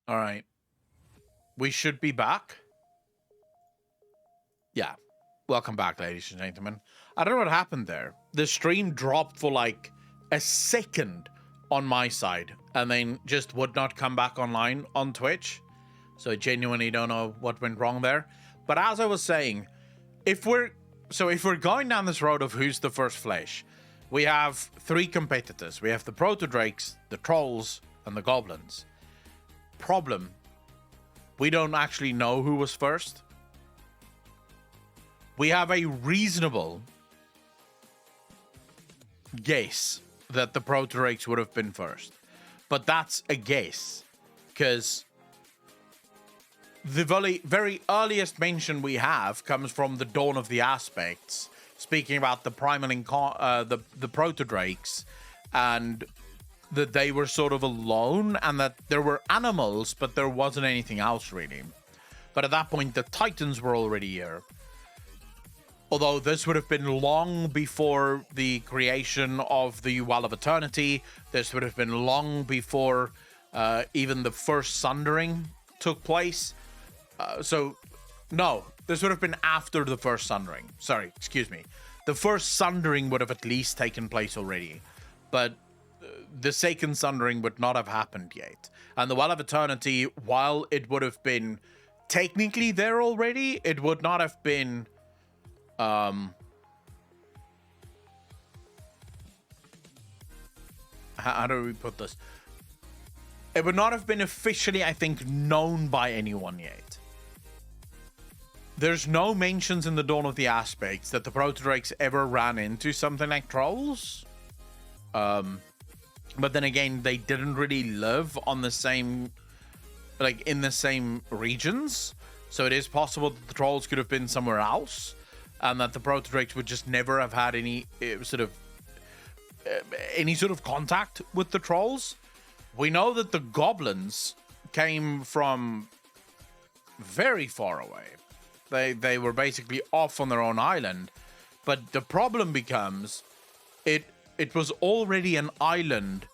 All right. We should be back. Yeah. Welcome back, ladies and gentlemen. I don't know what happened there. The stream dropped for like a second on my side and then just would not come back online on Twitch. So I genuinely don't know what went wrong there. But as I was saying, if we're going down this road of who's the first flesh, we have three competitors. We have the proto-drakes, the trolls, and the goblins. Problem, we don't actually know who was first. We have a reasonable guess that the proto-drakes would have been first. But that's a guess, because the very earliest mention we have comes from the Dawn of the Aspects, speaking about the primal the proto-drakes, and that they were sort of alone, and that there were animals, but there wasn't anything else really. But at that point, the Titans were already here. Although this would have been long before the creation of the Well of Eternity. This would have been long before even the first Sundering took place. No, this would have been after the first Sundering. Sorry, excuse me. The first Sundering would have at least taken place already. But the second Sundering would not have happened yet. And the Well of Eternity, while it would have been technically there already, it would not have been... how do we put this? It would not have been officially, I think, known by anyone yet. There's no mentions in the Dawn of the Aspects that the proto-drakes ever ran into something like trolls. But then again, they didn't really live on the same, like, in the same regions. So it is possible that the trolls could have been somewhere else, and that the proto-drakes would just never have had any sort of contact with the trolls. We know that the goblins came from very far away. They were basically off on their own island. But the problem becomes, it was already an island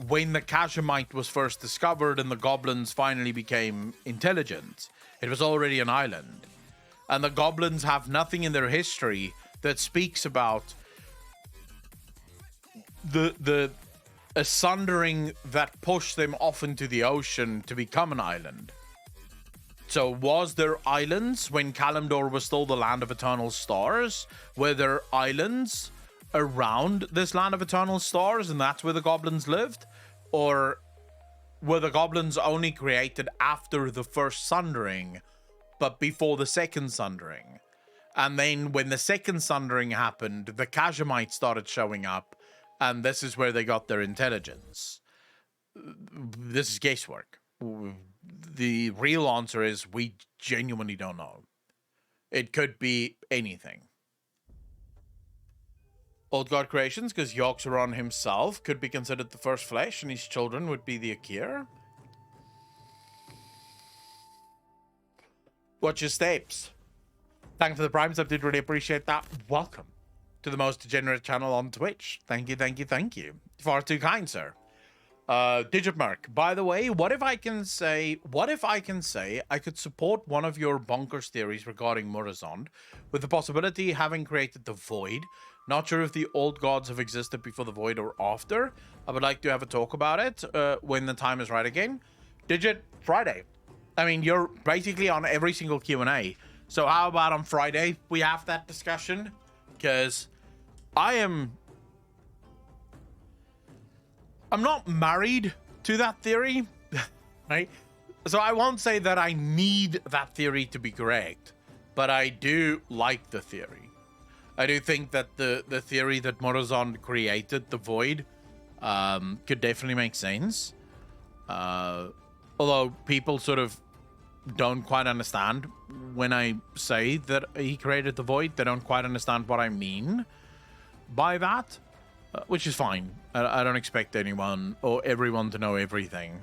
when the Kashemite was first discovered and the goblins finally became intelligent. It was already an island. And the goblins have nothing in their history that speaks about a sundering that pushed them off into the ocean to become an island. So was there islands when Kalimdor was still the land of eternal stars? Were there islands around this land of eternal stars and that's where the goblins lived? Or were the goblins only created after the first sundering, but before the second sundering? And then when the second sundering happened, the Kashemites started showing up, and this is where they got their intelligence. This is guesswork. The real answer is we genuinely don't know. It could be anything. Old God Creations, because Yogg-Saron himself could be considered the first flesh, and his children would be the Akir. Watch your steps. Thanks for the Prime sub, did really appreciate that. Welcome to the most degenerate channel on Twitch. Thank you, thank you, thank you. Far too kind, sir. Digitmark, by the way, what if I can say I could support one of your bonkers theories regarding Murozond, with the possibility having created the Void. Not sure if the old gods have existed before the Void or after. I would like to have a talk about it when the time is right again. Digit, Friday. I mean, you're basically on every single Q&A. So how about on Friday we have that discussion? Because I'm not married to that theory, right? So I won't say that I need that theory to be correct, but I do like the theory. I do think that the theory that Morozond created the Void could definitely make sense. Although people sort of don't quite understand when I say that he created the Void. They don't quite understand what I mean by that, which is fine. I don't expect anyone or everyone to know everything.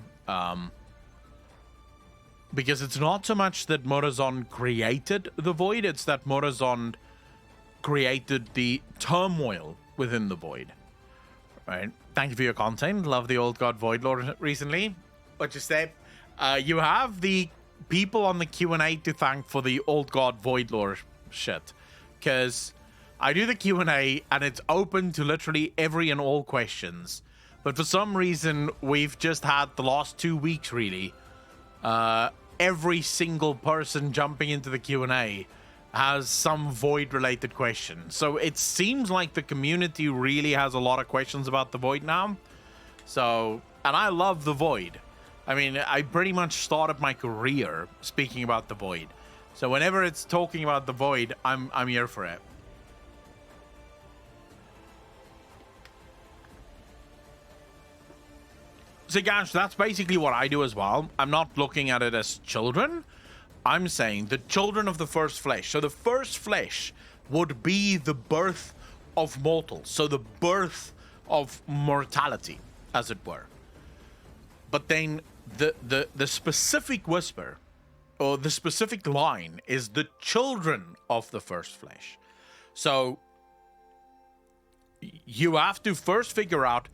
Because it's not so much that Morozond created the Void, it's that Morozond created the turmoil within the Void. Right? Thank you for your content. Love the old god Void Lord recently. What you say? You have the people on the Q&A to thank for the old god void lore shit, because I do the Q&A and it's open to literally every and all questions, but for some reason we've just had the last 2 weeks really every single person jumping into the Q&A has some void related question. So it seems like the community really has a lot of questions about the void now. So, and I love the void. I mean, I pretty much started my career speaking about the void. So whenever it's talking about the void, I'm here for it. So Gash, that's basically what I do as well. I'm not looking at it as children. I'm saying the children of the first flesh. So the first flesh would be the birth of mortals. So the birth of mortality, as it were. But then the specific whisper or the specific line is the children of the first flesh. So you have to first figure out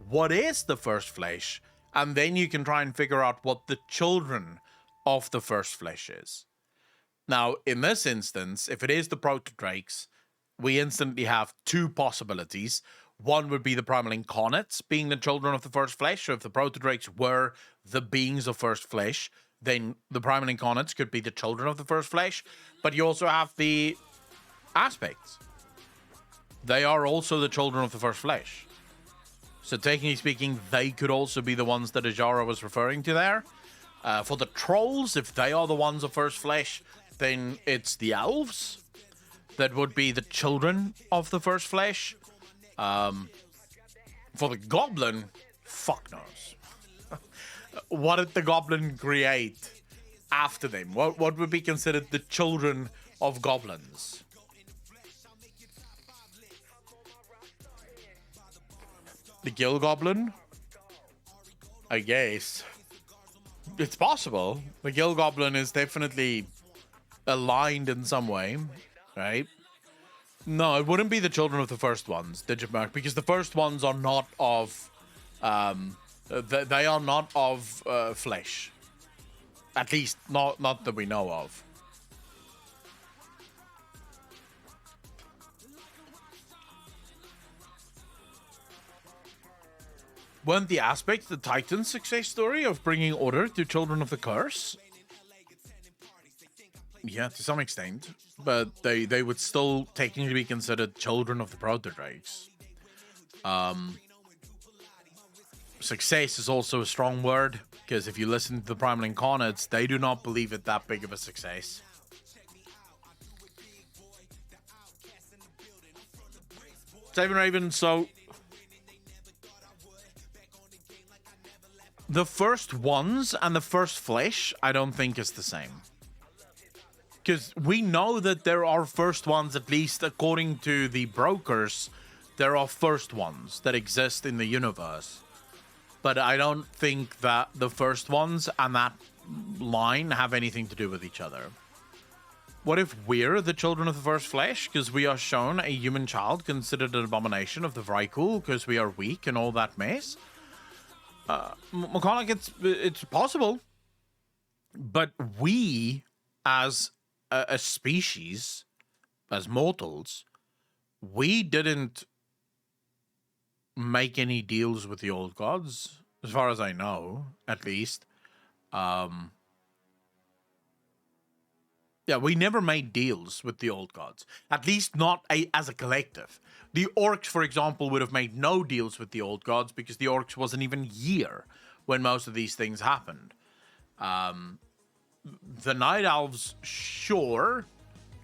what is the first flesh, and then you can try and figure out what the children of the first flesh is. Now, in this instance, if it is the proto-drakes, we instantly have two possibilities. One would be the primal incarnates being the children of the first flesh. So if the proto-drakes were the beings of first flesh, then the primal incarnates could be the children of the first flesh. But you also have the aspects. They are also the children of the first flesh. So technically speaking, they could also be the ones that Ajara was referring to there. For the trolls, if they are the ones of first flesh, then it's the elves that would be the children of the first flesh. For the goblin, fuck knows. What did the goblin create after them? What would be considered the children of goblins? The Gill Goblin? I guess. It's possible. The Gill Goblin is definitely aligned in some way, right? No, it wouldn't be the children of the first ones, Digimark, because the first ones are not of... they are not of flesh. At least, not that we know of. Weren't the aspects the Titan's success story of bringing order to children of the curse? Yeah, to some extent. But they would still technically be considered children of the proto-drakes. Success is also a strong word, because if you listen to the Primal Incarnates, they do not believe it that big of a success. Saving Raven, so... the first ones and the first flesh, I don't think is the same. Because we know that there are first ones, at least according to the brokers, there are first ones that exist in the universe. But I don't think that the first ones and that line have anything to do with each other. What if we're the children of the first flesh? Because we are shown a human child considered an abomination of the Vrykul because we are weak and all that mess? McConnell, it's possible. But we, as a species, as mortals, we didn't make any deals with the old gods, as far as I know, at least. Yeah, we never made deals with the old gods, at least not as a collective. The orcs, for example, would have made no deals with the old gods because the orcs wasn't even here when most of these things happened. The night elves, sure,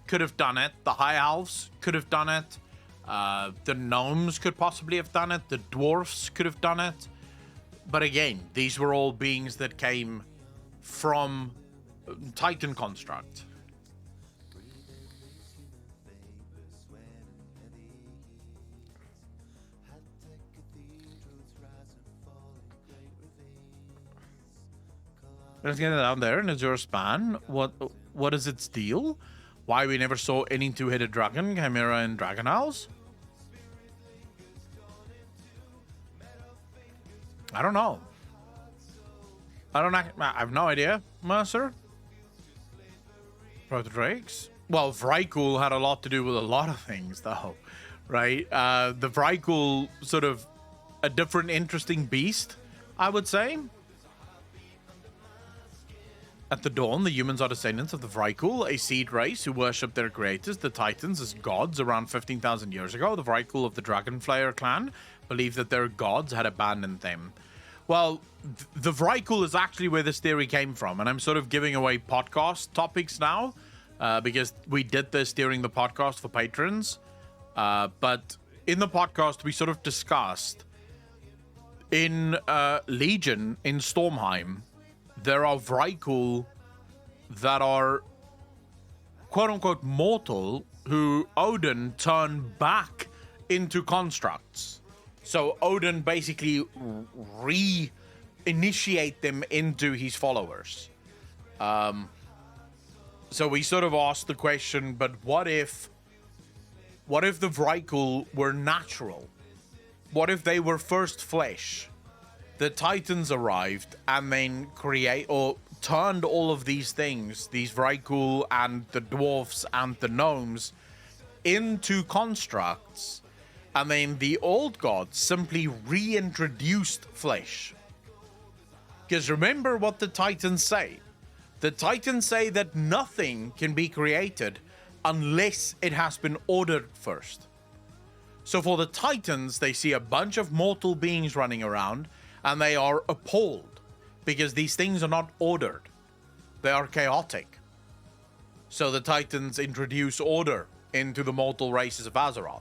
could have done it. The high elves could have done it. The gnomes could possibly have done it. The dwarfs could have done it. But again, these were all beings that came from Titan construct. Let's get it down there in Azure Span. What is its deal? Why we never saw any two-headed dragon, chimera, and dragon owls? I don't know. I have no idea, Mercer. Protodrakes? Well, Vrykul had a lot to do with a lot of things, though, right? The Vrykul, sort of a different, interesting beast, I would say. At the dawn, the humans are descendants of the Vrykul, a seed race who worship their creators, the Titans, as gods around 15,000 years ago. The Vrykul of the Dragonflayer clan believed that their gods had abandoned them. Well, the Vrykul is actually where this theory came from, and I'm sort of giving away podcast topics now, because we did this during the podcast for patrons. But in the podcast, we sort of discussed in Legion, in Stormheim, there are Vrykul that are quote-unquote mortal who Odin turned back into constructs. So Odin basically re-initiate them into his followers. So we sort of asked the question, but what if the Vrykul were natural? What if they were first flesh? The Titans arrived and then turned all of these things, these Vrykul and the dwarfs and the gnomes, into constructs, and then the old gods simply reintroduced flesh. Because remember what the Titans say. The Titans say that nothing can be created unless it has been ordered first. So for the Titans, they see a bunch of mortal beings running around, and they are appalled because these things are not ordered. They are chaotic. So the Titans introduce order into the mortal races of Azeroth,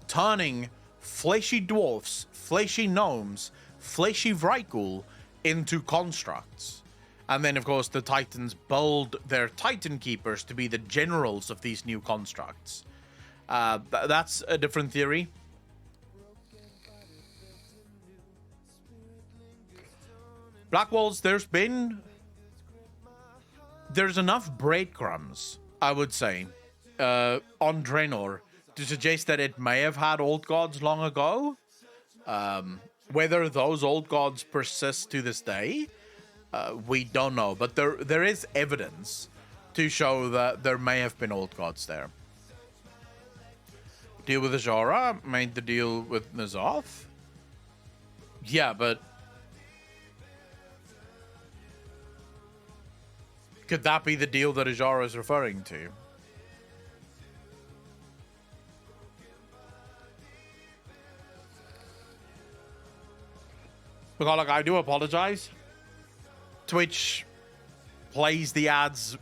turning fleshy dwarfs, fleshy gnomes, fleshy Vrykul into constructs. And then, of course, the Titans build their Titan Keepers to be the generals of these new constructs. That's a different theory. Black Walls, there's enough breadcrumbs, I would say, on Draenor to suggest that it may have had old gods long ago. Whether those old gods persist to this day, we don't know. But there is evidence to show that there may have been old gods there. Deal with Azara made the deal with N'Zoth. Yeah, but could that be the deal that Azara is referring to? Because, like, I do apologize. Twitch plays the ads.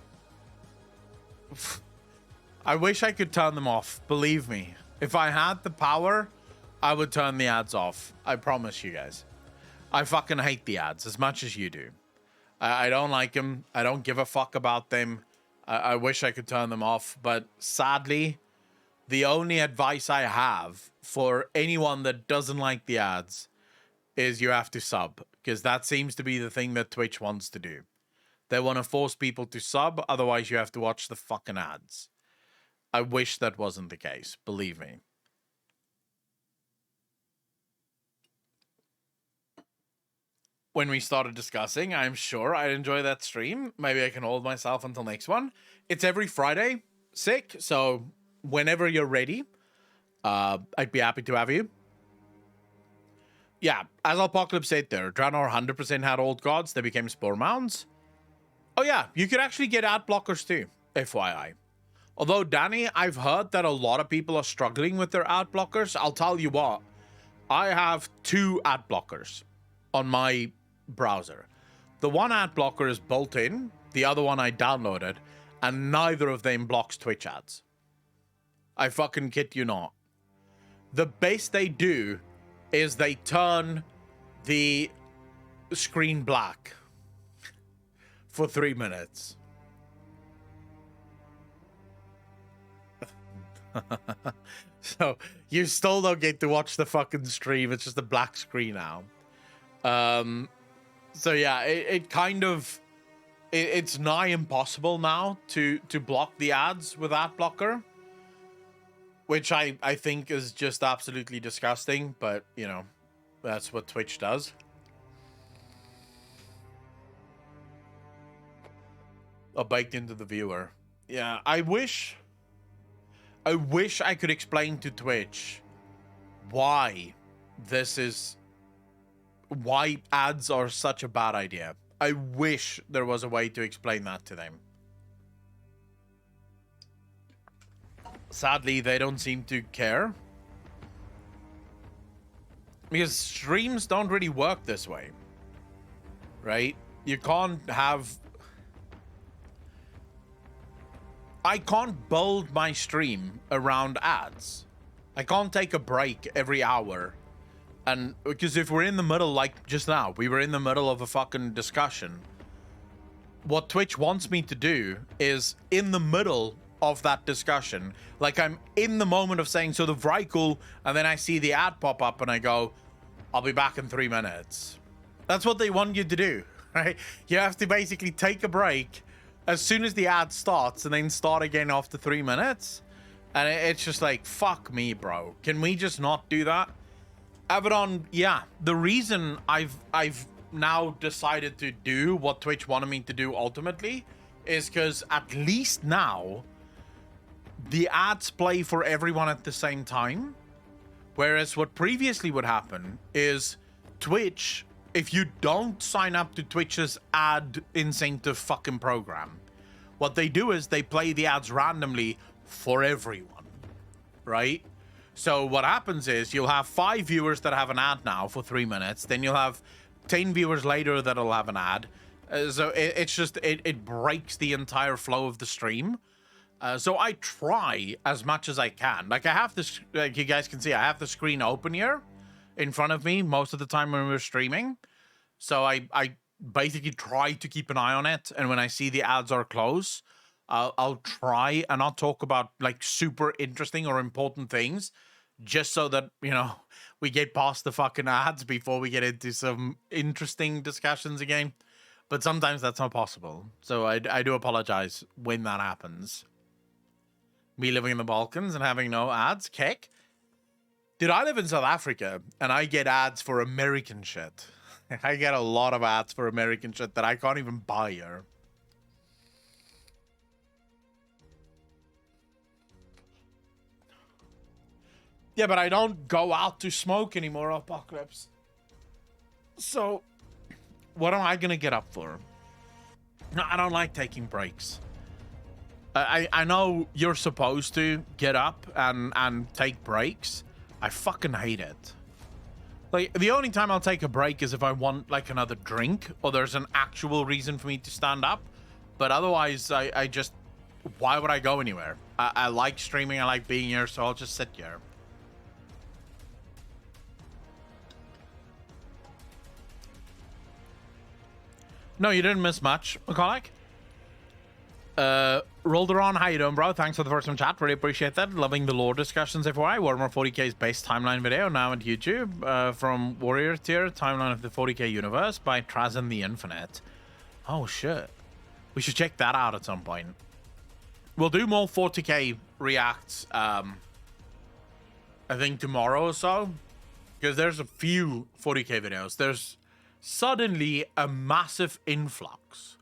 I wish I could turn them off. Believe me. If I had the power, I would turn the ads off. I promise you guys. I fucking hate the ads as much as you do. I don't like them. I don't give a fuck about them. I wish I could turn them off. But sadly, the only advice I have for anyone that doesn't like the ads is you have to sub. Because that seems to be the thing that Twitch wants to do. They want to force people to sub. Otherwise, you have to watch the fucking ads. I wish that wasn't the case. Believe me. When we started discussing, I'm sure I'd enjoy that stream. Maybe I can hold myself until next one. It's every Friday, sick. So whenever you're ready, I'd be happy to have you. Yeah, as Apocalypse said there, Draenor 100% had old gods. They became spore mounds. Oh yeah, you could actually get ad blockers too, FYI. Although, Danny, I've heard that a lot of people are struggling with their ad blockers. I'll tell you what, I have 2 ad blockers on my browser. The one ad blocker is built in, the other one I downloaded, and neither of them blocks Twitch ads. I fucking kid you not. The best they do is they turn the screen black for 3 minutes. So you still don't get to watch the fucking stream. It's just a black screen now. So yeah, it kind of it's nigh impossible now to block the ads with ad blocker, which I think is just absolutely disgusting. But you know, that's what Twitch does. baked into the viewer. Yeah, I wish I could explain to Twitch why why ads are such a bad idea. I wish there was a way to explain that to them. Sadly, they don't seem to care. Because streams don't really work this way. Right? You can't have... I can't build my stream around ads. I can't take a break every hour. And because if we're in the middle, like just now, we were in the middle of a fucking discussion. What Twitch wants me to do is in the middle of that discussion, like I'm in the moment of saying, so the very cool, and then I see the ad pop up and I go, I'll be back in 3 minutes. That's what they want you to do, right? You have to basically take a break as soon as the ad starts and then start again after 3 minutes. And it's just like, fuck me, bro. Can we just not do that? Abaddon, yeah. The reason I've now decided to do what Twitch wanted me to do ultimately is because at least now the ads play for everyone at the same time. Whereas what previously would happen is Twitch, if you don't sign up to Twitch's ad incentive fucking program, what they do is they play the ads randomly for everyone, right? So what happens is you'll have 5 viewers that have an ad now for 3 minutes. Then you'll have 10 viewers later that'll have an ad. So it's just, it breaks the entire flow of the stream. So I try as much as I can. Like I have this, like you guys can see, I have the screen open here in front of me most of the time when we're streaming. So I basically try to keep an eye on it. And when I see the ads are close, I'll try and not talk about like super interesting or important things, just so that, you know, we get past the fucking ads before we get into some interesting discussions again. But sometimes that's not possible. So I do apologize when that happens. Me living in the Balkans and having no ads, Keck. Dude, I live in South Africa and I get ads for American shit. I get a lot of ads for American shit that I can't even buy here. Yeah, but I don't go out to smoke anymore, Apocalypse. So, what am I gonna get up for? No, I don't like taking breaks. I know you're supposed to get up and take breaks. I fucking hate it. Like, the only time I'll take a break is if I want, like, another drink, or there's an actual reason for me to stand up. But otherwise, I just... Why would I go anywhere? I like streaming, I like being here, so I'll just sit here. No, you didn't miss much, McCulloch. Rolderon, how you doing, bro? Thanks for the first time chat. Really appreciate that. Loving the lore discussions, FYI. Warhammer 40k's base timeline video now on YouTube from Warrior Tier, timeline of the 40k universe by Trazen the Infinite. Oh, shit. We should check that out at some point. We'll do more 40k reacts, I think tomorrow or so, because there's a few 40k videos. There's suddenly a massive influx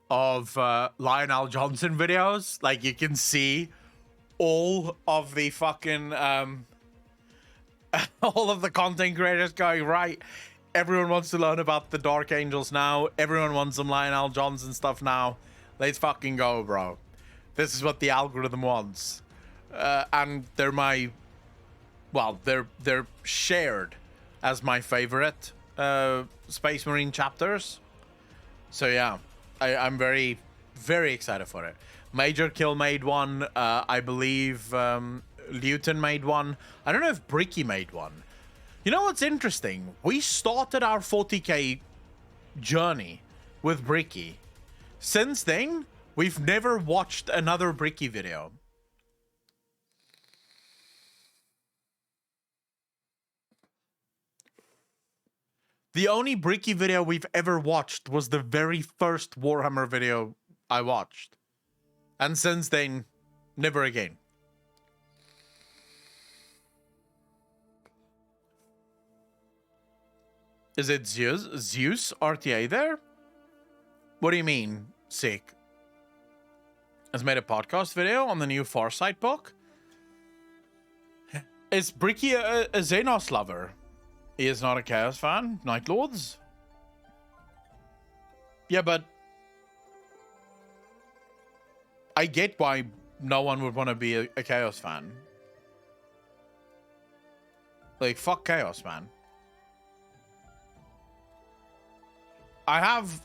of Lionel Johnson videos. Like, you can see all of the fucking all of the content creators going, right, everyone wants to learn about the Dark Angels now, everyone wants some Lionel Johnson stuff now. Let's fucking go, bro. This is what the algorithm wants. And they're my, well, they're shared as my favorite Space Marine chapters. So yeah, I'm very, very excited for it. Major Kill made one. I believe Luton made one. I don't know if Bricky made one. You know what's interesting? We started our 40k journey with Bricky. Since then, we've never watched another Bricky video. The only Bricky video we've ever watched was the very first Warhammer video I watched. And since then, never again. Is it Zeus RTA there? What do you mean, sick? has made a podcast video on the new Farsight book. Is Bricky a Xenos lover? He is not a Chaos fan. Night Lords? Yeah, but I get why no one would want to be a Chaos fan. Like, fuck Chaos, man. I have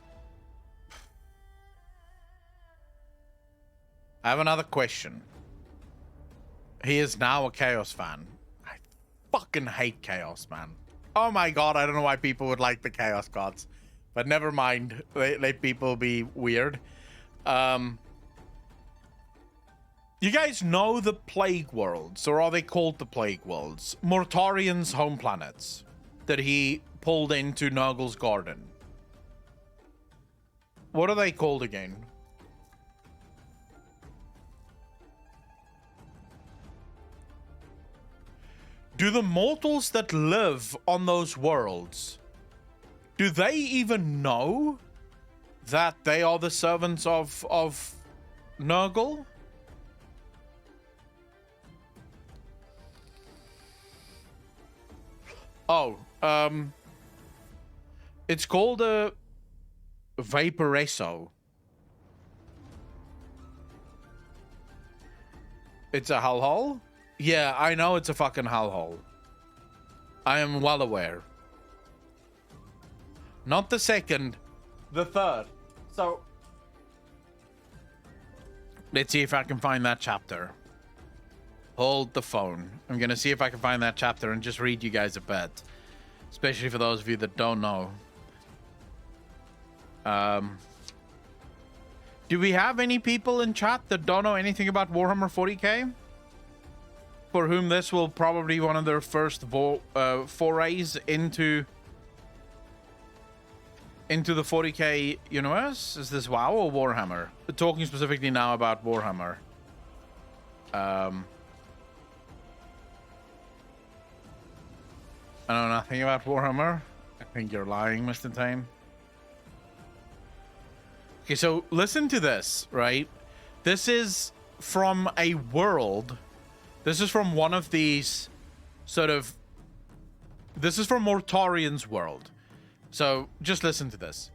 another question. He is now a Chaos fan. I fucking hate Chaos, man. Oh my god, I don't know why people would like the Chaos Gods. But never mind. Let people be weird. You guys know the Plague Worlds, or are they called the Plague Worlds? Mortarian's home planets that he pulled into Nurgle's garden. What are they called again? Do the mortals that live on those worlds, do they even know that they are the servants of Nurgle? Oh, it's called a Vaporesso. It's a hellhole? Yeah, I know it's a fucking hellhole. I am well aware. Not the second, the third. So, let's see if I can find that chapter. Hold the phone. I'm gonna see if I can find that chapter and just read you guys a bit. Especially for those of you that don't know. Do we have any people in chat that don't know anything about Warhammer 40k? For whom this will probably be one of their first forays into the 40k universe? Is this WoW or Warhammer? We're talking specifically now about Warhammer. I know nothing about Warhammer. I think you're lying, Mr. Tame. Okay, so listen to this, right? This is from a world. This is from one of these sort of... This is from Mortarian's world. So, just listen to this.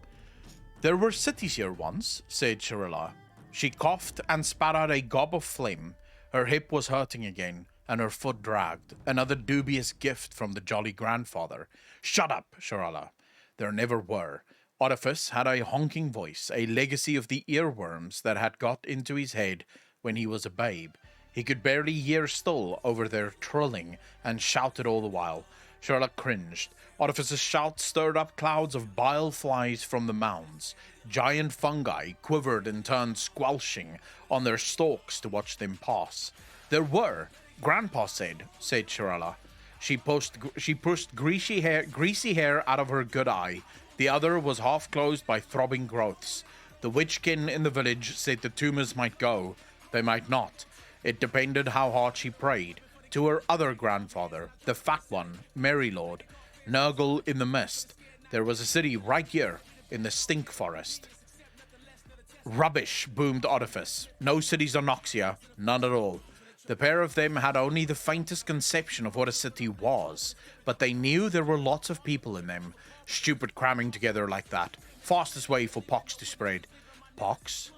There were cities here once, said Shirilla. She coughed and spat out a gob of flame. Her hip was hurting again, and her foot dragged. Another dubious gift from the jolly grandfather. Shut up, Shirilla. There never were. Orifice had a honking voice, a legacy of the earworms that had got into his head when he was a babe. He could barely hear still over their trilling and shouted all the while. Sherlock cringed. Orifice's shout stirred up clouds of bile flies from the mounds. Giant fungi quivered and turned squelching on their stalks to watch them pass. There were, Grandpa said Shirella. She pushed greasy hair out of her good eye. The other was half closed by throbbing growths. The witchkin in the village said the tumors might go. They might not. It depended how hard she prayed. To her other grandfather, the fat one, Mary Lord, Nurgle in the mist. There was a city right here, in the stink forest. Rubbish, boomed Orifice. No cities on Noxia, none at all. The pair of them had only the faintest conception of what a city was, but they knew there were lots of people in them. Stupid cramming together like that. Fastest way for pox to spread. Pox?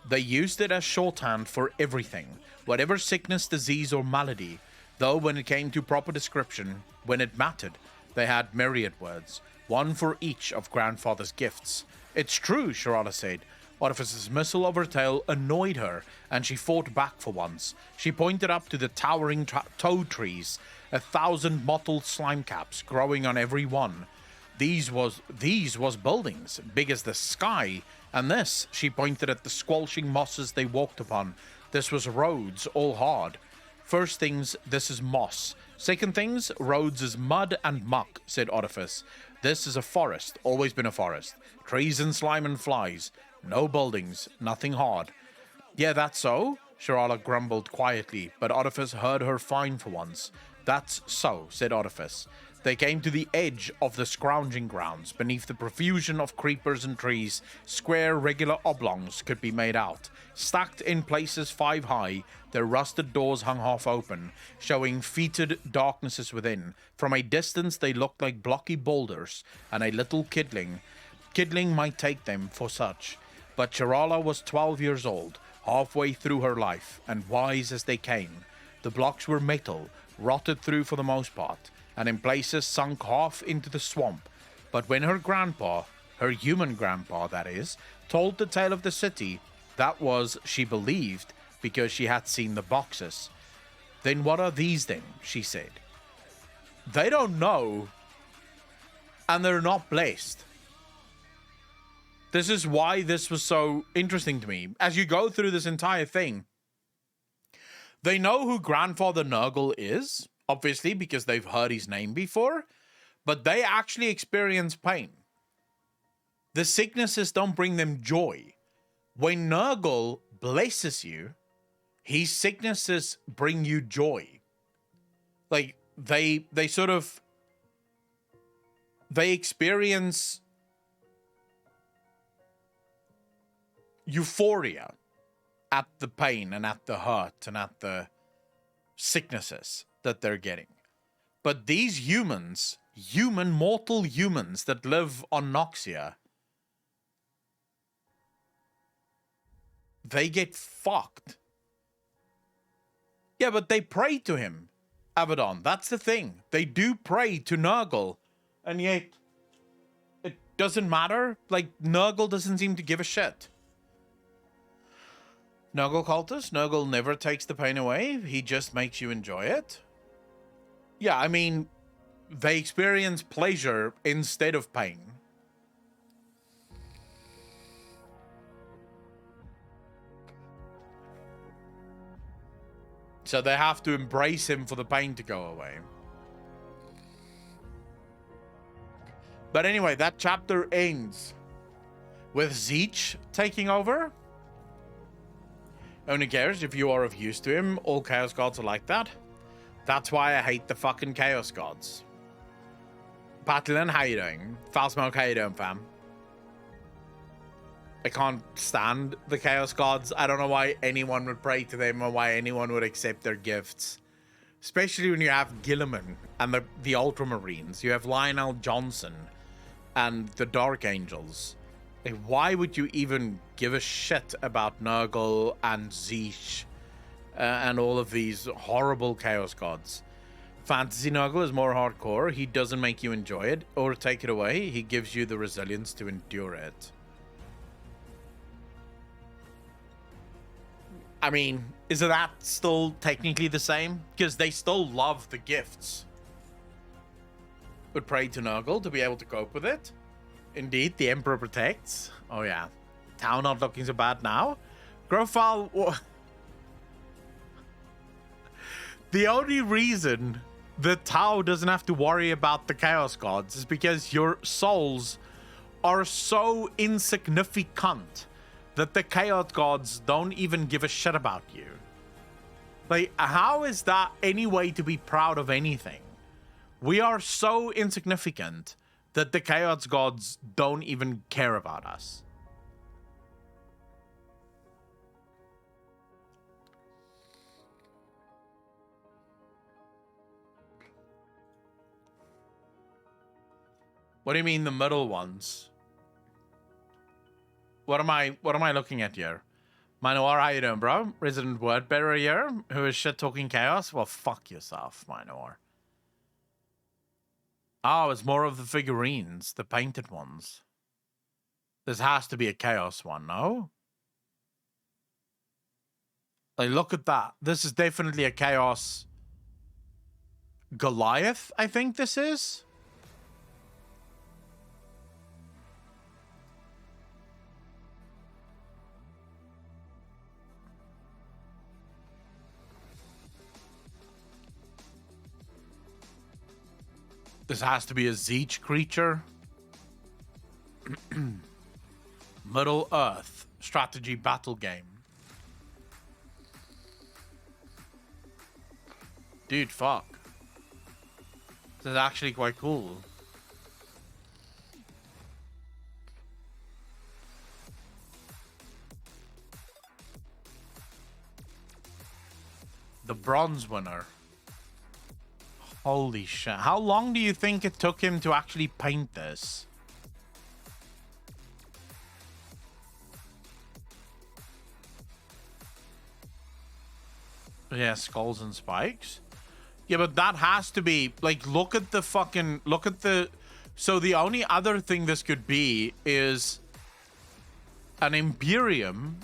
They used it as shorthand for everything, whatever sickness, disease, or malady. Though when it came to proper description, when it mattered, they had myriad words, one for each of Grandfather's gifts. It's true, Shirala said. Orifice's missile of her tail annoyed her, and she fought back for once. She pointed up to the towering toad trees, 1,000 mottled slime caps growing on every one. These was buildings, big as the sky, and this, she pointed at the squelching mosses they walked upon. This was roads, all hard. First things, this is moss. Second things, roads is mud and muck, said Orifice. This is a forest, always been a forest. Trees and slime and flies. No buildings, nothing hard. Yeah, that's so, Shirala grumbled quietly, but Orifice heard her fine for once. That's so, said Orifice. They came to the edge of the scrounging grounds. Beneath the profusion of creepers and trees, square, regular oblongs could be made out. Stacked in places 5 high, their rusted doors hung half open, showing fetid darknesses within. From a distance, they looked like blocky boulders, and a little kidling might take them for such. But Chirala was 12 years old, halfway through her life, and wise as they came. The blocks were metal, rotted through for the most part, and in places sunk half into the swamp. But when her grandpa, her human grandpa that is, told the tale of the city, that was, she believed, because she had seen the boxes. Then what are these then, she said. They don't know, and they're not blessed. This is why this was so interesting to me. As you go through this entire thing, they know who Grandfather Nurgle is, obviously, because they've heard his name before, but they actually experience pain. The sicknesses don't bring them joy. When Nurgle blesses you, his sicknesses bring you joy. Like, they experience euphoria at the pain and at the hurt and at the sicknesses that they're getting. But these humans, mortal humans that live on Noxia, they get fucked. Yeah, but they pray to him, Abaddon. That's the thing. They do pray to Nurgle, and yet it doesn't matter. Like, Nurgle doesn't seem to give a shit. Nurgle cultist, Nurgle never takes the pain away. He just makes you enjoy it. Yeah, I mean, they experience pleasure instead of pain. So they have to embrace him for the pain to go away. But anyway, that chapter ends with Zeech taking over. Only cares if you are of use to him. All Chaos Gods are like that. That's why I hate the fucking Chaos Gods. Patlin, how you doing? Foul Smoke, how you doing, fam? I can't stand the Chaos Gods. I don't know why anyone would pray to them or why anyone would accept their gifts. Especially when you have Gilliman and the Ultramarines. You have Lionel Johnson and the Dark Angels. Like, why would you even give a shit about Nurgle and Zeech and all of these horrible Chaos Gods? Fantasy Nurgle is more hardcore. He doesn't make you enjoy it or take it away. He gives you the resilience to endure it. I mean, is that still technically the same? Because they still love the gifts. Would pray to Nurgle to be able to cope with it. Indeed, the Emperor protects. Oh yeah. Town not looking so bad now. Grofal... The only reason the Tau doesn't have to worry about the Chaos Gods is because your souls are so insignificant that the Chaos Gods don't even give a shit about you. Like, how is that any way to be proud of anything? We are so insignificant that the Chaos Gods don't even care about us. What do you mean the middle ones? What am I looking at here? Minoar, how you doing, bro? Resident Wordbearer here, who is shit-talking chaos? Well, fuck yourself, Minoar. Oh, it's more of the figurines, the painted ones. This has to be a chaos one, no? Like, look at that. This is definitely a chaos Goliath, I think this is. This has to be a Zeech creature. Middle Earth strategy battle game. Dude, fuck. That's actually quite cool. The bronze winner. Holy shit. How long do you think it took him to actually paint this? Yeah, skulls and spikes. Yeah, but that has to be, like, look at the... So the only other thing this could be is an Imperium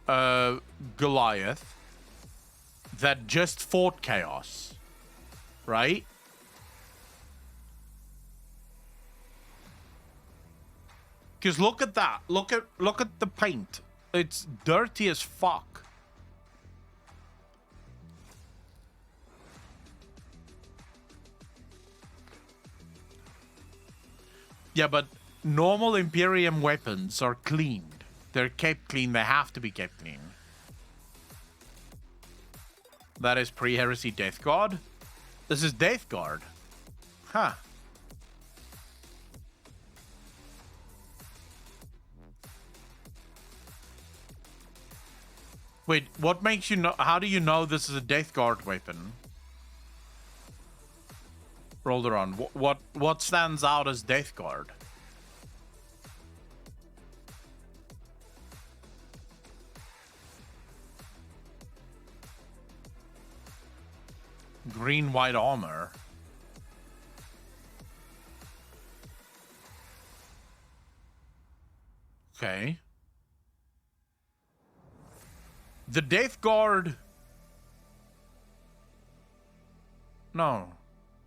Goliath that just fought Chaos, right? Because look at that. Look at the paint. It's dirty as fuck. Yeah, but normal Imperium weapons are cleaned. They're kept clean. They have to be kept clean. That is pre-heresy Death Guard. This is Death Guard. Huh. Wait, what makes you know? How do you know this is a Death Guard weapon? Rolderon, what stands out as Death Guard? Green white armor. Okay. The Death Guard. No.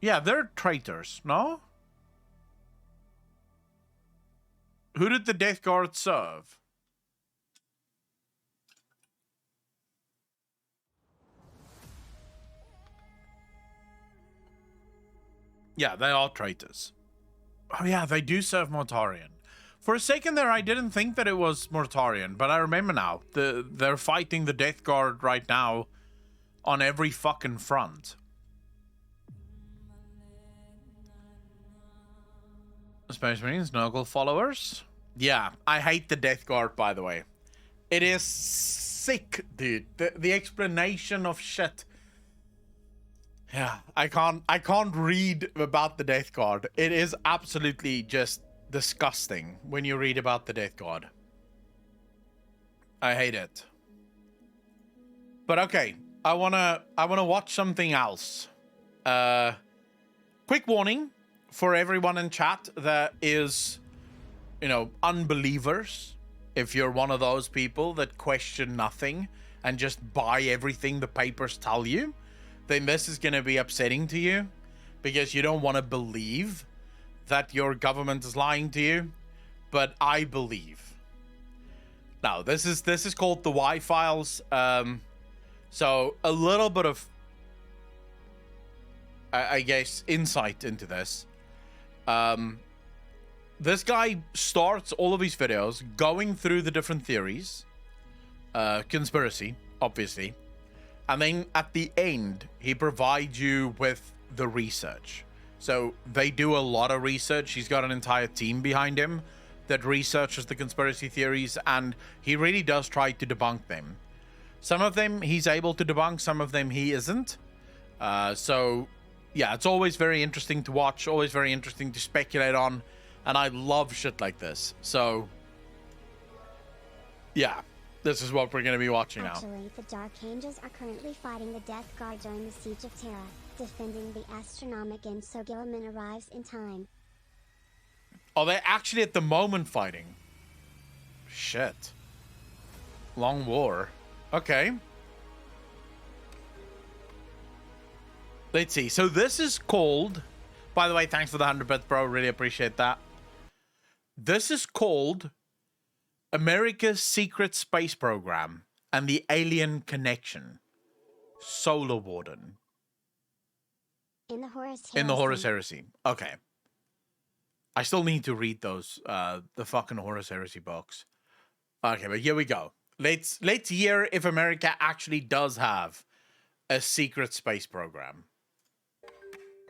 Yeah, they're traitors, no? Who did the Death Guard serve? Yeah, they are traitors. Oh yeah, they do serve Mortarion. For a second there, I didn't think that it was Mortarion, but I remember now. They're fighting the Death Guard right now on every fucking front. Space Marines, Nurgle followers. Yeah, I hate the Death Guard, by the way. It is sick, dude. The explanation of shit. Yeah, I can't read about the Death Guard. It is absolutely just disgusting when you read about the Death Guard. I hate it. But okay, I wanna watch something else. Quick warning for everyone in chat that is, you know, unbelievers. If you're one of those people that question nothing and just buy everything the papers tell you, then this is going to be upsetting to you because you don't want to believe that your government is lying to you. But I believe. Now, this is called the Y Files. So a little bit of, I guess, insight into this. This guy starts all of his videos going through the different theories, conspiracy, obviously, and then at the end, he provides you with the research. So they do a lot of research. He's got an entire team behind him that researches the conspiracy theories, and he really does try to debunk them. Some of them he's able to debunk, some of them he isn't. So, yeah, it's always very interesting to watch, always very interesting to speculate on. And I love shit like this. So, yeah, this is what we're going to be watching now. Actually, the Dark Angels are currently fighting the Death Guard during the Siege of Terra, defending the Astronomic, and so Gilliman arrives in time. Oh, they're actually at the moment fighting. Shit. Long war. Okay. Let's see. So this is called... By the way, thanks for the 100 bits, bro. Really appreciate that. This is called America's Secret Space Program and the Alien Connection. Solar Warden. In the Horus Heresy. In the Horus Heresy. Okay. I still need to read those, the fucking Horus Heresy books. Okay, but here we go. Let's hear if America actually does have a secret space program.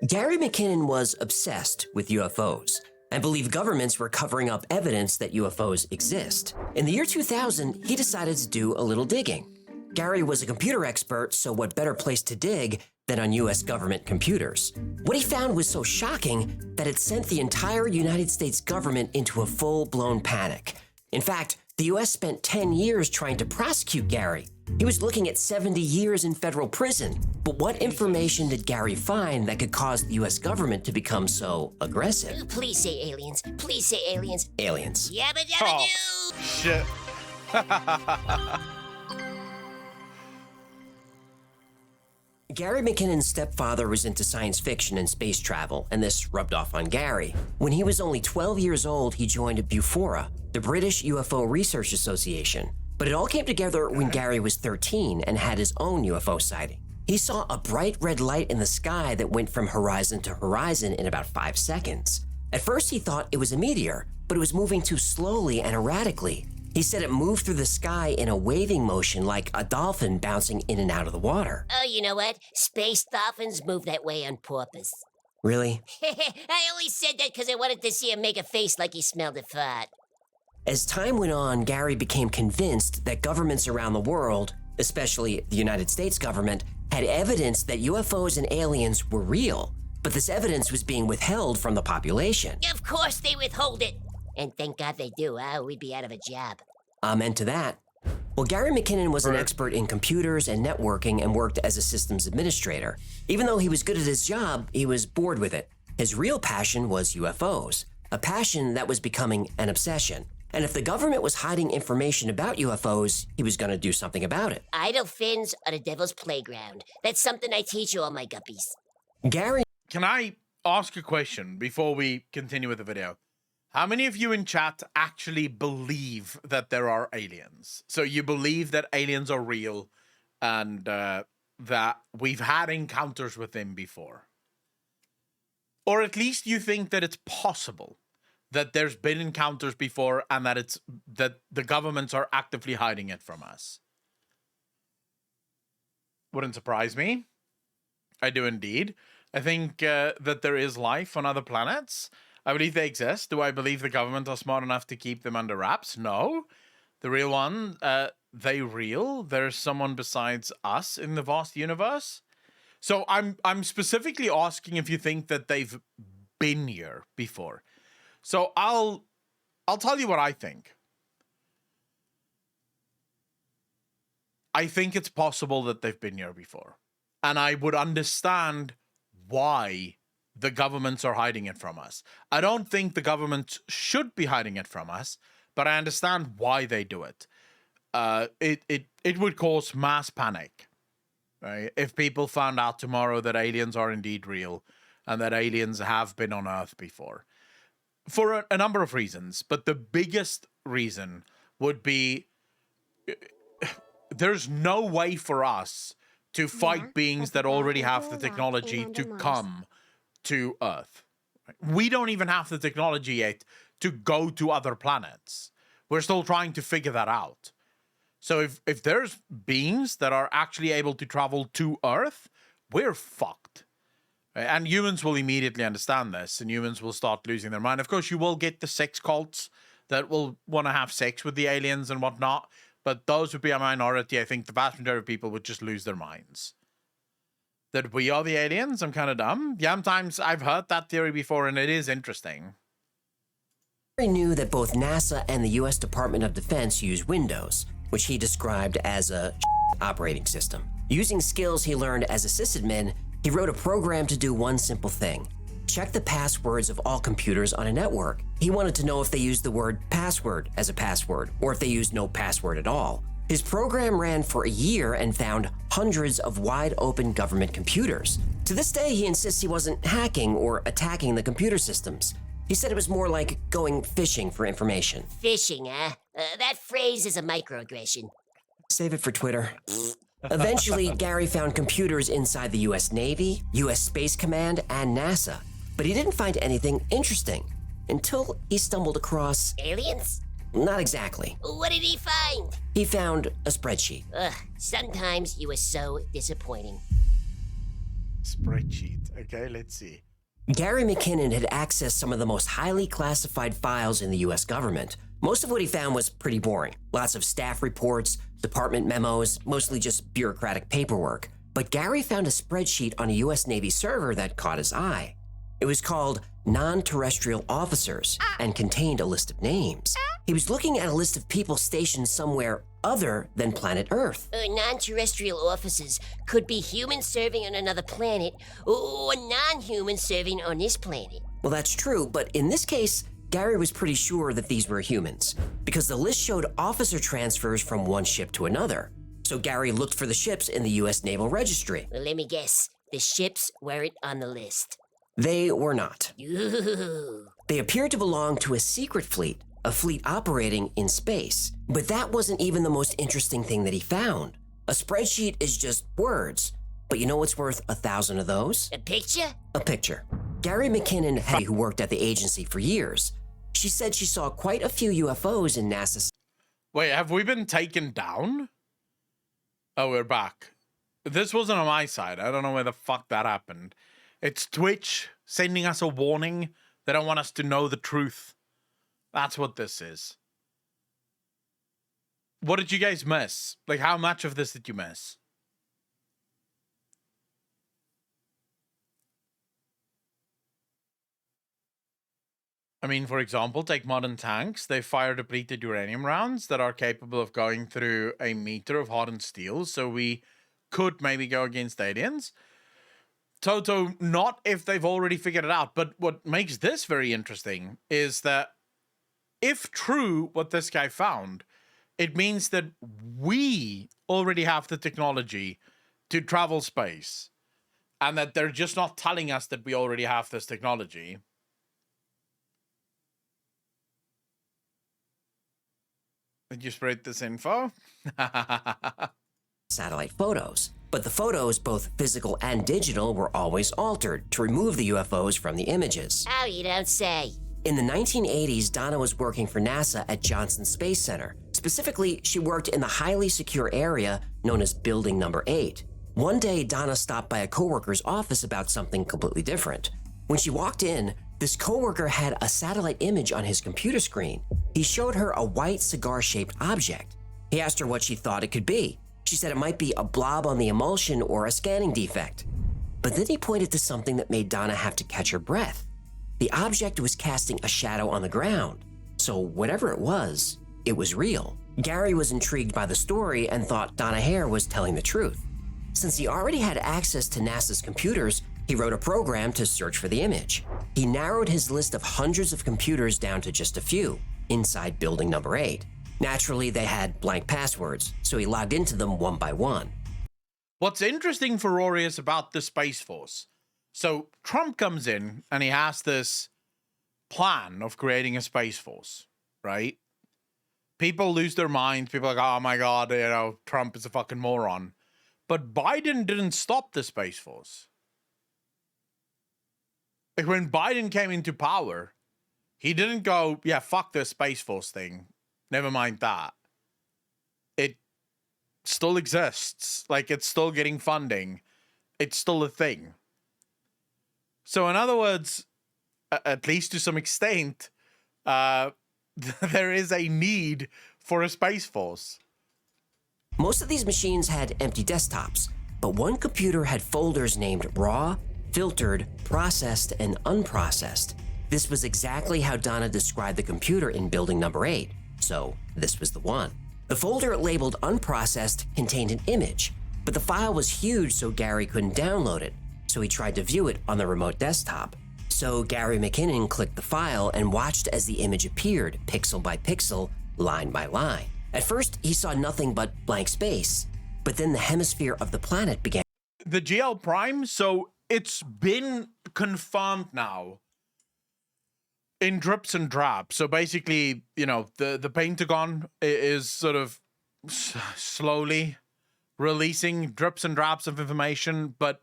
Gary McKinnon was obsessed with UFOs and believed governments were covering up evidence that UFOs exist. In the year 2000, he decided to do a little digging. Gary was a computer expert, so what better place to dig than on US government computers? What he found was so shocking that it sent the entire United States government into a full-blown panic. In fact, the US spent 10 years trying to prosecute Gary. He was looking at 70 years in federal prison. But what information did Gary find that could cause the US government to become so aggressive? Please say aliens. Please say aliens. Aliens. Yabba dabba Oh, doo! shit. Gary McKinnon's stepfather was into science fiction and space travel, and this rubbed off on Gary. When he was only 12 years old, he joined BUFORA, the British UFO Research Association. But it all came together when Gary was 13 and had his own UFO sighting. He saw a bright red light in the sky that went from horizon to horizon in about 5 seconds. At first, he thought it was a meteor, but it was moving too slowly and erratically. He said it moved through the sky in a waving motion like a dolphin bouncing in and out of the water. Oh, you know what? Space dolphins move that way on purpose. Really? I only said that because I wanted to see him make a face like he smelled a fart. As time went on, Gary became convinced that governments around the world, especially the United States government, had evidence that UFOs and aliens were real, but this evidence was being withheld from the population. Of course they withhold it. And thank God they do, we'd be out of a job. Amen to that. Well, Gary McKinnon was an expert in computers and networking and worked as a systems administrator. Even though he was good at his job, he was bored with it. His real passion was UFOs, a passion that was becoming an obsession. And if the government was hiding information about UFOs, he was going to do something about it. Idle fins are the devil's playground. That's something I teach all my guppies. Gary... Can I ask a question before we continue with the video? How many of you in chat actually believe that there are aliens? So you believe that aliens are real and that we've had encounters with them before? Or at least you think that it's possible that there's been encounters before and that the governments are actively hiding it from us? Wouldn't surprise me. I do indeed. I think that there is life on other planets. I believe they exist. Do I believe the government are smart enough to keep them under wraps? No. The real one, they real? There's someone besides us in the vast universe? So I'm specifically asking if you think that they've been here before. So I'll tell you what I think. I think it's possible that they've been here before. And I would understand why the governments are hiding it from us. I don't think the government should be hiding it from us, but I understand why they do it. It would cause mass panic, right? If people found out tomorrow that aliens are indeed real and that aliens have been on Earth before. For a number of reasons, but the biggest reason would be there's no way for us to fight beings that already have the technology to come to Earth. We don't even have the technology yet to go to other planets. We're still trying to figure that out. So if there's beings that are actually able to travel to Earth, we're fucked. And humans will immediately understand this, and humans will start losing their mind. Of course, you will get the sex cults that will want to have sex with the aliens and whatnot, but those would be a minority. I think the vast majority of people would just lose their minds. That we are the aliens? I'm kind of dumb. Yeah, sometimes I've heard that theory before, and it is interesting. Gary knew that both NASA and the U.S. Department of Defense use Windows, which he described as a operating system. Using skills he learned as a sysadmin, he wrote a program to do one simple thing: check the passwords of all computers on a network. He wanted to know if they used the word password as a password, or if they used no password at all. His program ran for a year and found hundreds of wide-open government computers. To this day, he insists he wasn't hacking or attacking the computer systems. He said it was more like going fishing for information. Fishing, huh? That phrase is a microaggression. Save it for Twitter. Eventually, Gary found computers inside the U.S. Navy, U.S. Space Command, and NASA. But he didn't find anything interesting until he stumbled across... aliens? Not exactly. What did he find? He found a spreadsheet. Ugh, sometimes you are so disappointing. Spreadsheet. Okay, let's see. Gary McKinnon had accessed some of the most highly classified files in the US government. Most of what he found was pretty boring. Lots of staff reports, department memos, mostly just bureaucratic paperwork. But Gary found a spreadsheet on a US Navy server that caught his eye. It was called Non-Terrestrial Officers and contained a list of names. He was looking at a list of people stationed somewhere other than planet Earth. Non-terrestrial officers could be humans serving on another planet or non-humans serving on this planet. Well, that's true, but in this case, Gary was pretty sure that these were humans, because the list showed officer transfers from one ship to another. So Gary looked for the ships in the US Naval Registry. Well, let me guess. The ships weren't on the list. They were not. Ooh. They appeared to belong to a secret fleet, a fleet operating in space. But that wasn't even the most interesting thing that he found. A spreadsheet is just words. But you know what's worth 1,000 of those? A picture? A picture. Gary McKinnon, who worked at the agency for years, she said she saw quite a few UFOs in NASA. Wait, have we been taken down? Oh, we're back. This wasn't on my side. I don't know where the fuck that happened. It's Twitch sending us a warning. They don't want us to know the truth. That's what this is. What did you guys miss? Like, how much of this did you miss? I mean, for example, take modern tanks. They fire depleted uranium rounds that are capable of going through a meter of hardened steel. So we could maybe go against aliens. Toto, not if they've already figured it out. But what makes this very interesting is that if true what this guy found, it means that we already have the technology to travel space. And that they're just not telling us that we already have this technology. Did you spread this info? Satellite photos. But the photos, both physical and digital, were always altered to remove the UFOs from the images. Oh, you don't say. In the 1980s, Donna was working for NASA at Johnson Space Center. Specifically, she worked in the highly secure area known as Building Number 8. One day, Donna stopped by a coworker's office about something completely different. When she walked in, this coworker had a satellite image on his computer screen. He showed her a white cigar-shaped object. He asked her what she thought it could be. She said it might be a blob on the emulsion or a scanning defect. But then he pointed to something that made Donna have to catch her breath. The object was casting a shadow on the ground. So whatever it was real. Gary was intrigued by the story and thought Donna Hare was telling the truth. Since he already had access to NASA's computers, he wrote a program to search for the image. He narrowed his list of hundreds of computers down to just a few, inside Building Number 8. Naturally, they had blank passwords, so he logged into them one by one. What's interesting for Rory is about the Space Force. So Trump comes in and he has this plan of creating a Space Force, right? People lose their minds. People are like, oh my God, Trump is a fucking moron. But Biden didn't stop the Space Force. Like when Biden came into power, he didn't go, yeah, fuck the Space Force thing. Never mind that. It still exists. Like, it's still getting funding. It's still a thing. So, in other words, at least to some extent, there is a need for a Space Force. Most of these machines had empty desktops, but one computer had folders named raw, filtered, processed, and unprocessed. This was exactly how Donna described the computer in Building Number 8. So this was the one. The folder labeled unprocessed contained an image, but the file was huge so Gary couldn't download it, so he tried to view it on the remote desktop. So Gary McKinnon clicked the file and watched as the image appeared, pixel by pixel, line by line. At first, he saw nothing but blank space, but then the hemisphere of the planet began. The GL Prime, so it's been confirmed now in drips and drabs. So basically, the Pentagon is sort of slowly releasing drips and drabs of information, but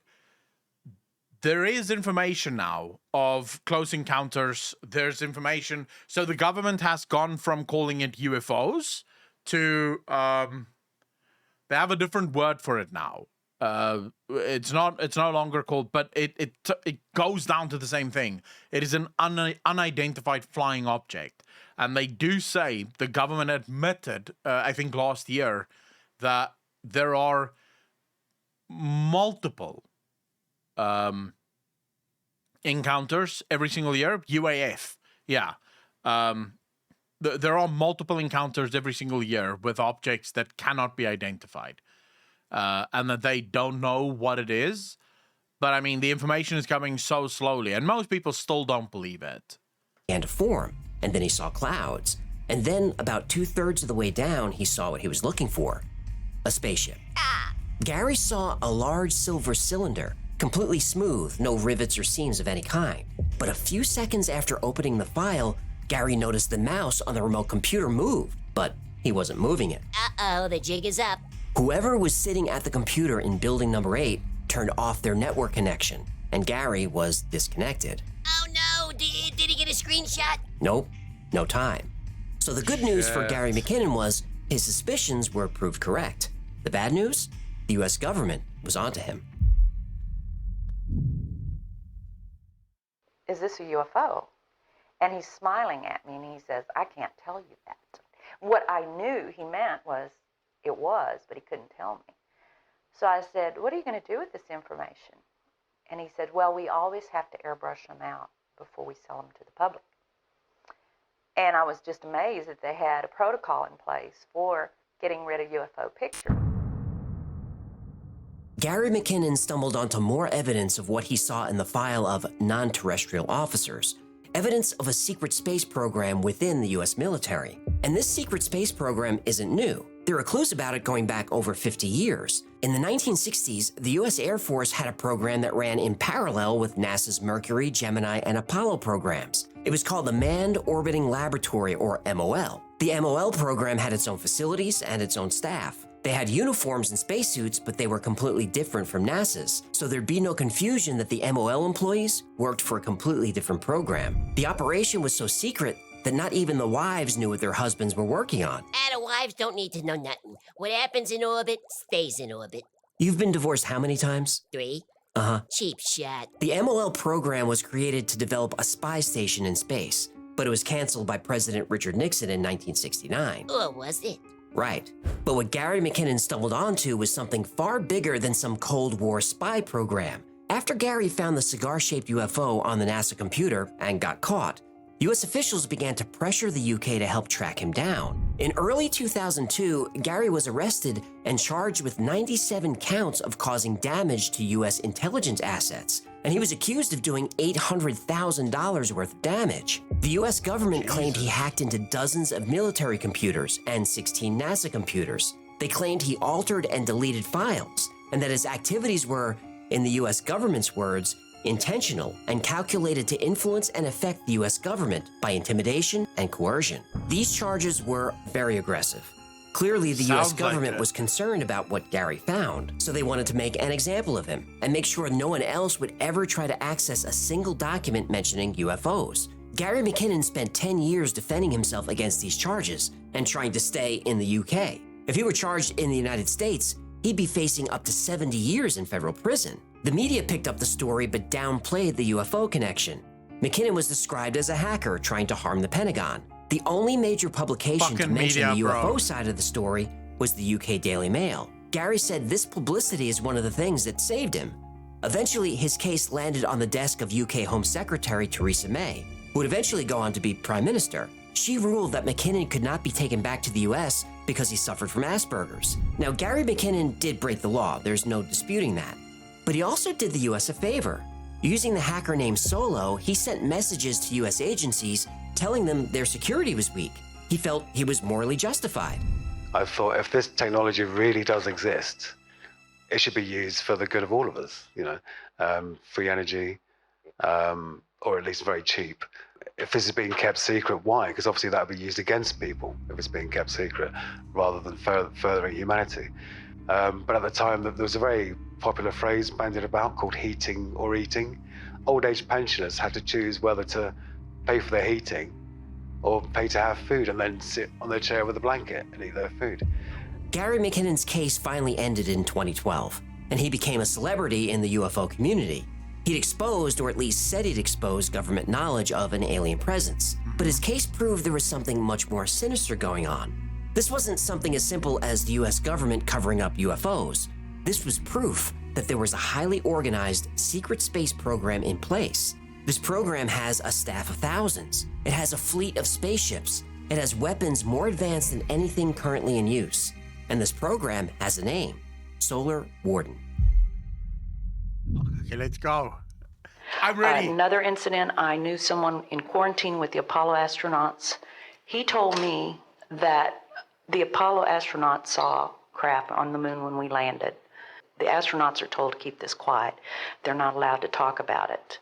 there is information now of close encounters. There's information. So the government has gone from calling it UFOs to, they have a different word for it now. It's no longer called, but it goes down to the same thing. It is an unidentified flying object, and they do say, the government admitted, I think last year, that there are multiple encounters every single year. UAF, yeah. There are multiple encounters every single year with objects that cannot be identified. And that they don't know what it is. But I mean, the information is coming so slowly, and most people still don't believe it. Began to form, and then he saw clouds. And then, about 2/3 of the way down, he saw what he was looking for: a spaceship. Gary saw a large silver cylinder, completely smooth, no rivets or seams of any kind. But a few seconds after opening the file, Gary noticed the mouse on the remote computer moved, but he wasn't moving it. Uh-oh, the jig is up. Whoever was sitting at the computer in building number 8 turned off their network connection, and Gary was disconnected. Oh no, did he get a screenshot? Nope, no time. So the good news for Gary McKinnon was his suspicions were proved correct. The bad news? The US government was onto him. Is this a UFO? And he's smiling at me and he says, I can't tell you that. What I knew he meant was, it was, but he couldn't tell me. So I said, what are you going to do with this information? And he said, well, we always have to airbrush them out before we sell them to the public. And I was just amazed that they had a protocol in place for getting rid of UFO pictures. Gary McKinnon stumbled onto more evidence of what he saw in the file of non-terrestrial officers, evidence of a secret space program within the US military. And this secret space program isn't new. There are clues about it going back over 50 years. In the 1960s, the US Air Force had a program that ran in parallel with NASA's Mercury, Gemini, and Apollo programs. It was called the Manned Orbiting Laboratory, or MOL. The MOL program had its own facilities and its own staff. They had uniforms and spacesuits, but they were completely different from NASA's, so there'd be no confusion that the MOL employees worked for a completely different program. The operation was so secret that not even the wives knew what their husbands were working on. The wives don't need to know nothing. What happens in orbit stays in orbit. You've been divorced how many times? 3. Uh-huh. Cheap shot. The MOL program was created to develop a spy station in space, but it was canceled by President Richard Nixon in 1969. Or was it? Right. But what Gary McKinnon stumbled onto was something far bigger than some Cold War spy program. After Gary found the cigar-shaped UFO on the NASA computer and got caught, US officials began to pressure the UK to help track him down. In early 2002, Gary was arrested and charged with 97 counts of causing damage to US intelligence assets, and he was accused of doing $800,000 worth of damage. The US government claimed he hacked into dozens of military computers and 16 NASA computers. They claimed he altered and deleted files, and that his activities were, in the US government's words, intentional and calculated to influence and affect the US government by intimidation and coercion. These charges were very aggressive. Clearly, the US government was concerned about what Gary found, so they wanted to make an example of him and make sure no one else would ever try to access a single document mentioning UFOs. Gary McKinnon spent 10 years defending himself against these charges and trying to stay in the UK. If he were charged in the United States, he'd be facing up to 70 years in federal prison. The media picked up the story but downplayed the UFO connection. McKinnon was described as a hacker trying to harm the Pentagon. The only major publication to mention the UFO side of the story was the UK Daily Mail. Gary said this publicity is one of the things that saved him. Eventually, his case landed on the desk of UK Home Secretary Theresa May, who would eventually go on to be Prime Minister. She ruled that McKinnon could not be taken back to the US because he suffered from Asperger's. Now, Gary McKinnon did break the law, there's no disputing that. But he also did the US a favor. Using the hacker name Solo, he sent messages to US agencies telling them their security was weak. He felt he was morally justified. I thought if this technology really does exist, it should be used for the good of all of us, free energy, or at least very cheap. If this is being kept secret, why? Because obviously that would be used against people if it's being kept secret, rather than furthering humanity. But at the time, there was a very popular phrase bandied about called heating or eating. Old age pensioners had to choose whether to pay for their heating or pay to have food and then sit on their chair with a blanket and eat their food. Gary McKinnon's case finally ended in 2012. and he became a celebrity in the UFO community. He'd exposed, or at least said he'd exposed, government knowledge of an alien presence. But his case proved there was something much more sinister going on. This wasn't something as simple as the US government covering up UFOs. This was proof that there was a highly organized secret space program in place. This program has a staff of thousands. It has a fleet of spaceships. It has weapons more advanced than anything currently in use. And this program has a name: Solar Warden. Okay, let's go. I'm ready. Another incident, I knew someone in quarantine with the Apollo astronauts. He told me that the Apollo astronauts saw craft on the moon when we landed. The astronauts are told to keep this quiet. They're not allowed to talk about it.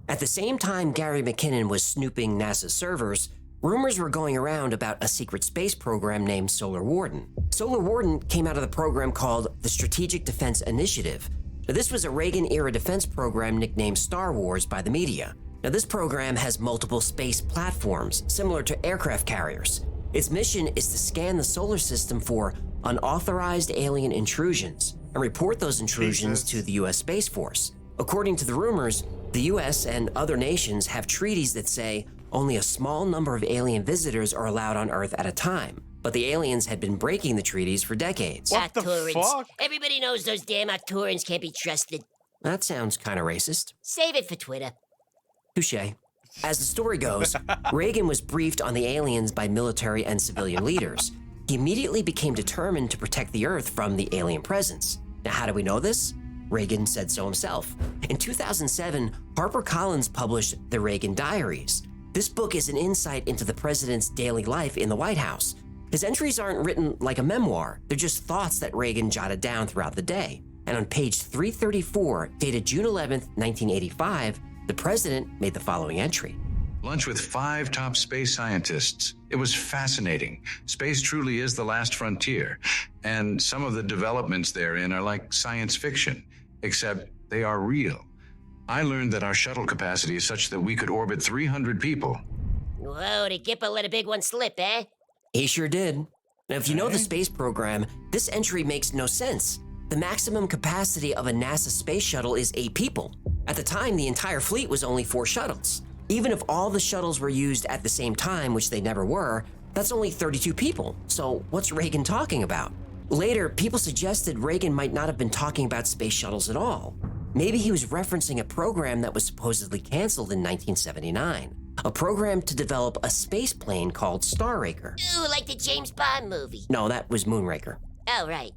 At the same time Gary McKinnon was snooping NASA's servers, rumors were going around about a secret space program named Solar Warden. Solar Warden came out of the program called the Strategic Defense Initiative. Now, this was a Reagan-era defense program nicknamed Star Wars by the media. Now, this program has multiple space platforms, similar to aircraft carriers. Its mission is to scan the solar system for unauthorized alien intrusions and report those intrusions to the U.S. Space Force. According to the rumors, the U.S. and other nations have treaties that say only a small number of alien visitors are allowed on Earth at a time. But the aliens had been breaking the treaties for decades. What the Arcturans. fuck? Everybody knows those damn Arcturans can't be trusted. That sounds kind of racist. Save it for Twitter. Touché. As the story goes, Reagan was briefed on the aliens by military and civilian leaders. He immediately became determined to protect the Earth from the alien presence. Now, how do we know this? Reagan said so himself. In 2007, HarperCollins published the Reagan Diaries. This book is an insight into the president's daily life in the White House. His entries aren't written like a memoir. They're just thoughts that Reagan jotted down throughout the day. And on page 334, dated June 11th, 1985, the president made the following entry. Lunch with 5 top space scientists. It was fascinating. Space truly is the last frontier. And some of the developments therein are like science fiction, except they are real. I learned that our shuttle capacity is such that we could orbit 300 people. Whoa, did Gipper let a big one slip, eh? He sure did. Now, if you know the space program, this entry makes no sense. The maximum capacity of a NASA space shuttle is 8 people. At the time, the entire fleet was only 4 shuttles. Even if all the shuttles were used at the same time, which they never were, that's only 32 people. So what's Reagan talking about? Later, people suggested Reagan might not have been talking about space shuttles at all. Maybe he was referencing a program that was supposedly canceled in 1979. A program to develop a space plane called Starraker. Ooh, like the James Bond movie. No, that was Moonraker. Oh, right.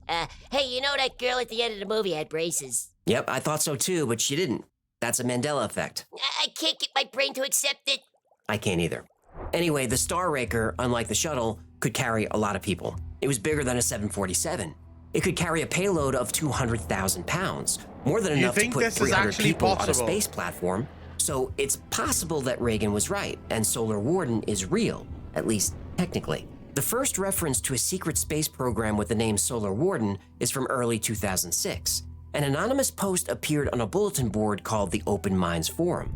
Hey, you know that girl at the end of the movie had braces? Yep, I thought so too, but she didn't. That's a Mandela effect. I can't get my brain to accept it. I can't either. Anyway, the Starraker, unlike the shuttle, could carry a lot of people. It was bigger than a 747. It could carry a payload of 200,000 pounds, more than enough to put 300 people on a space platform. So it's possible that Reagan was right, and Solar Warden is real, at least technically. The first reference to a secret space program with the name Solar Warden is from early 2006. An anonymous post appeared on a bulletin board called the Open Minds Forum.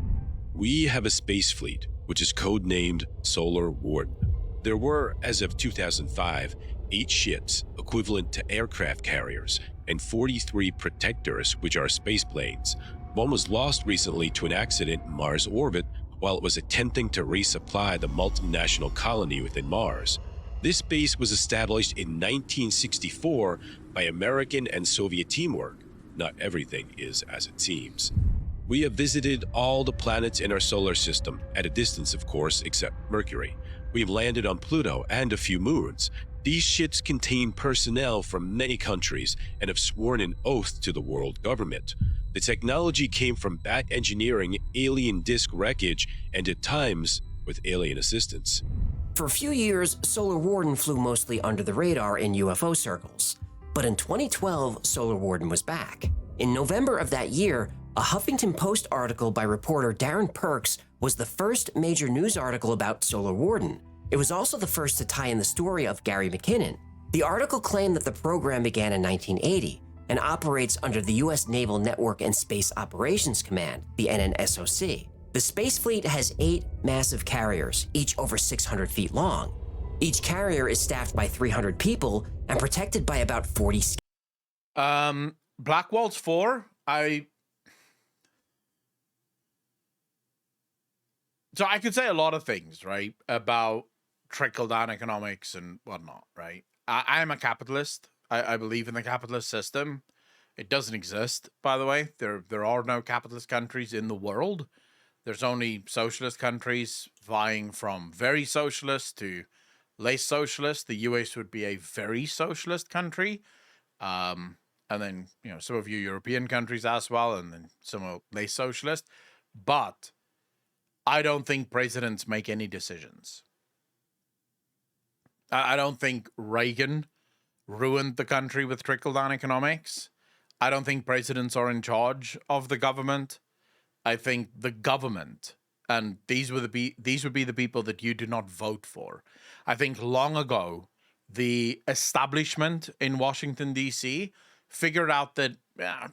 We have a space fleet, which is codenamed Solar Warden. There were, as of 2005, 8 ships, equivalent to aircraft carriers, and 43 protectors, which are space planes. One was lost recently to an accident in Mars orbit while it was attempting to resupply the multinational colony within Mars. This base was established in 1964 by American and Soviet teamwork. Not everything is as it seems. We have visited all the planets in our solar system, at a distance of course, except Mercury. We've landed on Pluto and a few moons. These ships contain personnel from many countries and have sworn an oath to the world government. The technology came from back engineering alien disk wreckage and at times with alien assistance. For a few years, Solar Warden flew mostly under the radar in UFO circles. But in 2012, Solar Warden was back. In November of that year, a Huffington Post article by reporter Darren Perks was the first major news article about Solar Warden. It was also the first to tie in the story of Gary McKinnon. The article claimed that the program began in 1980 and operates under the U.S. Naval Network and Space Operations Command, the NNSOC. The space fleet has 8 massive carriers, each over 600 feet long. Each carrier is staffed by 300 people and protected by about 40 Black Waltz 4, So I could say a lot of things, right, about trickle-down economics and whatnot, right? I am a capitalist. I believe in the capitalist system. It doesn't exist, by the way. There are no capitalist countries in the world. There's only socialist countries vying from very socialist to less socialist. The US would be a very socialist country. And then, some of you European countries as well, and then some are less socialist. But I don't think presidents make any decisions. I don't think Reagan ruined the country with trickle-down economics. I don't think presidents are in charge of the government. I think the government, and these would be the people that you do not vote for. I think long ago, the establishment in Washington, D.C. figured out that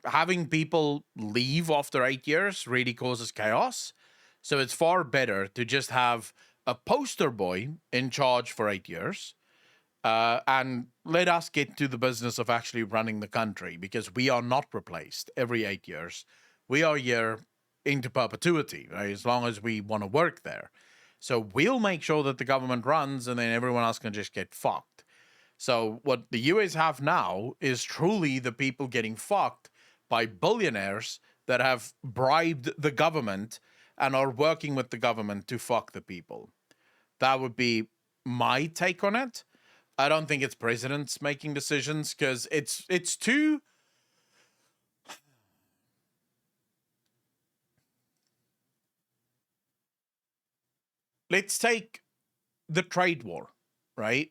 having people leave after 8 years really causes chaos. So it's far better to just have a poster boy in charge for 8 years and let us get to the business of actually running the country, because we are not replaced every 8 years. We are here into perpetuity, right, as long as we want to work there. So we'll make sure that the government runs, and then everyone else can just get fucked. So what the US have now is truly the people getting fucked by billionaires that have bribed the government and are working with the government to fuck the people. That would be my take on it. I don't think it's presidents making decisions, because it's too... Let's take the trade war, right?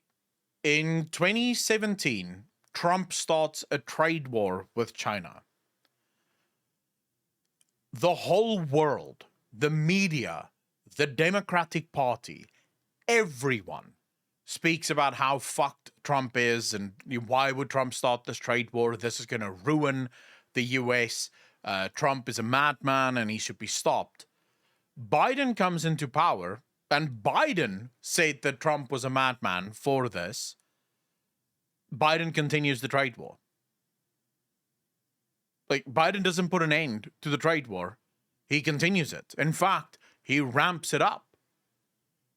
In 2017, Trump starts a trade war with China. The whole world, the media, the Democratic Party, everyone speaks about how fucked Trump is and why would Trump start this trade war? This is going to ruin the US. Trump is a madman and he should be stopped. Biden comes into power, and Biden said that Trump was a madman for this. Biden continues the trade war. Like, Biden doesn't put an end to the trade war. He continues it. In fact, he ramps it up.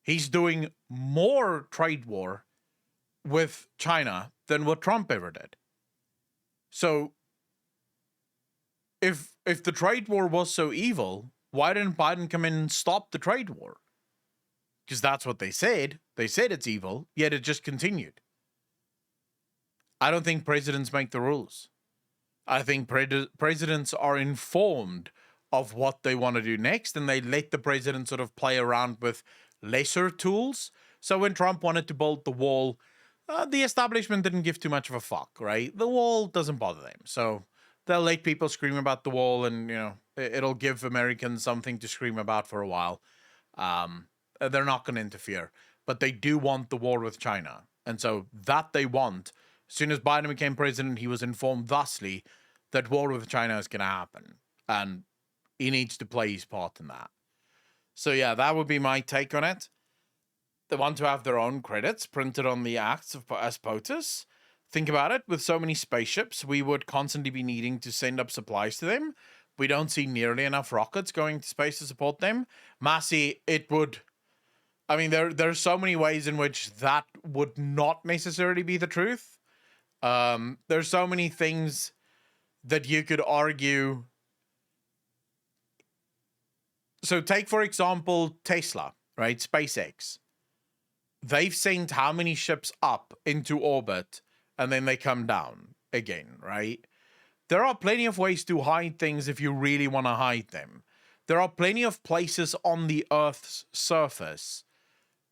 He's doing more trade war with China than what Trump ever did. So, if the trade war was so evil, why didn't Biden come in and stop the trade war? Because that's what they said. They said it's evil, yet it just continued. I don't think presidents make the rules. I think presidents are informed of what they want to do next, and they let the president sort of play around with lesser tools. So when Trump wanted to build the wall, the establishment didn't give too much of a fuck, right? The wall doesn't bother them. So they'll let people scream about the wall, and, it'll give Americans something to scream about for a while. They're not going to interfere. But they do want the war with China. And so that they want. As soon as Biden became president, he was informed thusly that war with China is going to happen. And he needs to play his part in that. So yeah, that would be my take on it. They want to have their own credits printed on the acts as POTUS. Think about it. With so many spaceships, we would constantly be needing to send up supplies to them. We don't see nearly enough rockets going to space to support them. Massey, it would... I mean, there's so many ways in which that would not necessarily be the truth. There's so many things that you could argue. So take, for example, Tesla, right? SpaceX. They've sent how many ships up into orbit, and then they come down again, right? There are plenty of ways to hide things if you really want to hide them. There are plenty of places on the Earth's surface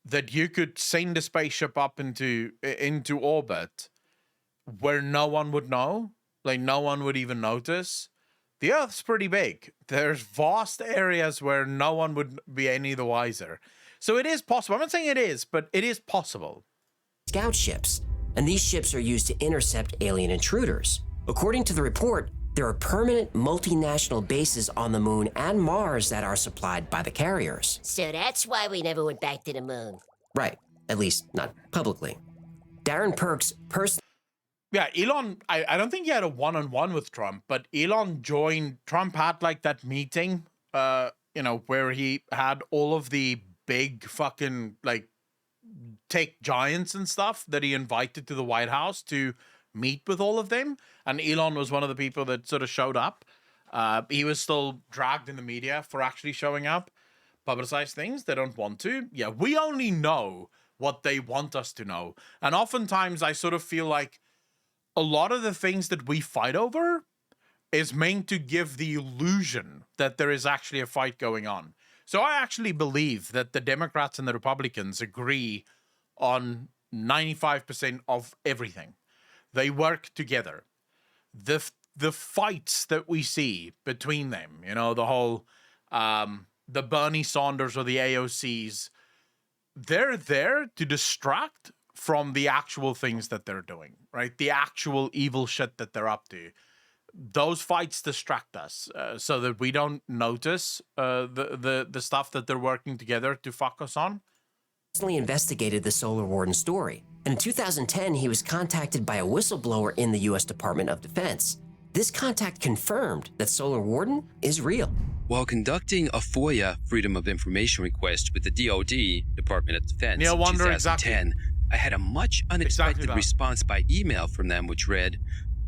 that you could send a spaceship up into orbit where no one would know, like no one would even notice. The Earth's pretty big. There's vast areas where no one would be any the wiser. So it is possible. I'm not saying it is, but it is possible. Scout ships, and these ships are used to intercept alien intruders. According to the report, there are permanent multinational bases on the moon and Mars that are supplied by the carriers. So that's why we never went back to the moon. Right, at least not publicly. Darren Perks personally... Yeah, Elon, I don't think he had a one-on-one with Trump, but Elon joined, Trump had like that meeting, where he had all of the big fucking like tech giants and stuff that he invited to the White House to meet with all of them. And Elon was one of the people that sort of showed up. He was still dragged in the media for actually showing up, publicize things. They don't want to. Yeah, we only know what they want us to know. And oftentimes I sort of feel like a lot of the things that we fight over is meant to give the illusion that there is actually a fight going on. So I actually believe that the Democrats and the Republicans agree on 95% of everything. They work together. The fights that we see between them, the whole the Bernie Sanders or the AOCs, they're there to distract from the actual things that they're doing, right? The actual evil shit that they're up to. Those fights distract us so that we don't notice the stuff that they're working together to fuck us on. Personally investigated the Solar Warden story, and in 2010 he was contacted by a whistleblower in the U.S. Department of Defense. This contact confirmed that Solar Warden is real. While conducting a FOIA Freedom of Information request with the DoD, Department of Defense, in 2010, I had a much unexpected response by email from them, which read,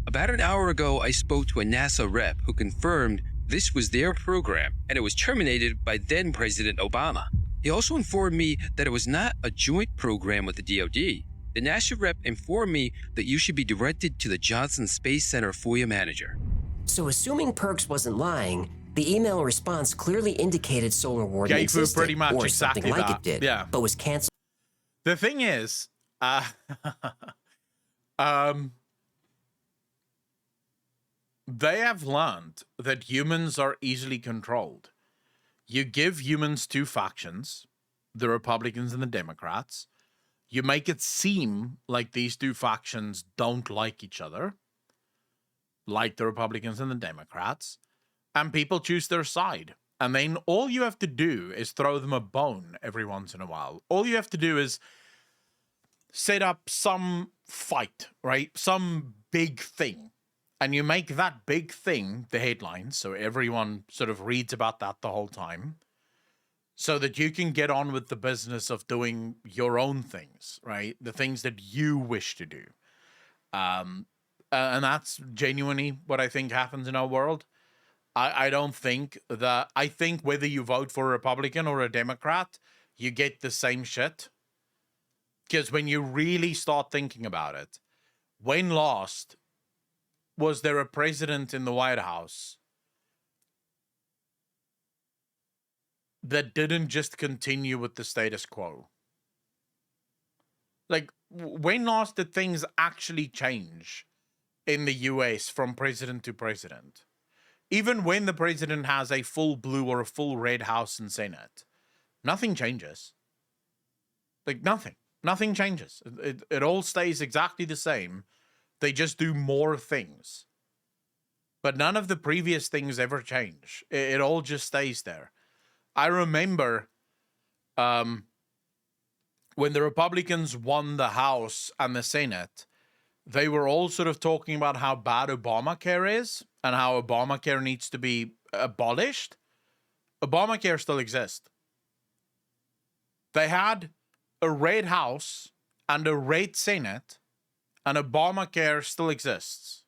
"About an hour ago, I spoke to a NASA rep who confirmed this was their program and it was terminated by then President Obama. He also informed me that it was not a joint program with the DoD. The NASA rep informed me that you should be directed to the Johnson Space Center FOIA manager." So assuming Perks wasn't lying, the email response clearly indicated Solar Warden existed, pretty much or exactly something like that. it did, Yeah. but was canceled. The thing is, they have learned that humans are easily controlled. You give humans two factions, the Republicans and the Democrats. You make it seem like these two factions don't like each other, like the Republicans and the Democrats, and people choose their side. And then all you have to do is throw them a bone every once in a while. All you have to do is set up some fight, right? Some big thing. And you make that big thing the headlines, so everyone sort of reads about that the whole time, so that you can get on with the business of doing your own things, right? The things that you wish to do. And that's genuinely what I think happens in our world. I don't think that... I think whether you vote for a Republican or a Democrat, you get the same shit. Because when you really start thinking about it, when last was there a president in the White House that didn't just continue with the status quo? Like, when last did things actually change in the US from president to president? Even when the president has a full blue or a full red House and Senate, nothing changes. Like, nothing. Nothing changes. It all stays exactly the same. They just do more things. But none of the previous things ever change. It all just stays there. I remember when the Republicans won the House and the Senate, they were all sort of talking about how bad Obamacare is and how Obamacare needs to be abolished. Obamacare still exists. They had a red House and a red Senate, and Obamacare still exists.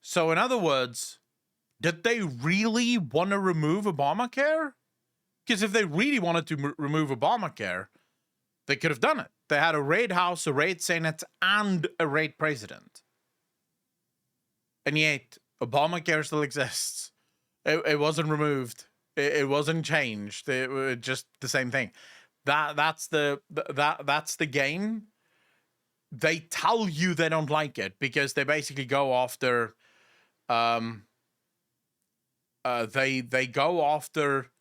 So in other words, did they really want to remove Obamacare? Because if they really wanted to remove Obamacare, they could have done it. They had a red House, a red Senate, and a red president. And yet, Obamacare still exists. It wasn't removed. It wasn't changed. It was just the same thing. That's the game. They tell you they don't like it because they basically go after. They go after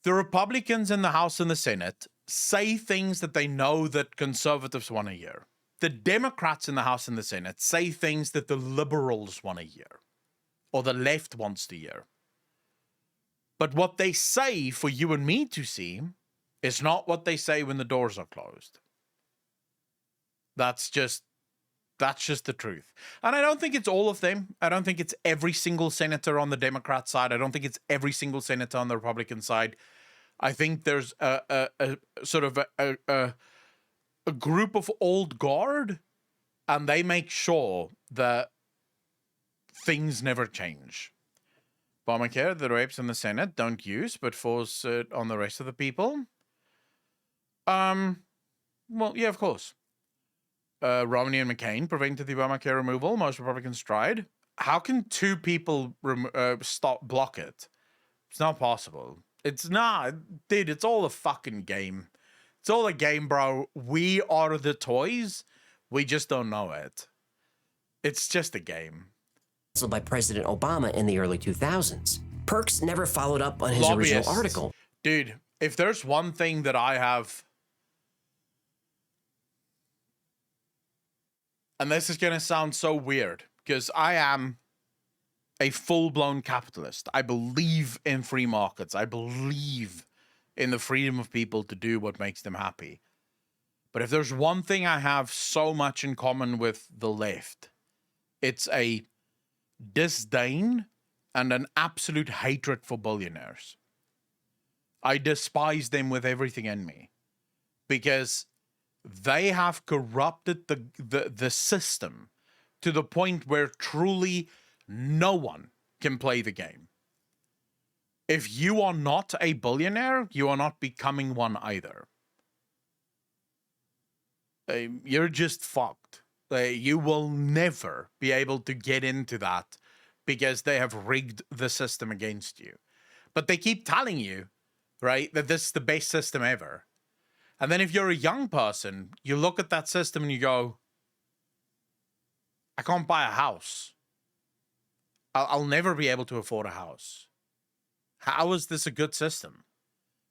the Republicans in the House and the Senate. Say things that they know that conservatives want to hear. The Democrats in the House and the Senate say things that the liberals want to hear, or the left wants to hear. But what they say for you and me to see is not what they say when the doors are closed. That's just the truth. And I don't think it's all of them. I don't think it's every single senator on the Democrat side. I don't think it's every single senator on the Republican side. I think there's a sort of a group of old guard, and they make sure that things never change. Obamacare, the reps in the Senate don't use, but force it on the rest of the people. Well, yeah, of course. Romney and McCain prevented the Obamacare removal. Most Republicans tried. How can two people block it? It's not possible. It's not, dude. It's all a fucking game. It's all a game, bro. We are the toys. We just don't know it. It's just a game. By President Obama in the early 2000s. Perks never followed up on his original article. Dude, if there's one thing that I have, and this is going to sound so weird, because I am a full-blown capitalist. I believe in free markets. I believe in the freedom of people to do what makes them happy. But if there's one thing I have so much in common with the left, it's a disdain and an absolute hatred for billionaires. I despise them with everything in me because they have corrupted the system to the point where truly no one can play the game. If you are not a billionaire, you are not becoming one either. You're just fucked. You will never be able to get into that because they have rigged the system against you. But they keep telling you, right, that this is the best system ever. And then if you're a young person, you look at that system and you go, I can't buy a house. I'll never be able to afford a house. How is this a good system?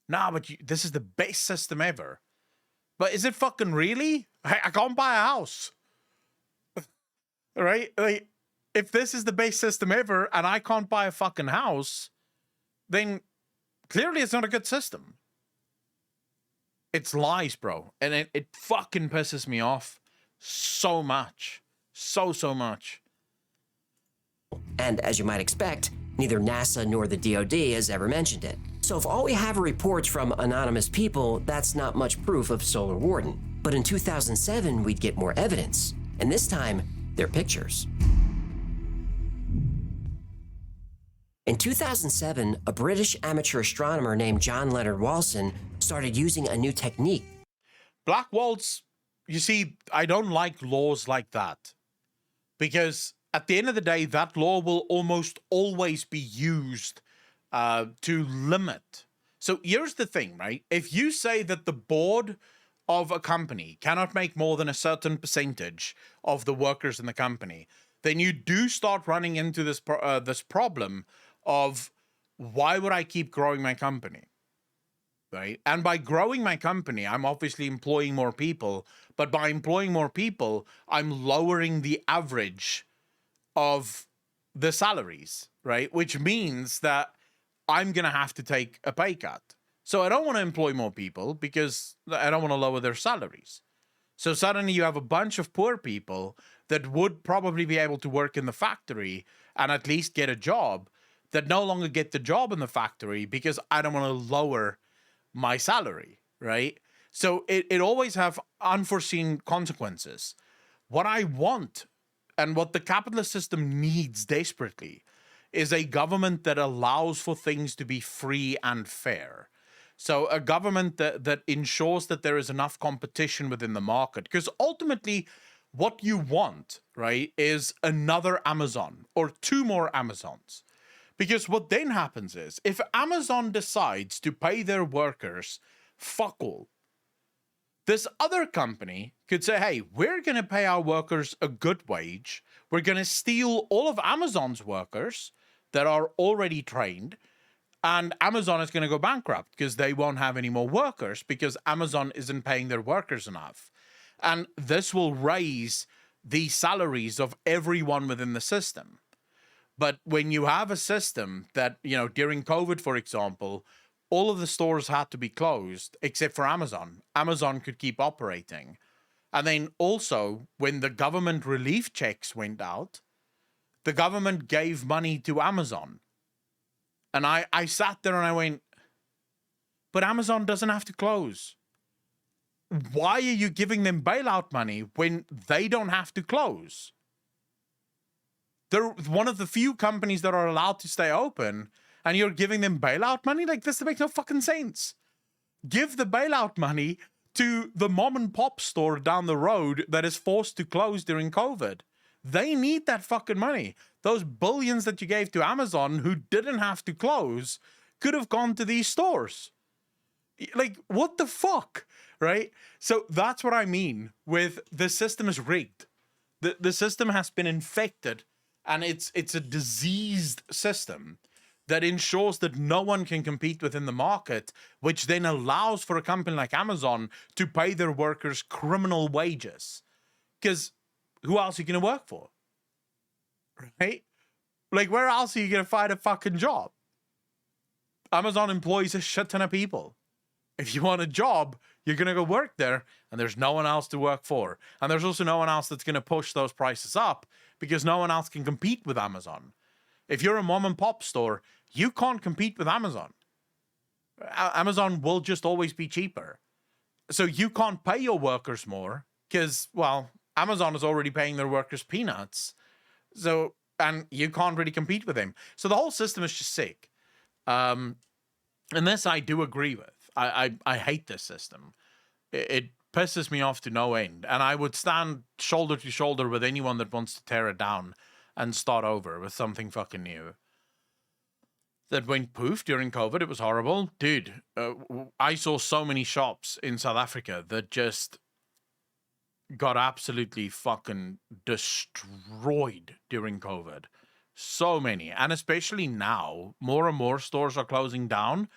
Nah, but this is the best system ever. But is it fucking really? I can't buy a house. Right? Like, if this is the best system ever and I can't buy a fucking house, then clearly it's not a good system. It's lies, bro. And it fucking pisses me off so much. So much. And as you might expect, neither NASA nor the DoD has ever mentioned it. So if all we have are reports from anonymous people, that's not much proof of Solar Warden. But in 2007, we'd get more evidence. And this time, they're pictures. In 2007, a British amateur astronomer named John Leonard Walson started using a new technique. Black Waltz, you see, I don't like laws like that. Because at the end of the day, that law will almost always be used to limit. So here's the thing, right? If you say that the board of a company cannot make more than a certain percentage of the workers in the company, then you do start running into this problem of why would I keep growing my company, right? And by growing my company, I'm obviously employing more people, but by employing more people, I'm lowering the average of the salaries, right? Which means that I'm going to have to take a pay cut. So I don't want to employ more people because I don't want to lower their salaries. So suddenly you have a bunch of poor people that would probably be able to work in the factory and at least get a job that no longer get the job in the factory because I don't want to lower my salary, right? So it always have unforeseen consequences. What I want and what the capitalist system needs desperately is a government that allows for things to be free and fair. So a government that ensures that there is enough competition within the market. Because ultimately, what you want, right, is another Amazon or two more Amazons. Because what then happens is, if Amazon decides to pay their workers fuck all, this other company could say, hey, we're going to pay our workers a good wage. We're going to steal all of Amazon's workers that are already trained, and Amazon is going to go bankrupt because they won't have any more workers because Amazon isn't paying their workers enough. And this will raise the salaries of everyone within the system. But when you have a system that, you know, during COVID, for example, all of the stores had to be closed except for Amazon. Amazon could keep operating. And then also, when the government relief checks went out, the government gave money to Amazon. And I sat there and I went, but Amazon doesn't have to close. Why are you giving them bailout money when they don't have to close? They're one of the few companies that are allowed to stay open, and you're giving them bailout money? Like, this makes no fucking sense. Give the bailout money to the mom and pop store down the road that is forced to close during COVID. They need that fucking money. Those billions that you gave to Amazon, who didn't have to close, could have gone to these stores. Like, what the fuck, right? So that's what I mean with the system is rigged. The system has been infected, and it's a diseased system that ensures that no one can compete within the market, which then allows for a company like Amazon to pay their workers criminal wages. Because who else are you going to work for? Right? Like, where else are you going to find a fucking job? Amazon employs a shit ton of people. If you want a job, you're going to go work there, and there's no one else to work for. And there's also no one else that's going to push those prices up because no one else can compete with Amazon. If you're a mom and pop store, you can't compete with Amazon. Amazon will just always be cheaper. So you can't pay your workers more because, well, Amazon is already paying their workers peanuts. So, and you can't really compete with them. So the whole system is just sick. And this I do agree with. I hate this system. It pisses me off to no end. And I would stand shoulder to shoulder with anyone that wants to tear it down and start over with something fucking new. That went poof during COVID. It was horrible. Dude, I saw so many shops in South Africa that just got absolutely fucking destroyed during COVID. So many. And especially now, more and more stores are closing down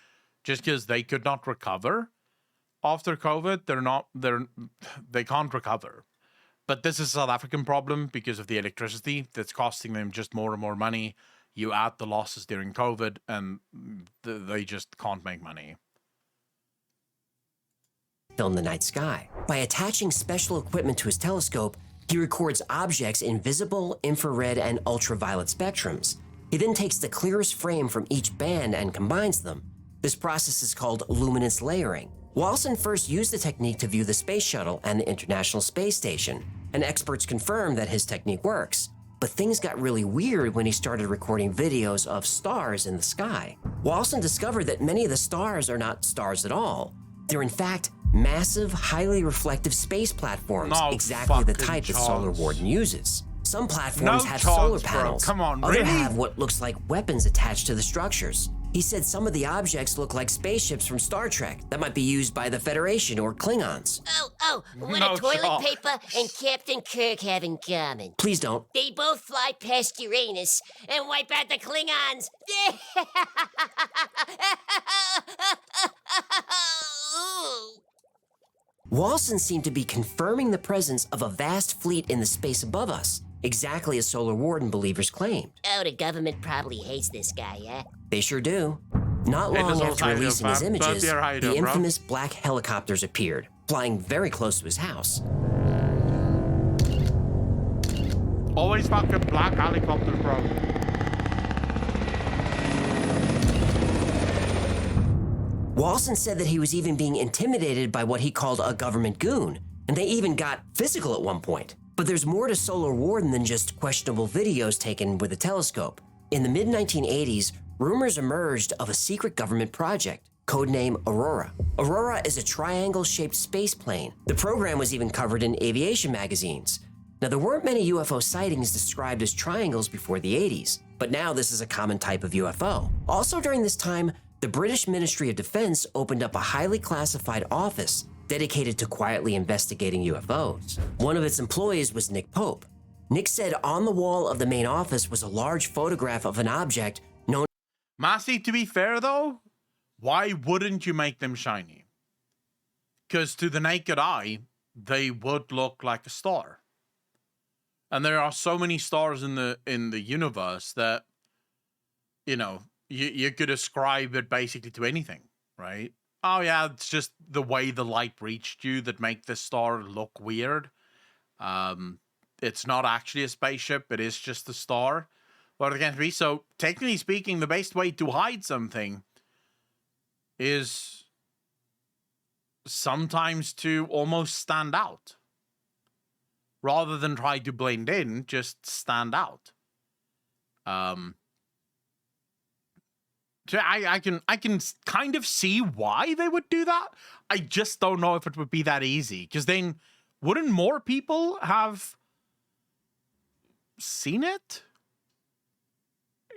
just because they could not recover after COVID. They can't recover. But this is a South African problem because of the electricity that's costing them just more and more money. You add the losses during COVID, and they just can't make money. Film the night sky. By attaching special equipment to his telescope, he records objects in visible, infrared, and ultraviolet spectrums. He then takes the clearest frame from each band and combines them. This process is called luminance layering. Walson first used the technique to view the space shuttle and the International Space Station, and experts confirmed that his technique works. But things got really weird when he started recording videos of stars in the sky. Walson discovered that many of the stars are not stars at all. They're in fact massive, highly reflective space platforms, exactly the type that Solar Warden uses. Some platforms have solar panels. Come on, others really? have what looks like weapons attached to the structures. He said some of the objects look like spaceships from Star Trek that might be used by the Federation or Klingons. What do toilet paper and Captain Kirk have in common? Please don't. They both fly past Uranus and wipe out the Klingons. Walson seemed to be confirming the presence of a vast fleet in the space above us, exactly as Solar Warden believers claimed. Oh, the government probably hates this guy, huh? They sure do. Not long after releasing his images, the infamous black helicopters appeared, flying very close to his house. Always fucking black helicopters, bro. Walson said that he was even being intimidated by what he called a government goon, and they even got physical at one point. But there's more to Solar Warden than just questionable videos taken with a telescope. In the mid-1980s, rumors emerged of a secret government project, codename Aurora. Aurora is a triangle-shaped space plane. The program was even covered in aviation magazines. Now, there weren't many UFO sightings described as triangles before the 80s, but now this is a common type of UFO. Also during this time, the British Ministry of Defense opened up a highly classified office dedicated to quietly investigating UFOs. One of its employees was Nick Pope. Nick said on the wall of the main office was a large photograph of an object known... Massey, to be fair though, why wouldn't you make them shiny? Because to the naked eye, they would look like a star. And there are so many stars in the universe that, you know, you could ascribe it basically to anything, right? oh yeah, it's just the way the light reached you that make the star look weird. It's not actually a spaceship, it is just a star. But it can't be. So, technically speaking, the best way to hide something is sometimes to almost stand out. Rather than try to blend in, just stand out. So I can kind of see why they would do that. I just don't know if it would be that easy. Because then, wouldn't more people have seen it?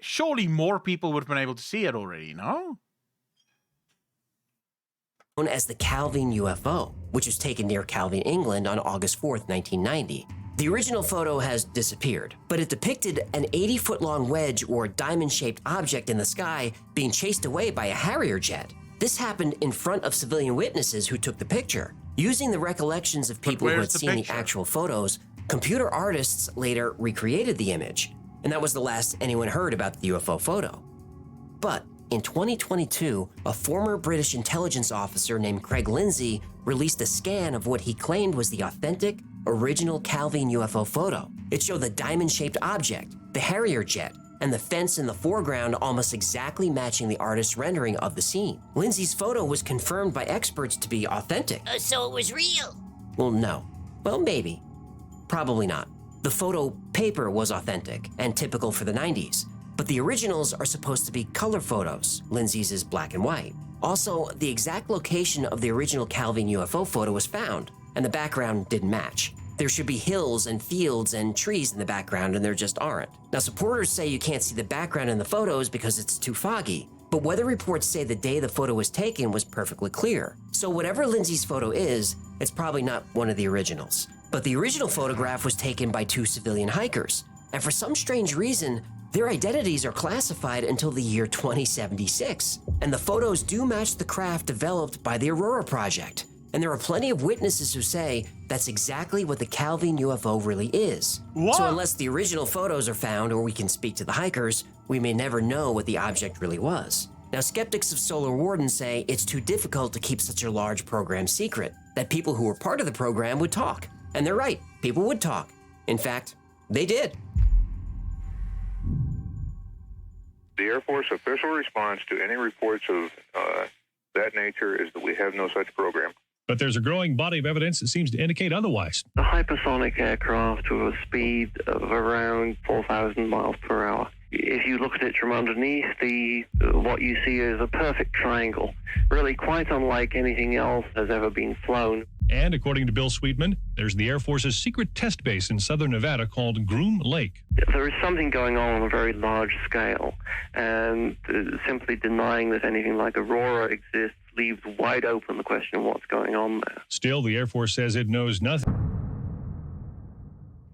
Surely more people would have been able to see it already, no? Known as the Calvin UFO, which was taken near Calvin, England on August 4th, 1990. The original photo has disappeared, but it depicted an 80-foot-long wedge or diamond-shaped object in the sky being chased away by a Harrier jet. This happened in front of civilian witnesses who took the picture. Using the recollections of people who had seen the actual photos, computer artists later recreated the image, and that was the last anyone heard about the UFO photo. But in 2022, a former British intelligence officer named Craig Lindsay released a scan of what he claimed was the authentic, original Calvin UFO photo. It showed the diamond-shaped object, the Harrier jet, and the fence in the foreground almost exactly matching the artist's rendering of the scene. Lindsay's photo was confirmed by experts to be authentic. So it was real? Well, no. Well, maybe. Probably not. The photo paper was authentic and typical for the 90s. But the originals are supposed to be color photos. Lindsay's is black and white. Also, the exact location of the original Calvin UFO photo was found, and the background didn't match. There should be hills and fields and trees in the background, and there just aren't. Now, supporters say you can't see the background in the photos because it's too foggy, but weather reports say the day the photo was taken was perfectly clear. So whatever Lindsay's photo is, it's probably not one of the originals. But the original photograph was taken by 2 civilian hikers, and for some strange reason, their identities are classified until the year 2076, and the photos do match the craft developed by the Aurora Project. And there are plenty of witnesses who say that's exactly what the Calvin UFO really is. What? So unless the original photos are found or we can speak to the hikers, we may never know what the object really was. Now, skeptics of Solar Warden say it's too difficult to keep such a large program secret, that people who were part of the program would talk. And they're right, people would talk. In fact, they did. The Air Force official response to any reports of that nature is that we have no such program. But there's a growing body of evidence that seems to indicate otherwise. A hypersonic aircraft with a speed of around 4,000 miles per hour. If you look at it from underneath, what you see is a perfect triangle, really quite unlike anything else has ever been flown. And according to Bill Sweetman, there's the Air Force's secret test base in southern Nevada called Groom Lake. There is something going on a very large scale, and simply denying that anything like Aurora exists leaves wide open the question of what's going on there. Still, the Air Force says it knows nothing.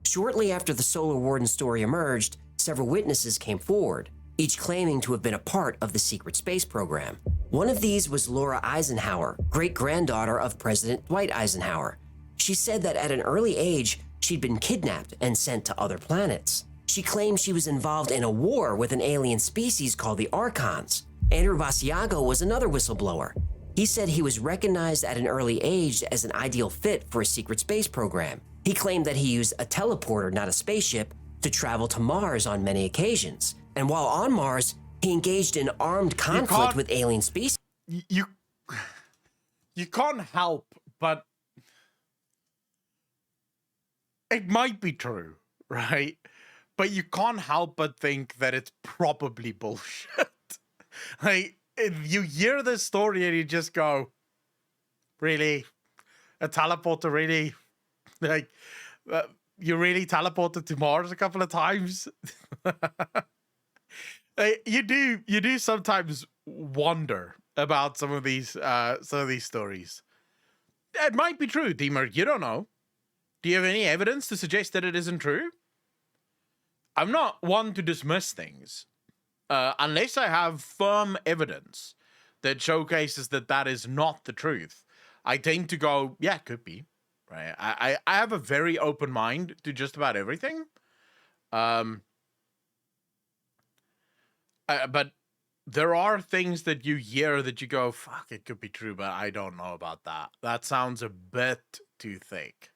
Shortly after the Solar Warden story emerged, several witnesses came forward, each claiming to have been a part of the secret space program. One of these was Laura Eisenhower, great-granddaughter of President Dwight Eisenhower. She said that at an early age, she'd been kidnapped and sent to other planets. She claimed she was involved in a war with an alien species called the Archons. Andrew Basiago was another whistleblower. He said he was recognized at an early age as an ideal fit for a secret space program. He claimed that he used a teleporter, not a spaceship, to travel to Mars on many occasions. And while on Mars, he engaged in armed conflict with alien species. You can't help but... It might be true, right? But you can't help but think that it's probably bullshit. Like, if you hear this story and you just go, really? A teleporter, really? Like, you really teleported to Mars a couple of times? You do sometimes wonder about some of these stories. It might be true, Deemer. You don't know. Do you have any evidence to suggest that it isn't true? I'm not one to dismiss things unless I have firm evidence that showcases that that is not the truth. I tend to go, yeah, it could be. Right? I have a very open mind to just about everything. But there are things that you hear that you go, fuck, it could be true, but I don't know about that. That sounds a bit too thick.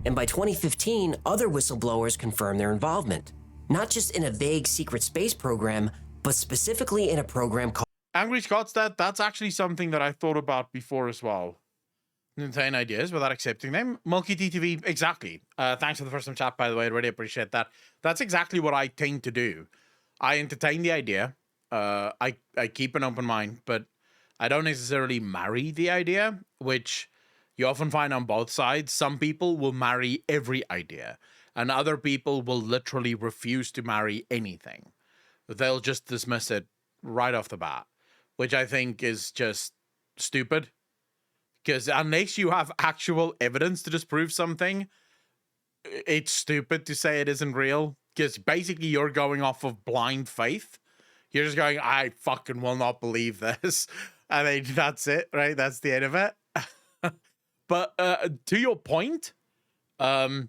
And by 2015, other whistleblowers confirmed their involvement, not just in a vague secret space program, but specifically in a program called Angry Scott's that's actually something that I thought about before as well. Insane ideas without accepting them. Mulky TTV, exactly. Thanks for the first time chat, by the way. I really appreciate that. That's exactly what I tend to do. I entertain the idea. I keep an open mind, but I don't necessarily marry the idea, which you often find on both sides. Some people will marry every idea, and other people will literally refuse to marry anything. They'll just dismiss it right off the bat, which I think is just stupid. Because unless you have actual evidence to disprove something, it's stupid to say it isn't real. Because basically you're going off of blind faith. You're just going, I fucking will not believe this. And then that's it, right? That's the end of it. But to your point, I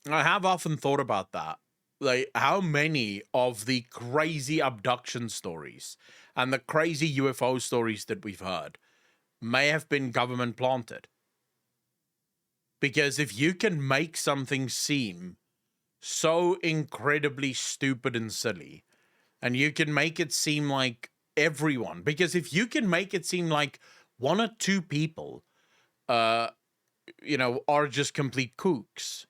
have often thought about that. Like, how many of the crazy abduction stories and the crazy UFO stories that we've heard may have been government planted? Because if you can make something seem so incredibly stupid and silly, and you can make it seem like everyone, because if you can make it seem like one or two people, are just complete kooks,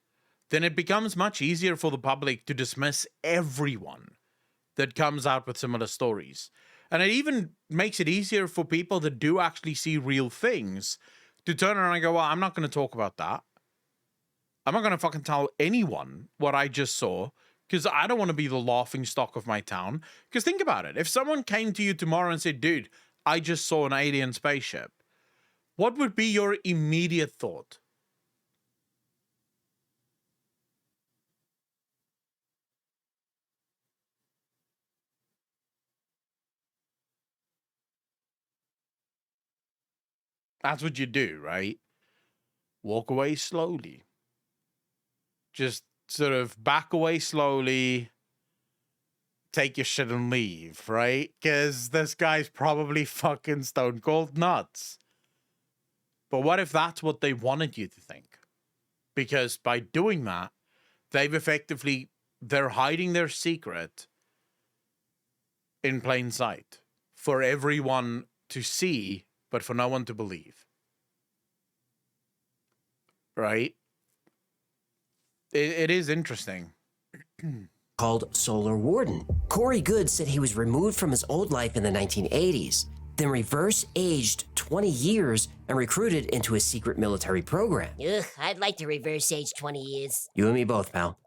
then it becomes much easier for the public to dismiss everyone that comes out with similar stories. And it even makes it easier for people that do actually see real things to turn around and go, well, I'm not going to talk about that. I'm not going to fucking tell anyone what I just saw, because I don't want to be the laughing stock of my town. Because think about it. If someone came to you tomorrow and said, dude, I just saw an alien spaceship, what would be your immediate thought? That's what you do, right? Walk away slowly. Just sort of back away slowly, take your shit and leave, right? Because this guy's probably fucking stone cold nuts. But what if that's what they wanted you to think? Because by doing that, they're hiding their secret in plain sight for everyone to see, but for no one to believe. Right? It is interesting. called Solar Warden. Corey Good said he was removed from his old life in the 1980s, then reverse-aged 20 years and recruited into a secret military program. Ugh, I'd like to reverse age 20 years. You and me both, pal.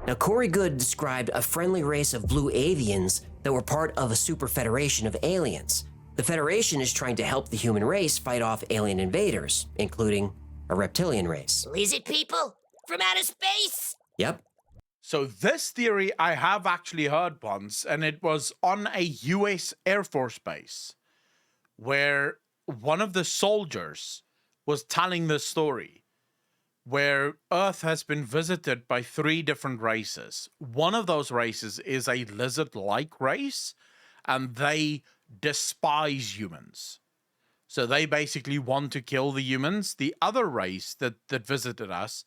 Now, Corey Good described a friendly race of blue avians that were part of a super federation of aliens. The Federation is trying to help the human race fight off alien invaders, including a reptilian race. Lizard people? From outer space? Yep. So this theory I have actually heard once, and it was on a US Air Force base, where one of the soldiers was telling this story, where Earth has been visited by 3 different races. One of those races is a lizard-like race, and they despise humans. So they basically want to kill the humans. The other race that visited us,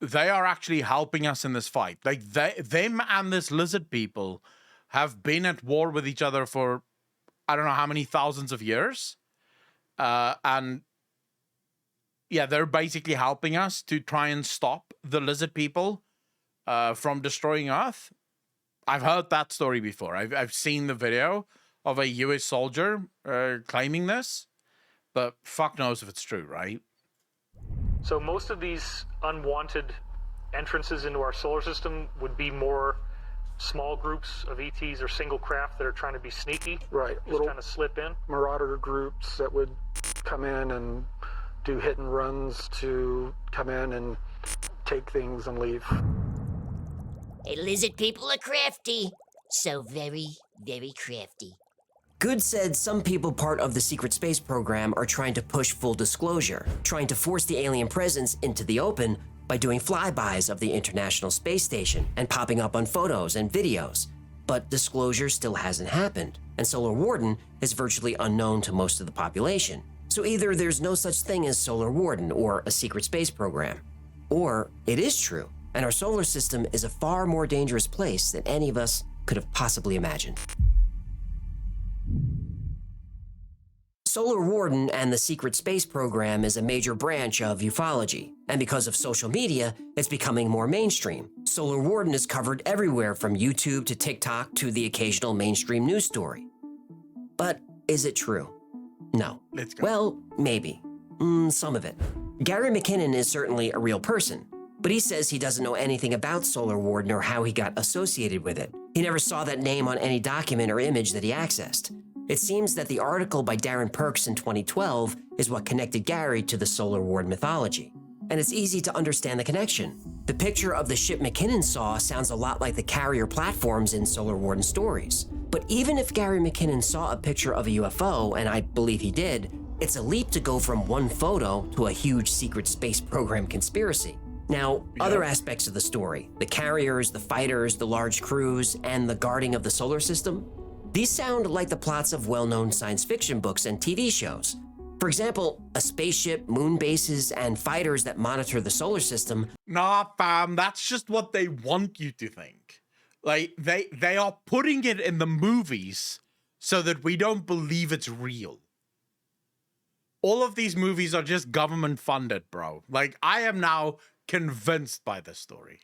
they are actually helping us in this fight. Like, them and this lizard people have been at war with each other for I don't know how many thousands of years. And yeah, they're basically helping us to try and stop the lizard people from destroying Earth. I've heard that story before. I've seen the video of a US soldier claiming this, but fuck knows if it's true, right? So most of these unwanted entrances into our solar system would be more small groups of ETs or single craft that are trying to be sneaky. Right. Just kind of slip in. Marauder groups that would come in and do hit and runs to come in and take things and leave. Hey, lizard people are crafty. So very, very crafty. Good said some people part of the secret space program are trying to push full disclosure, trying to force the alien presence into the open, by doing flybys of the International Space Station and popping up on photos and videos. But disclosure still hasn't happened, and Solar Warden is virtually unknown to most of the population. So either there's no such thing as Solar Warden or a secret space program, or it is true, and our solar system is a far more dangerous place than any of us could have possibly imagined. Solar Warden and the secret space program is a major branch of ufology, and because of social media, it's becoming more mainstream. Solar Warden is covered everywhere from YouTube to TikTok to the occasional mainstream news story. But is it true? No. Let's go. Well, maybe. Some of it. Gary McKinnon is certainly a real person, but he says he doesn't know anything about Solar Warden or how he got associated with it. He never saw that name on any document or image that he accessed. It seems that the article by Darren Perks in 2012 is what connected Gary to the Solar Warden mythology. And it's easy to understand the connection. The picture of the ship McKinnon saw sounds a lot like the carrier platforms in Solar Warden stories. But even if Gary McKinnon saw a picture of a UFO, and I believe he did, it's a leap to go from one photo to a huge secret space program conspiracy. Now, other aspects of the story, the carriers, the fighters, the large crews, and the guarding of the solar system, these sound like the plots of well-known science fiction books and TV shows. For example, a spaceship, moon bases, and fighters that monitor the solar system. Nah, fam, that's just what they want you to think. Like, they are putting it in the movies so that we don't believe it's real. All of these movies are just government funded, bro. Like, I am now convinced by this story.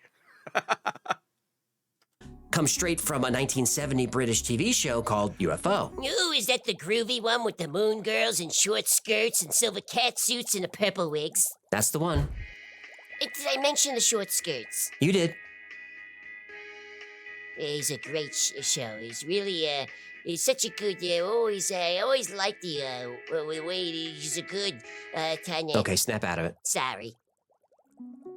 Comes straight from a 1970 British TV show called UFO. Ooh, is that the groovy one with the moon girls in short skirts and silver cat suits and the purple wigs? That's the one. Did I mention the short skirts? You did. It's a great show. It's really, he's such a good, I always liked the way he's a good, Tanya. Okay, snap out of it. Sorry.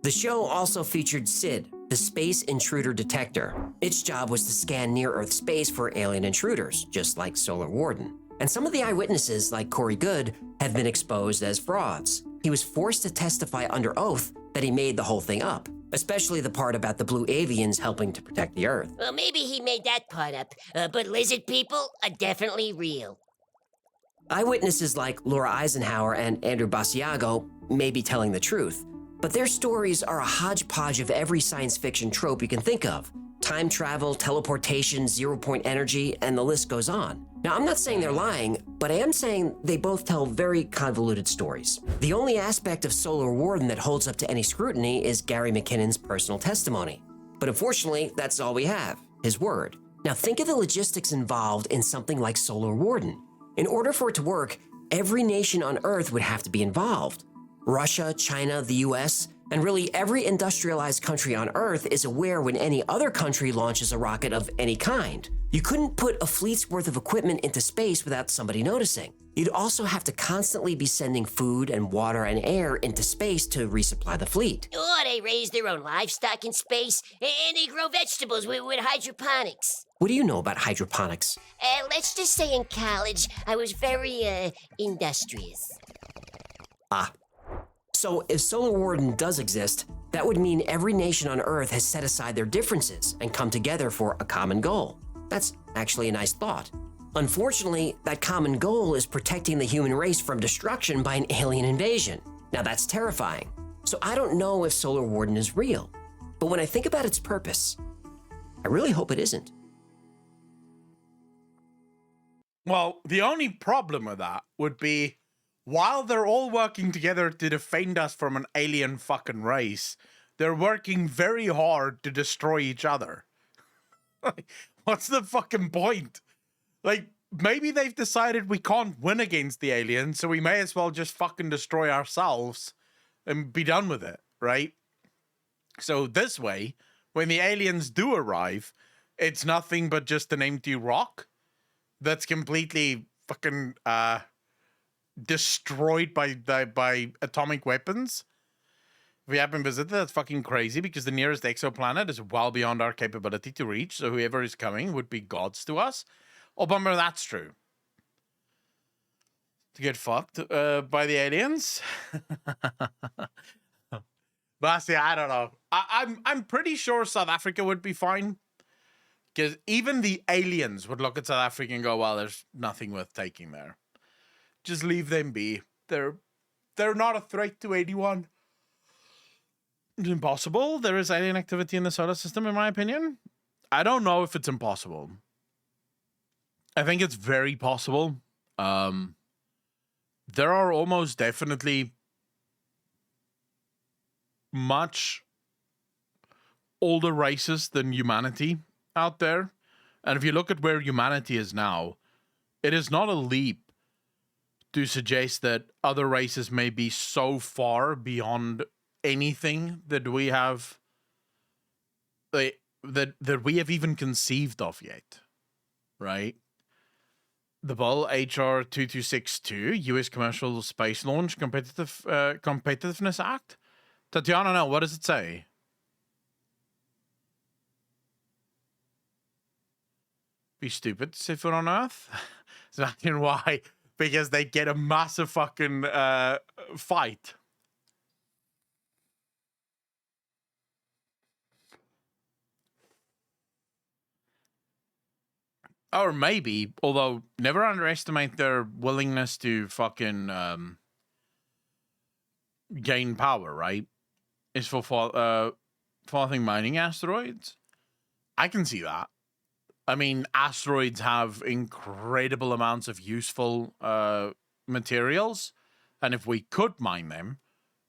The show also featured Sid, the space intruder detector. Its job was to scan near-Earth space for alien intruders, just like Solar Warden. And some of the eyewitnesses, like Corey Goode, have been exposed as frauds. He was forced to testify under oath that he made the whole thing up, especially the part about the blue avians helping to protect the Earth. Well, maybe he made that part up, but lizard people are definitely real. Eyewitnesses like Laura Eisenhower and Andrew Basiago may be telling the truth, but their stories are a hodgepodge of every science fiction trope you can think of. Time travel, teleportation, zero-point energy, and the list goes on. Now, I'm not saying they're lying, but I am saying they both tell very convoluted stories. The only aspect of Solar Warden that holds up to any scrutiny is Gary McKinnon's personal testimony. But unfortunately, that's all we have, his word. Now, think of the logistics involved in something like Solar Warden. In order for it to work, every nation on Earth would have to be involved. Russia, China, the US, and really every industrialized country on Earth is aware when any other country launches a rocket of any kind. You couldn't put a fleet's worth of equipment into space without somebody noticing. You'd also have to constantly be sending food and water and air into space to resupply the fleet. Or they raise their own livestock in space, and they grow vegetables with hydroponics. What do you know about hydroponics? Let's just say in college, I was very, industrious. Ah. So if Solar Warden does exist, that would mean every nation on Earth has set aside their differences and come together for a common goal. That's actually a nice thought. Unfortunately, that common goal is protecting the human race from destruction by an alien invasion. Now that's terrifying. So I don't know if Solar Warden is real, but when I think about its purpose, I really hope it isn't. Well, the only problem with that would be, while they're all working together to defend us from an alien fucking race, they're working very hard to destroy each other. Like, what's the fucking point? Like, maybe they've decided we can't win against the aliens, so we may as well just fucking destroy ourselves and be done with it, right? So this way, when the aliens do arrive, it's nothing but just an empty rock that's completely fucking, destroyed by atomic weapons. If we haven't visited, that's fucking crazy because the nearest exoplanet is well beyond our capability to reach, so whoever is coming would be gods to us. Oh, bummer, that's true. To get fucked by the aliens. But see, I don't know. I'm pretty sure South Africa would be fine. Because even the aliens would look at South Africa and go, well, there's nothing worth taking there. Just leave them be. They're not a threat to anyone. It's impossible. There is alien activity in the solar system, in my opinion. I don't know if it's impossible. I think it's very possible. There are almost definitely much older races than humanity out there. And if you look at where humanity is now, it is not a leap to suggest that other races may be so far beyond anything that we have that we have even conceived of yet, right? The bill HR 2262, U.S. Commercial Space Launch Competitiveness Act. Tatiana, no, what does it say? Be stupid to set foot on Earth? Exactly why. Because they get a massive fucking fight. Or maybe, although never underestimate their willingness to fucking gain power, right? Is for farthing mining asteroids. I can see that. I mean, asteroids have incredible amounts of useful materials, and if we could mine them,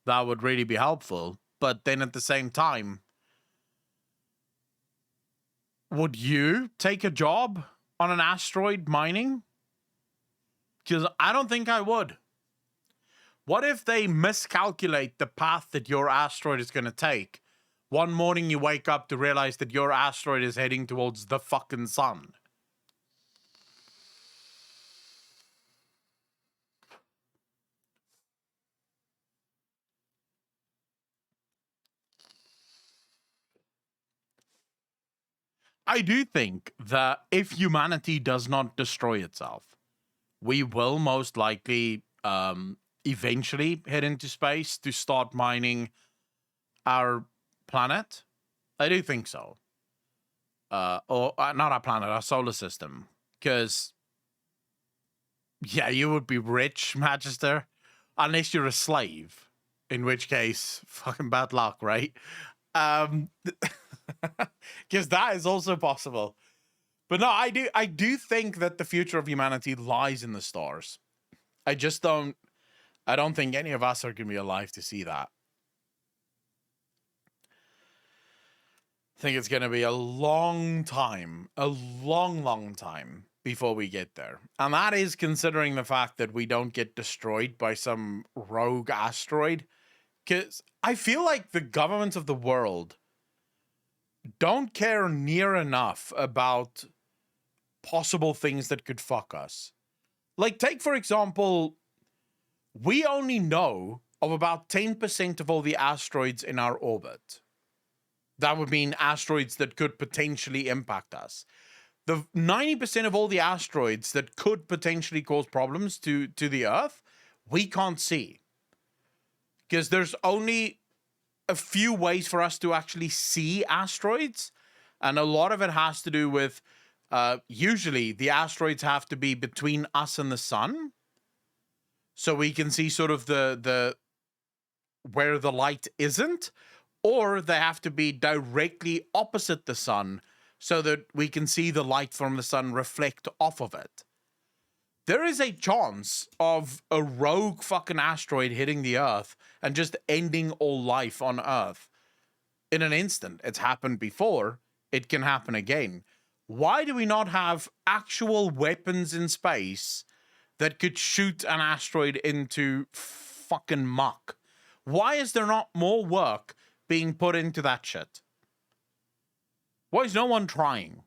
that would really be helpful. But then at the same time, would you take a job on an asteroid mining? Because I don't think I would. What if they miscalculate the path that your asteroid is going to take? One morning you wake up to realize that your asteroid is heading towards the fucking sun. I do think that if humanity does not destroy itself, we will most likely eventually head into space to start mining our planet. I do think so. Or not our planet, our solar system. Because, yeah, you would be rich, Magister, unless you're a slave. In which case, fucking bad luck, right? Because that is also possible. But no, I do think that the future of humanity lies in the stars. I don't think any of us are going to be alive to see that. I think it's going to be a long time, a long time before we get there. And that is considering the fact that we don't get destroyed by some rogue asteroid. Because I feel like the governments of the world don't care near enough about possible things that could fuck us. Like, take, for example, we only know of about 10% of all the asteroids in our orbit. That would mean asteroids that could potentially impact us. The 90% of all the asteroids that could potentially cause problems to the Earth, we can't see. Because there's only a few ways for us to actually see asteroids. And a lot of it has to do with, usually the asteroids have to be between us and the sun. So we can see sort of the where the light isn't. Or they have to be directly opposite the sun so that we can see the light from the sun reflect off of it. There is a chance of a rogue fucking asteroid hitting the Earth and just ending all life on Earth in an instant. It's happened before. It can happen again. Why do we not have actual weapons in space that could shoot an asteroid into fucking muck? Why is there not more work being put into that shit? Why is no one trying?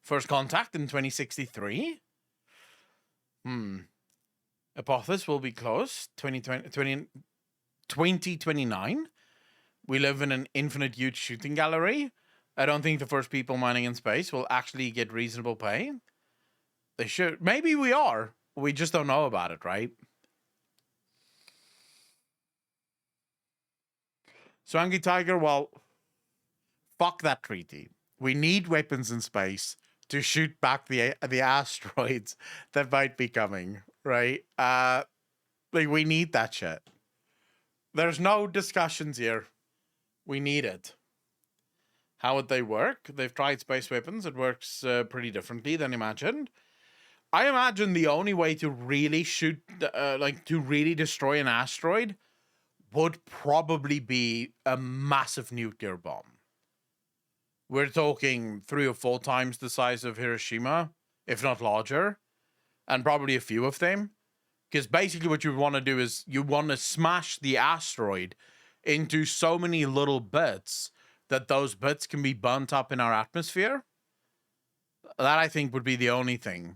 First contact in 2063. Apophis will be close. 2029. We live in an infinite youth shooting gallery. I don't think the first people mining in space will actually get reasonable pay. They should. Maybe we are. We just don't know about it, right? Swanky Tiger, well, fuck that treaty. We need weapons in space to shoot back the asteroids that might be coming, right? We need that shit. There's no discussions here. We need it. How would they work? They've tried space weapons. It works pretty differently than imagined. I imagine the only way to really shoot, to really destroy an asteroid would probably be a massive nuclear bomb. We're talking 3 or 4 times the size of Hiroshima, if not larger, and probably a few of them. Because basically what you want to do is you want to smash the asteroid into so many little bits that those bits can be burnt up in our atmosphere. That, I think, would be the only thing.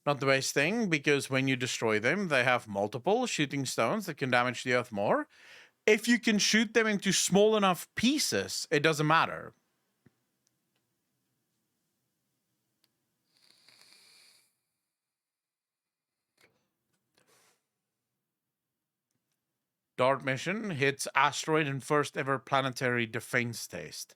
Not the best thing, because when you destroy them, they have multiple shooting stones that can damage the Earth more. If you can shoot them into small enough pieces, it doesn't matter. DART mission hits asteroid in first ever planetary defense test.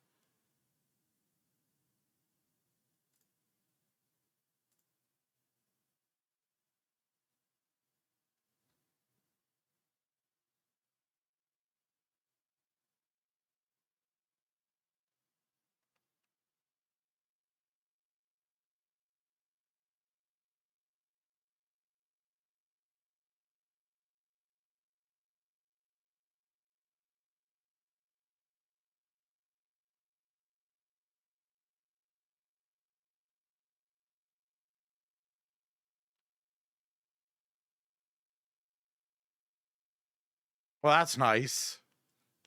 Well, that's nice.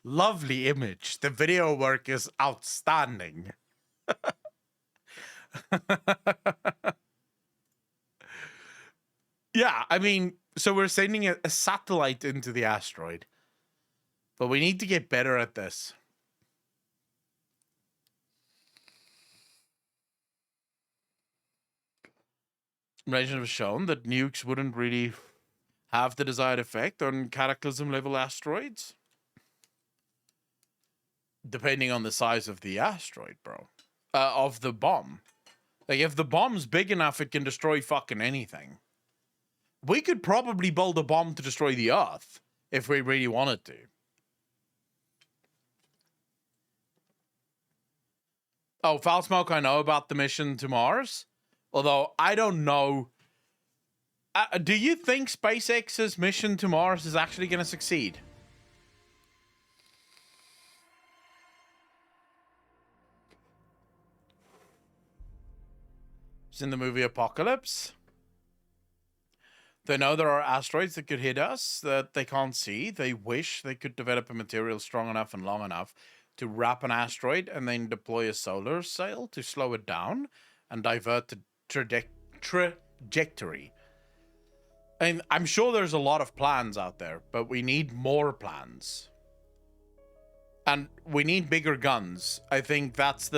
Lovely image. The video work is outstanding. Yeah, I mean, so we're sending a satellite into the asteroid. But we need to get better at this. Simulation has shown that nukes wouldn't really have the desired effect on cataclysm level asteroids. Depending on the size of the asteroid, bro. Of the bomb. Like, if the bomb's big enough, it can destroy fucking anything. We could probably build a bomb to destroy the Earth if we really wanted to. Oh, Foul Smoke, I know about the mission to Mars. Although, I don't know. Do you think SpaceX's mission to Mars is actually going to succeed? It's in the movie Apocalypse. They know there are asteroids that could hit us that they can't see. They wish they could develop a material strong enough and long enough to wrap an asteroid and then deploy a solar sail to slow it down and divert the trajectory. And I'm sure there's a lot of plans out there, but we need more plans. And we need bigger guns. I think that's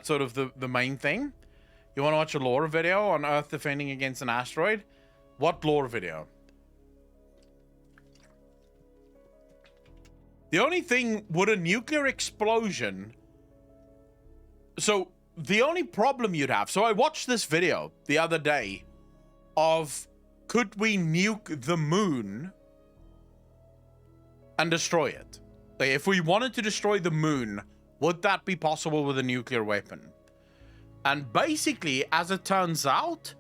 sort of the main thing. You want to watch a lore video on Earth defending against an asteroid? What lore video? The only thing, would a nuclear explosion... So, the only problem you'd have... So I watched this video the other day of... Could we nuke the moon and destroy it? Like, if we wanted to destroy the moon, would that be possible with a nuclear weapon? And basically, as it turns out,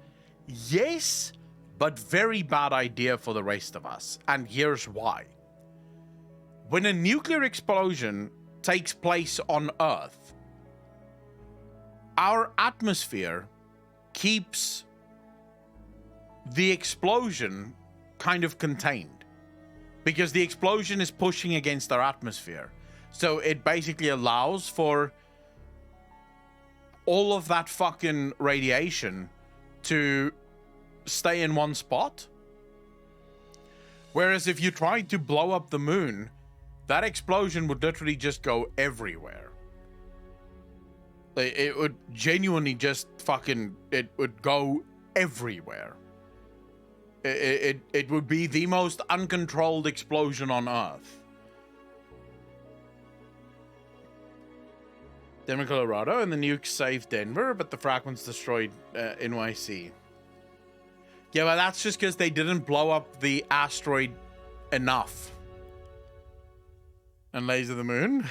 yes, but very bad idea for the rest of us. And here's why. When a nuclear explosion takes place on Earth, our atmosphere keeps the explosion kind of contained, because the explosion is pushing against our atmosphere. So it basically allows for all of that fucking radiation to stay in one spot. Whereas if you tried to blow up the moon, that explosion would literally just go everywhere. It would genuinely just fucking, it would go everywhere. It would be the most uncontrolled explosion on Earth. Denver, Colorado, and the nuke saved Denver, but the fragments destroyed NYC. Yeah, but that's just because they didn't blow up the asteroid enough. And laser the moon.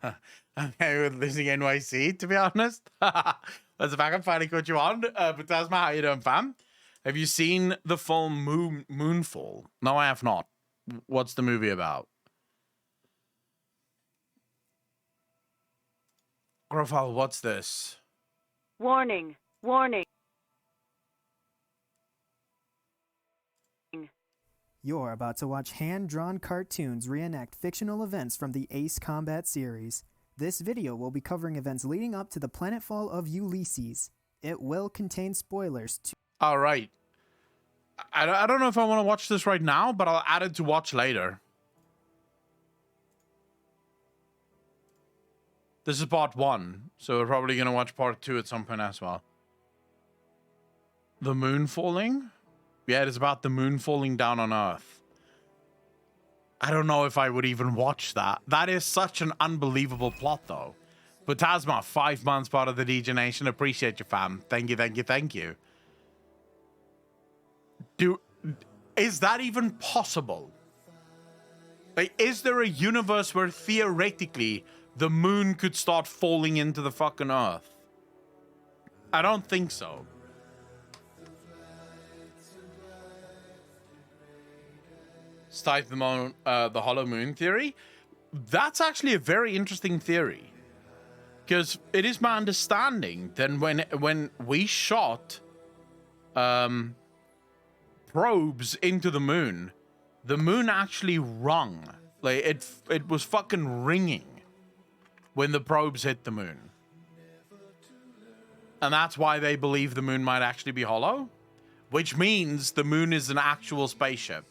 Okay, with losing NYC, to be honest. That's a fucking funny what you want. But that's how you doing, fam. Have you seen the film Moonfall? No, I have not. What's the movie about? Grofal, what's this? Warning. Warning. You're about to watch hand-drawn cartoons reenact fictional events from the Ace Combat series. This video will be covering events leading up to the planetfall of Ulysses. It will contain spoilers. All right. I don't know if I want to watch this right now, but I'll add it to watch later. This is part 1, so we're probably going to watch part 2 at some point as well. The moon falling? Yeah, it is about the moon falling down on Earth. I don't know if I would even watch that. That is such an unbelievable plot, though. But Tasma, 5 months part of the DJ Nation. Appreciate you, fam. Thank you, thank you, thank you. Is that even possible? Like, is there a universe where theoretically the moon could start falling into the fucking Earth? I don't think so. Start the hollow moon theory. That's actually a very interesting theory, because it is my understanding that when we shot probes into the moon actually rung. Like it was fucking ringing when the probes hit the moon, and that's why they believe the moon might actually be hollow, which means the moon is an actual spaceship.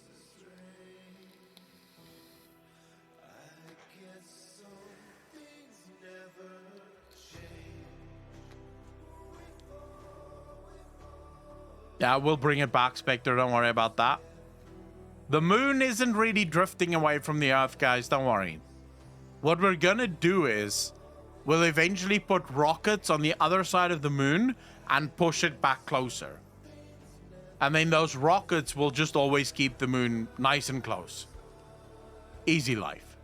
Yeah, we'll bring it back, Spectre. Don't worry about that. The moon isn't really drifting away from the Earth, guys. Don't worry. What we're gonna do is we'll eventually put rockets on the other side of the moon and push it back closer. And then those rockets will just always keep the moon nice and close. Easy life.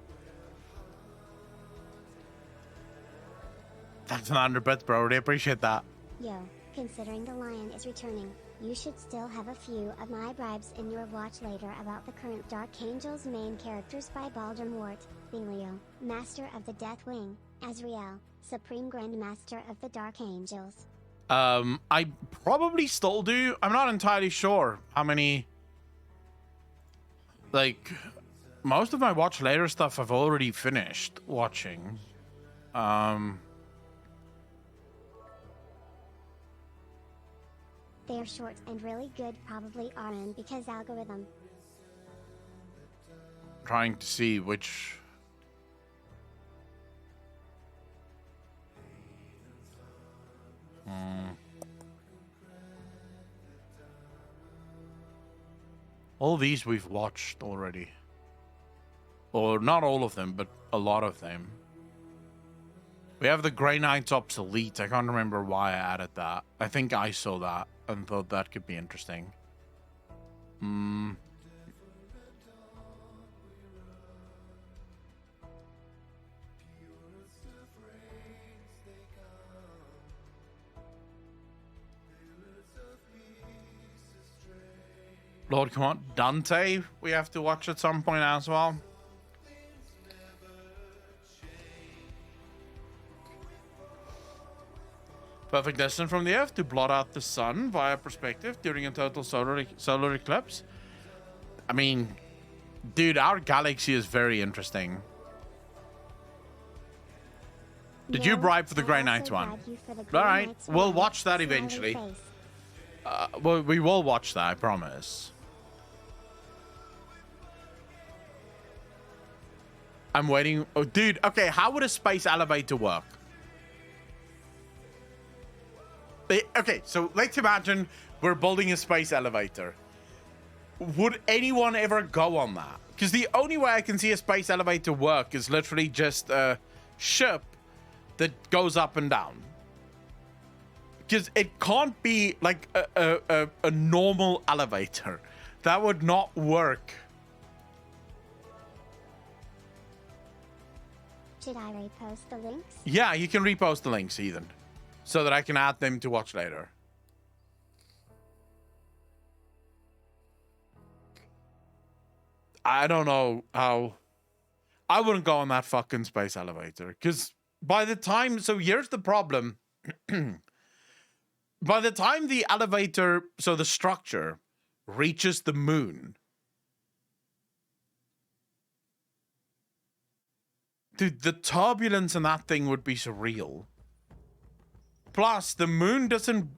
Thanks 100 bits, bro. Really appreciate that. Yo, considering the lion is returning, you should still have a few of my bribes in your watch later about the current Dark Angels main characters by Voldemort, Belial, Master of the Deathwing, Azrael, Supreme Grand Master of the Dark Angels. I probably still do. I'm not entirely sure how many. Like, most of my watch later stuff I've already finished watching. They're short and really good, probably aren't because algorithm. Trying to see which. All these we've watched already. Or not all of them, but a lot of them. We have the Grey Knights obsolete. I can't remember why I added that. I think I saw that and thought that could be interesting. Lord, come on. Dante, we have to watch at some point as well. Perfect distance from the Earth to blot out the sun via perspective during a total solar eclipse. I mean, dude, our galaxy is very interesting. Did you bribe for the Grey Knights one? All right, we'll watch that eventually. Well, we will watch that, I promise. I'm waiting. Oh, dude, okay, how would a space elevator work? Okay, so let's imagine we're building a space elevator. Would anyone ever go on that? Because the only way I can see a space elevator work is literally just a ship that goes up and down. Because it can't be like a normal elevator. That would not work. Should I repost the links? Yeah, you can repost the links, Ethan, so that I can add them to watch later. I don't know how... I wouldn't go on that fucking space elevator. Because by the time... So here's the problem. By the time the elevator, so the structure, reaches the moon... Dude, the turbulence in that thing would be surreal. Plus, the moon doesn't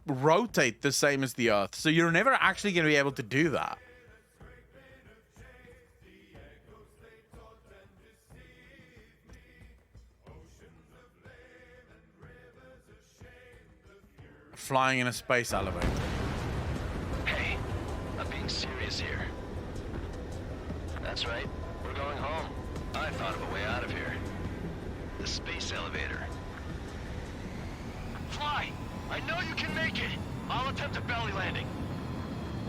rotate the same as the Earth, so you're never actually going to be able to do that. Flying in a space elevator. Hey, I'm being serious here. That's right, we're going home. I thought of a way out of here. The space elevator. Fly! I know you can make it! I'll attempt a belly landing.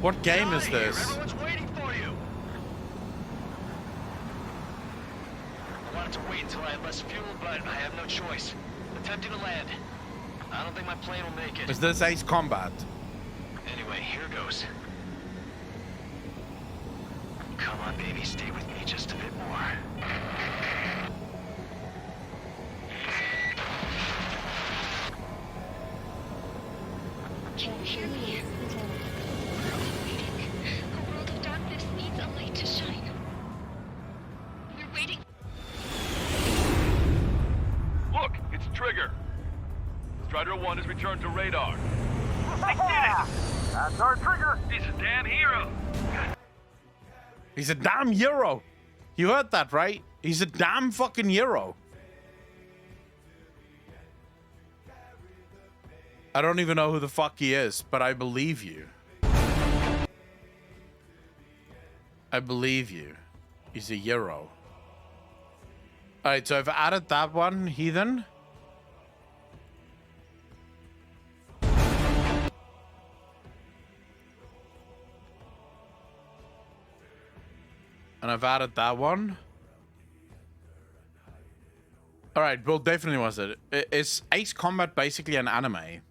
What game is this? Everyone's waiting for you! I wanted to wait until I had less fuel, but I have no choice. Attempting to land. I don't think my plane will make it. Is this Ace Combat? Anyway, here goes. Come on, baby, stay with me just a bit more. Can you hear me? We're all waiting. A world of darkness needs a light to shine. We're waiting. Look, it's Trigger. Strider 1 has returned to radar. They did it! That's our Trigger! He's a damn hero! He's a damn hero! You heard that, right? He's a damn fucking hero. I don't even know who the fuck he is, but I believe you. I believe you. He's a hero. Alright, so I've added that one, Heathen. And I've added that one. Alright, well, definitely was it. Is Ace Combat basically an anime?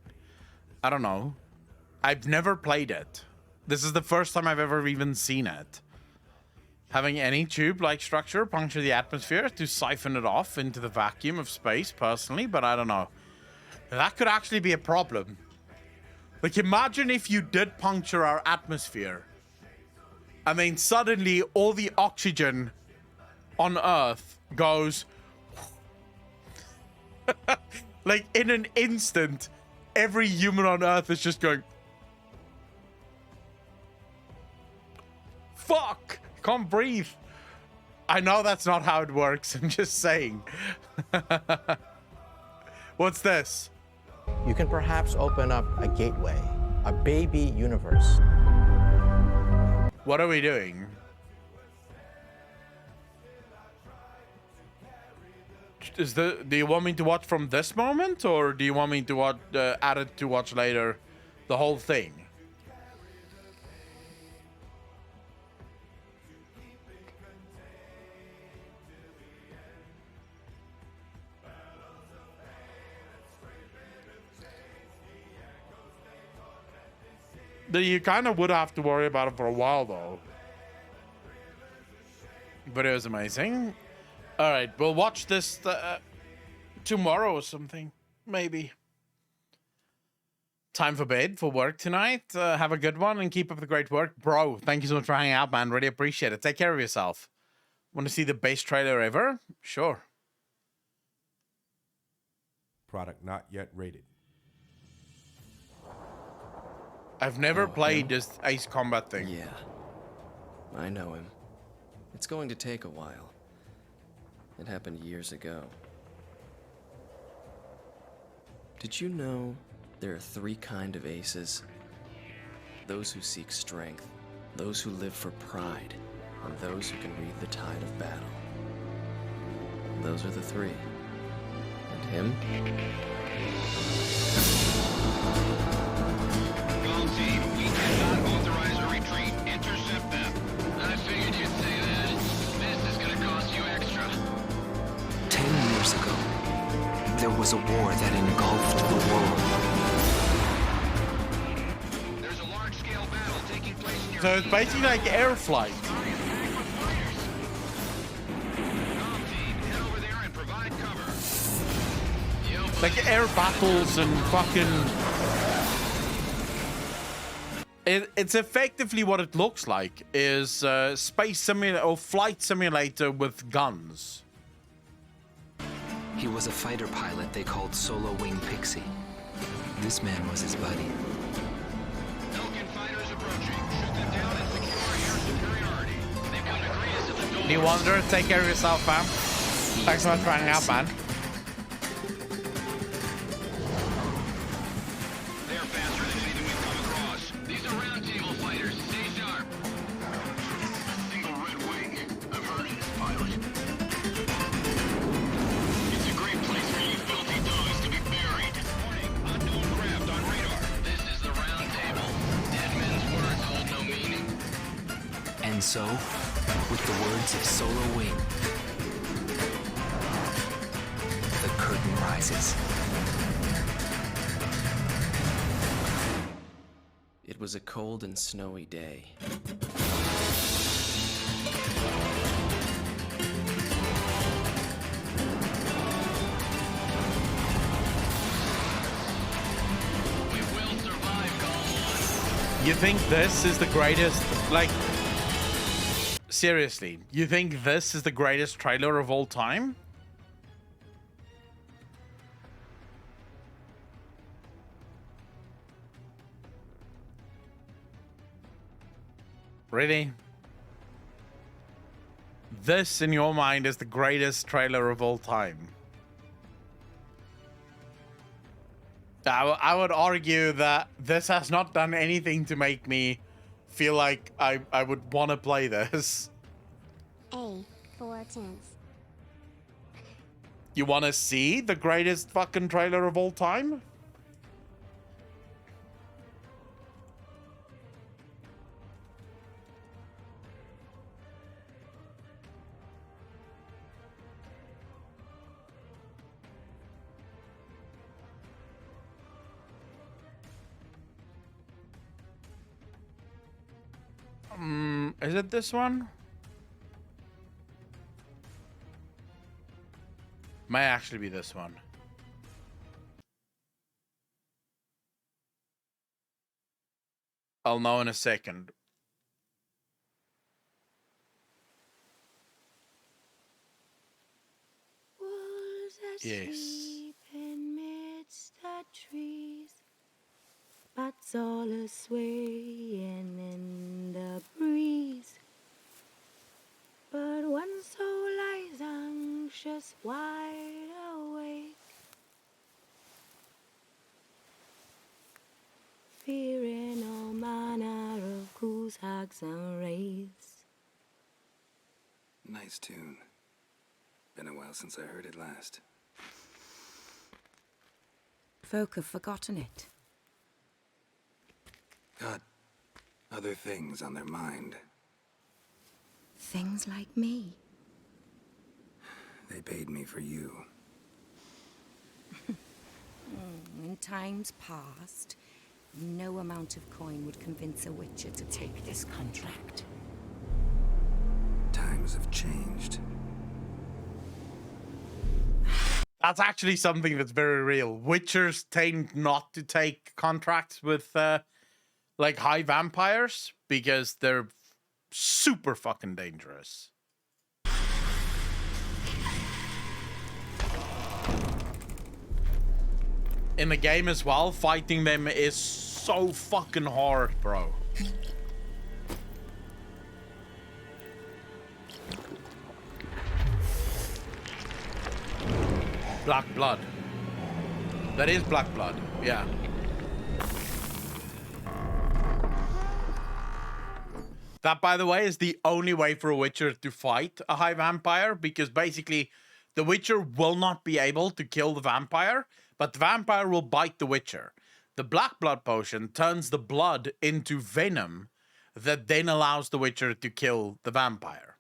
I don't know. I've never played it. This is the first time I've ever even seen it. Having any tube-like structure puncture the atmosphere to siphon it off into the vacuum of space, personally, but I don't know. That could actually be a problem. Like, imagine if you did puncture our atmosphere. I mean, suddenly all the oxygen on Earth goes... like, in an instant, every human on Earth is just going... Fuck! Can't breathe. I know that's not how it works. I'm just saying. What's this? You can perhaps open up a gateway, a baby universe. What are we doing? Do you want me to watch from this moment, or do you want me to watch add it to watch later, the whole thing? You kind of would have to worry about it for a while, though. But it was amazing. All right, we'll watch this tomorrow or something, maybe. Time for bed, for work tonight. Have a good one and keep up the great work. Bro, thank you so much for hanging out, man. Really appreciate it. Take care of yourself. Want to see the best trailer ever? Sure. Product not yet rated. I've never played this Ace Combat thing. Yeah, I know him. It's going to take a while. It happened years ago. Did you know there are 3 kinds of aces? Those who seek strength, those who live for pride, and those who can read the tide of battle. Those are the 3. And him? Gold team, we cannot authorize a retreat. Intercept them. I figured you'd say that. This is gonna cost you extra. 10 years ago, there was a war that engulfed the world. There's a large-scale battle taking place near... So it's basically like air flight. Like air battles and fucking... It's effectively what it looks like, is space simulator or flight simulator with guns. He was a fighter pilot they called Solo Wing Pixie. This man was his buddy. Falcon fighters approaching. Shoot them down and secure air superiority. They've got agreements at the door. New Wanderer, take care of yourself, fam. Thanks so much for hanging out, man. They're faster than anything we've come across. These are round table fighters. Stay sharp. Single red wing. I've heard of this pilot. It's a great place for you filthy dogs to be buried. Warning, unknown craft on radar. This is the round table. Dead men's words hold no meaning. And so, with the words of Solo Wing, the curtain rises. It was a cold and snowy day. You think this is the greatest, like, seriously, you think this is the greatest trailer of all time? Really? This, in your mind, is the greatest trailer of all time? I would argue that this has not done anything to make me feel like I would want to play this. A. 4/10. You want to see the greatest fucking trailer of all time? Is it this one? May actually be this one. I'll know in a second. Yes. In midst the trees, bats all a swaying in the breeze. But one soul lies anxious, wide awake, fearing all manner of goose hags and wraiths. Nice tune. Been a while since I heard it last. Folk have forgotten it. Got other things on their mind. Things like me. They paid me for you. In times past, no amount of coin would convince a witcher to take this contract. Times have changed. That's actually something that's very real. Witchers tend not to take contracts with like high vampires because they're super fucking dangerous. In the game as well, fighting them is so fucking hard, bro. Black blood. That is black blood, yeah. That, by the way, is the only way for a witcher to fight a high vampire, because basically the Witcher will not be able to kill the vampire, but the vampire will bite the Witcher. The black blood potion turns the blood into venom that then allows the Witcher to kill the vampire.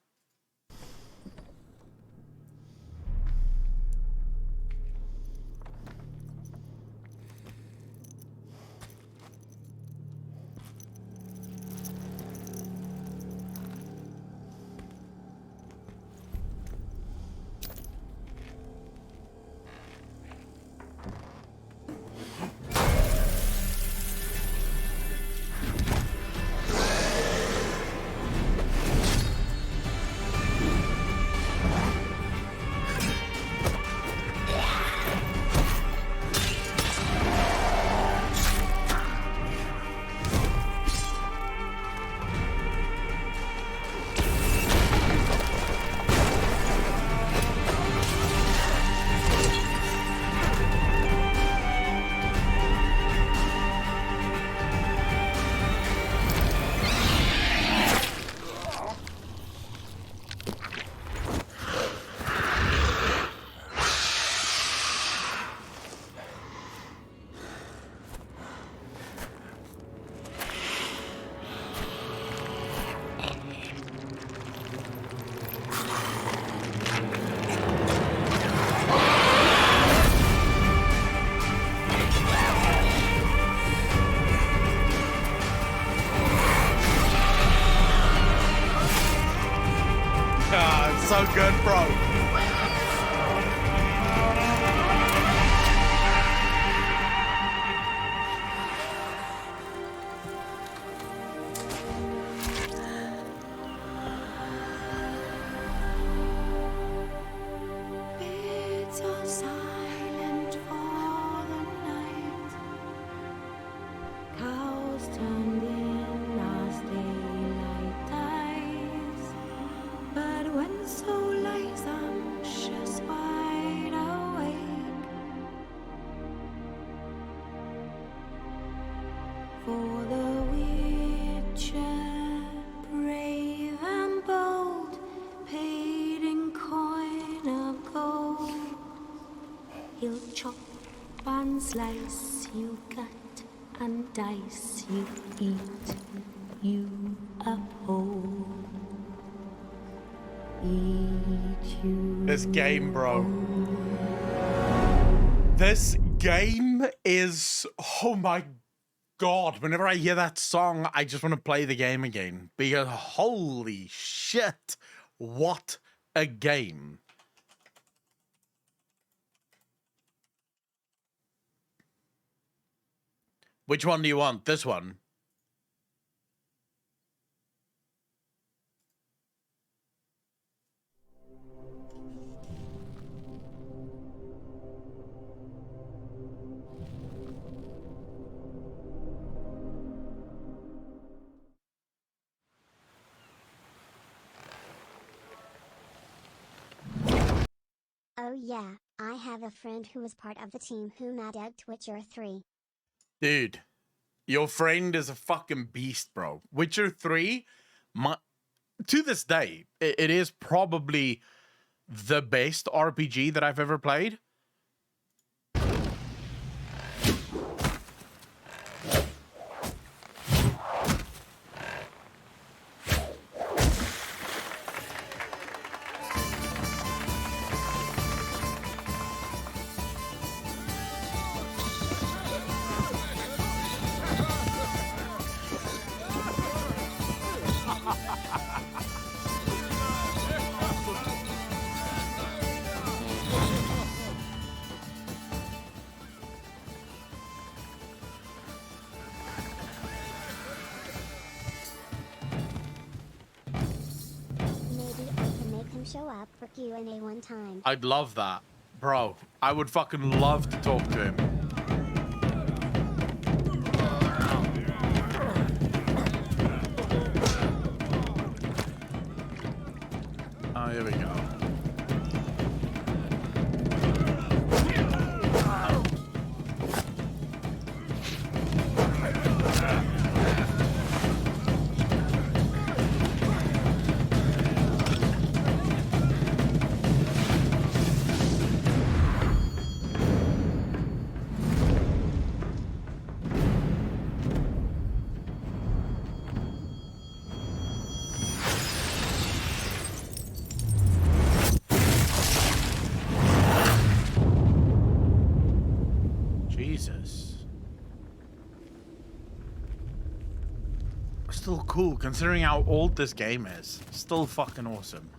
So good, bro. It's all silent for the night. Cows turned in as daylight dies. But when soul lies anxious, wide awake, for the Witcher, brave and bold, paid in coin of gold. He'll chop and slice, you cut and dice, you eat, you uphold. This game, bro. This game is, oh my God. Whenever I hear that song, I just want to play the game again. Because holy shit, what a game. Which one do you want? This one? Oh yeah, I have a friend who was part of the team who mad-egged Witcher 3. Dude, your friend is a fucking beast, bro. Witcher 3, to this day, it is probably the best RPG that I've ever played. Show up for Q&A one time. I'd love that. Bro, I would fucking love to talk to him. Oh, here we go. Jesus. Still cool, considering how old this game is. Still fucking awesome.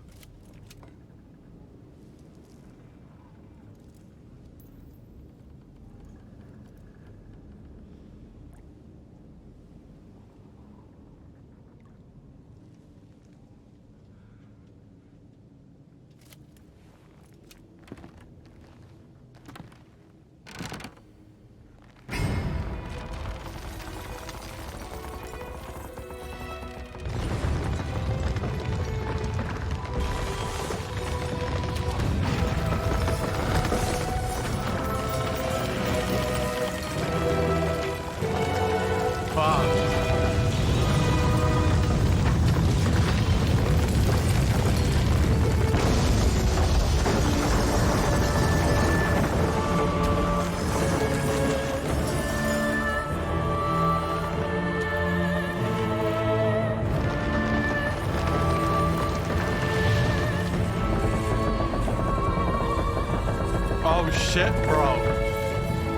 Oh shit, bro.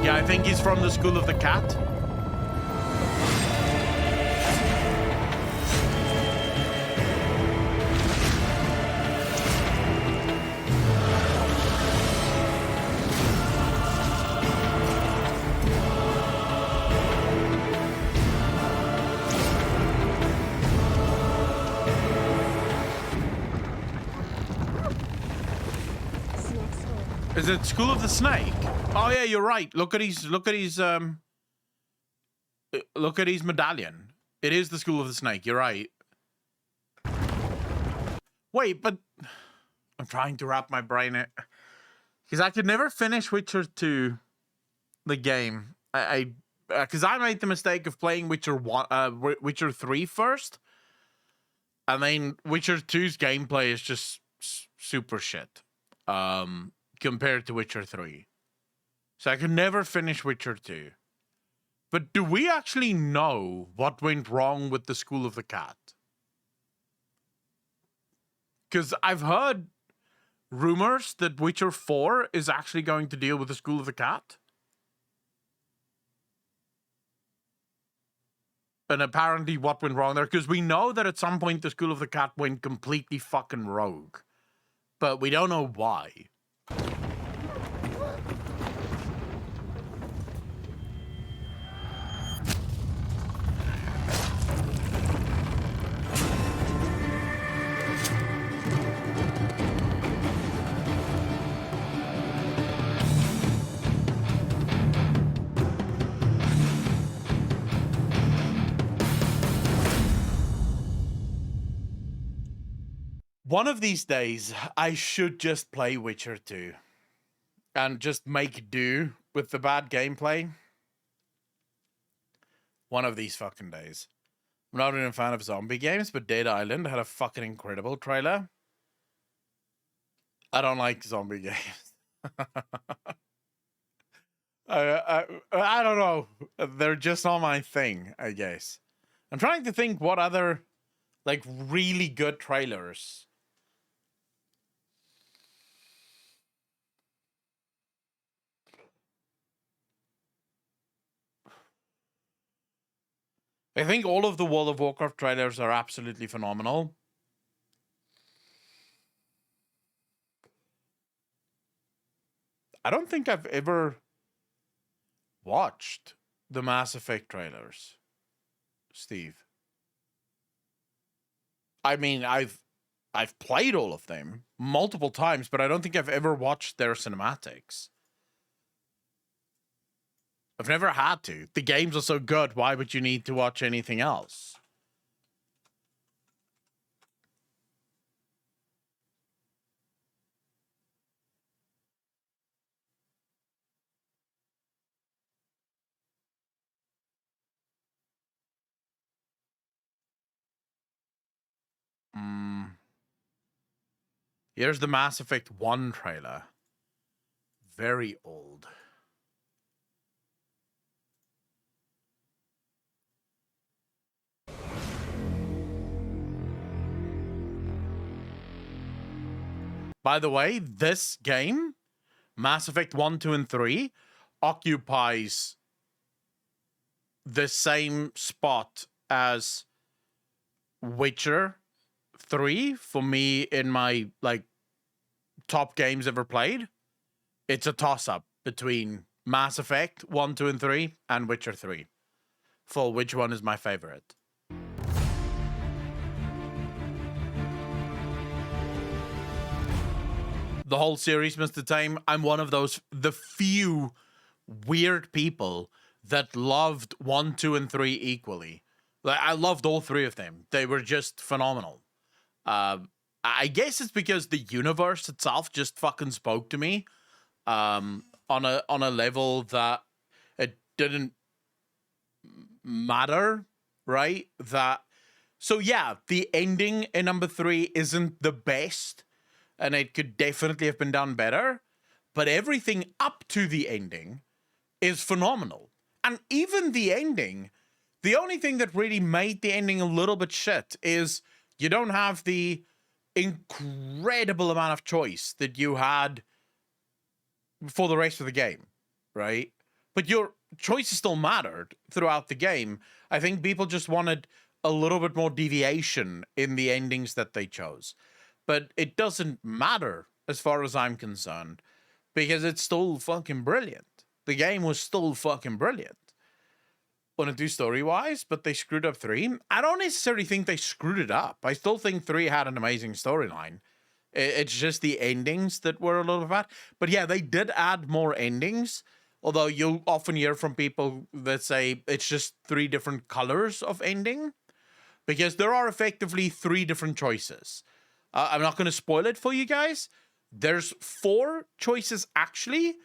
Yeah, I think he's from the School of the Cat. Is it School of the Snake? Oh yeah, you're right. Look at his medallion. It is the School of the Snake. You're right. Wait, but I'm trying to wrap my brain it because I could never finish Witcher 2, the game. Because I made the mistake of playing Witcher 3 first, and then Witcher 2's gameplay is just super shit. Compared to Witcher 3. So I could never finish Witcher 2. But do we actually know what went wrong with the School of the Cat? Because I've heard rumors that Witcher 4 is actually going to deal with the School of the Cat. And apparently what went wrong there, because we know that at some point the School of the Cat went completely fucking rogue. But we don't know why. One of these days, I should just play Witcher 2 and just make do with the bad gameplay. One of these fucking days. I'm not even a fan of zombie games, but Dead Island had a fucking incredible trailer. I don't like zombie games. I don't know. They're just not my thing, I guess. I'm trying to think what other, like, really good trailers. I think all of the World of Warcraft trailers are absolutely phenomenal. I don't think I've ever watched the Mass Effect trailers, Steve. I mean, I've played all of them multiple times, but I don't think I've ever watched their cinematics. I've never had to. The games are so good, why would you need to watch anything else? Here's the Mass Effect 1 trailer. Very old. By the way, this game, Mass Effect 1, 2, and 3, occupies the same spot as Witcher 3 for me in my like top games ever played. It's a toss-up between Mass Effect 1, 2, and 3 and Witcher 3 for which one is my favorite. The whole series, Mr. Tame, I'm one of the few weird people that loved 1, 2, and 3 equally. Like, I loved all three of them. They were just phenomenal. I guess it's because the universe itself just fucking spoke to me on a level that it didn't matter, right? So yeah, the ending in number 3 isn't the best, and it could definitely have been done better, but everything up to the ending is phenomenal. And even the ending, the only thing that really made the ending a little bit shit is you don't have the incredible amount of choice that you had for the rest of the game, right? But your choices still mattered throughout the game. I think people just wanted a little bit more deviation in the endings that they chose. But it doesn't matter as far as I'm concerned, because it's still fucking brilliant. The game was still fucking brilliant. Want to do story-wise, but they screwed up 3. I don't necessarily think they screwed it up. I still think 3 had an amazing storyline. It's just the endings that were a little bad. But yeah, they did add more endings, although you'll often hear from people that say it's just 3 different colors of ending, because there are effectively 3 different choices. I'm not going to spoil it for you guys. There's 4 choices, actually.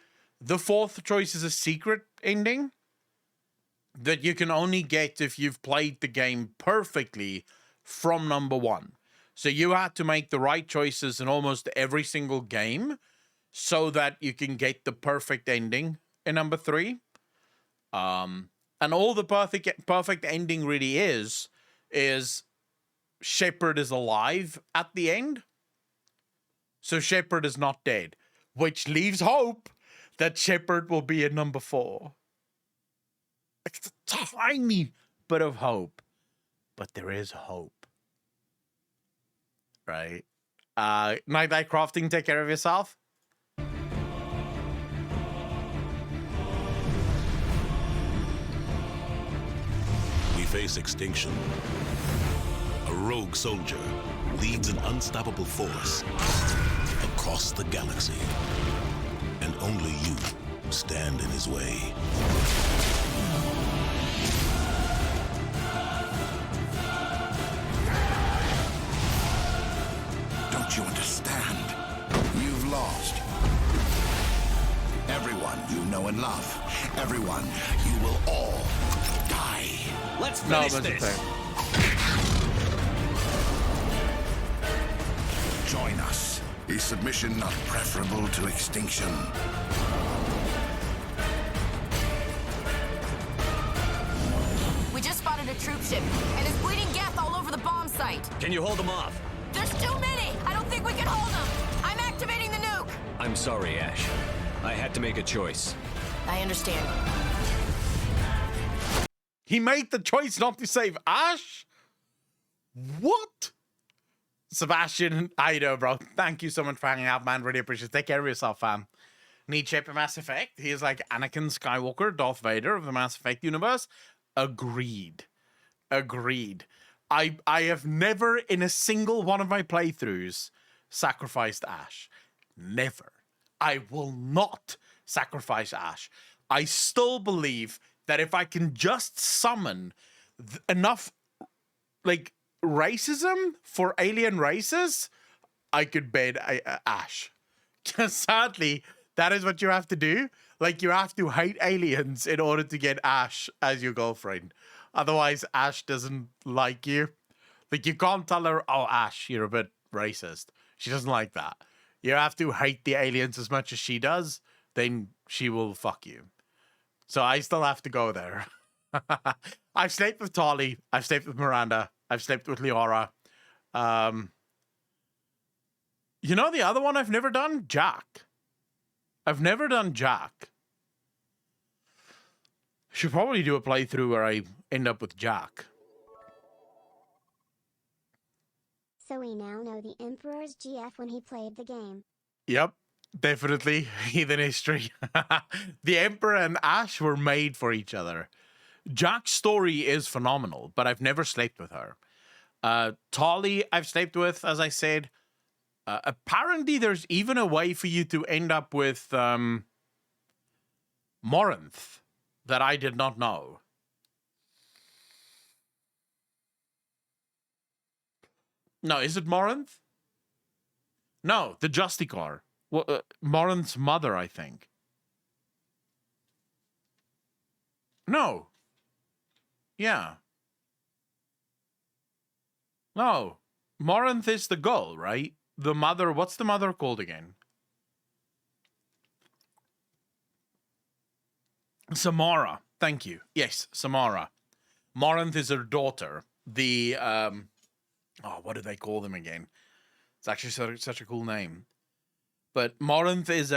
The 4th choice is a secret ending that you can only get if you've played the game perfectly from number 1. So you had to make the right choices in almost every single game so that you can get the perfect ending in number 3. And all the perfect ending really is Shepard is alive at the end. So Shepard is not dead, which leaves hope that Shepard will be in number 4. It's a tiny bit of hope, but there is hope. Right? Night Crafting, take care of yourself. We face extinction. A rogue soldier leads an unstoppable force across the galaxy. And only you stand in his way. Don't you understand? You've lost. Everyone you know and love. Everyone, you will all die. Let's finish this. Join us. Is submission not preferable to extinction? We just spotted a troop ship, and there's bleeding gas all over the bomb site. Can you hold them off? There's too many! I don't think we can hold them! I'm activating the nuke! I'm sorry, Ash. I had to make a choice. I understand. He made the choice not to save Ash? What? Sebastian, how you doing, bro? Thank you so much for hanging out, man. Really appreciate it. Take care of yourself, fam. Need Shepard Mass Effect? He is like Anakin Skywalker, Darth Vader of the Mass Effect universe. Agreed. I have never in a single one of my playthroughs sacrificed Ash. Never. I will not sacrifice Ash. I still believe that if I can just summon enough, like, racism for alien races, I could bed Ash. Sadly, that is what you have to do. Like, you have to hate aliens in order to get Ash as your girlfriend. Otherwise, Ash doesn't like you. Like, you can't tell her, oh, Ash, you're a bit racist. She doesn't like that. You have to hate the aliens as much as she does, then she will fuck you. So I still have to go there. I've slept with Tali. I've slept with Miranda. I've slept with Liara. You know the other one I've never done? Jack. I've never done Jack. Should probably do a playthrough where I end up with Jack. So we now know the Emperor's GF when he played the game. Yep, definitely. Heathen history. The Emperor and Ash were made for each other. Jack's story is phenomenal, but I've never slept with her. Tali, I've slept with, as I said. Apparently, there's even a way for you to end up with Morinth that I did not know. No, is it Morinth? No, the Justicar. Well, Morinth's mother, I think. No. Yeah. No. Morinth is the girl, right? The mother, what's the mother called again? Samara. Thank you. Yes, Samara. Morinth is her daughter. The, what do they call them again? It's actually such a cool name. But Morinth is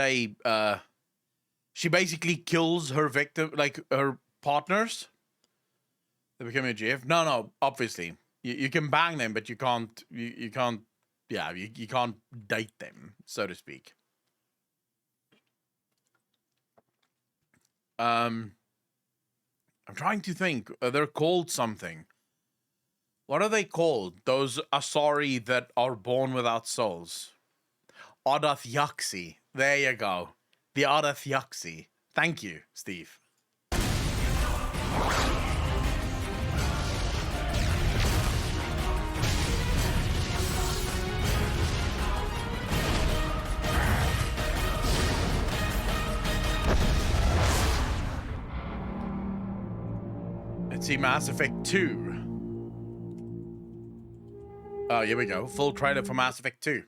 she basically kills her victim, like her partners. They become a GF. No, obviously. You can bang them, but you can't date them, so to speak. I'm trying to think. They're called something. What are they called? Those Asari that are born without souls. Adathyaksi. There you go. The Adathyaksi. Thank you, Steve. Let's see, Mass Effect 2. Oh, here we go. Full trailer for Mass Effect 2.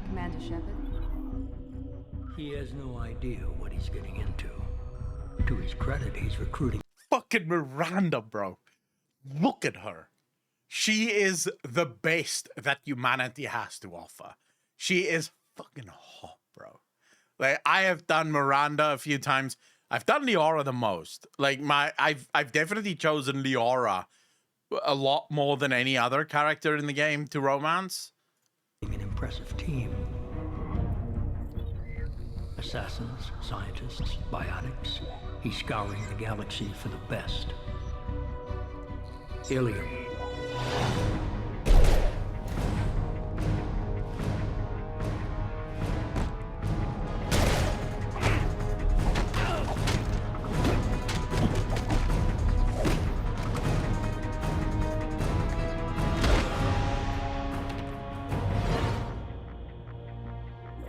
Commander Shepard? He has no idea what he's getting into. To his credit, he's recruiting. Fucking Miranda, bro. Look at her. She is the best that humanity has to offer. She is fucking hot, bro. Like, I have done Miranda a few times. I've done Liara the most. Like, I've definitely chosen Liara a lot more than any other character in the game to romance. An impressive team. Assassins, scientists, biotics. He's scouring the galaxy for the best. Ilium.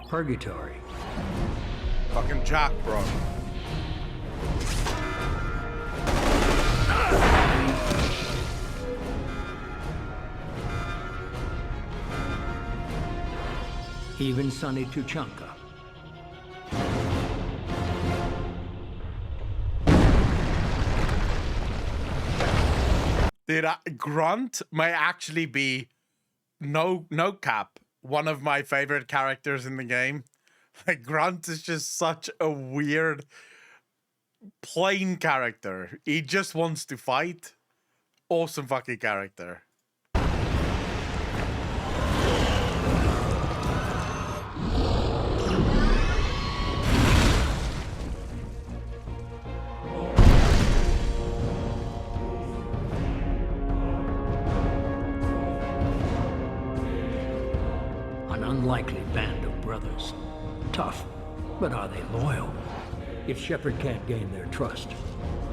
Purgatory. Fucking Jack, bro. Even Sonny Tuchanka. Dude, Grunt may actually be no cap one of my favorite characters in the game. Like, Grunt is just such a weird, plain character. He just wants to fight. Awesome fucking character. An unlikely band of brothers. Tough, but are they loyal? If Shepard can't gain their trust,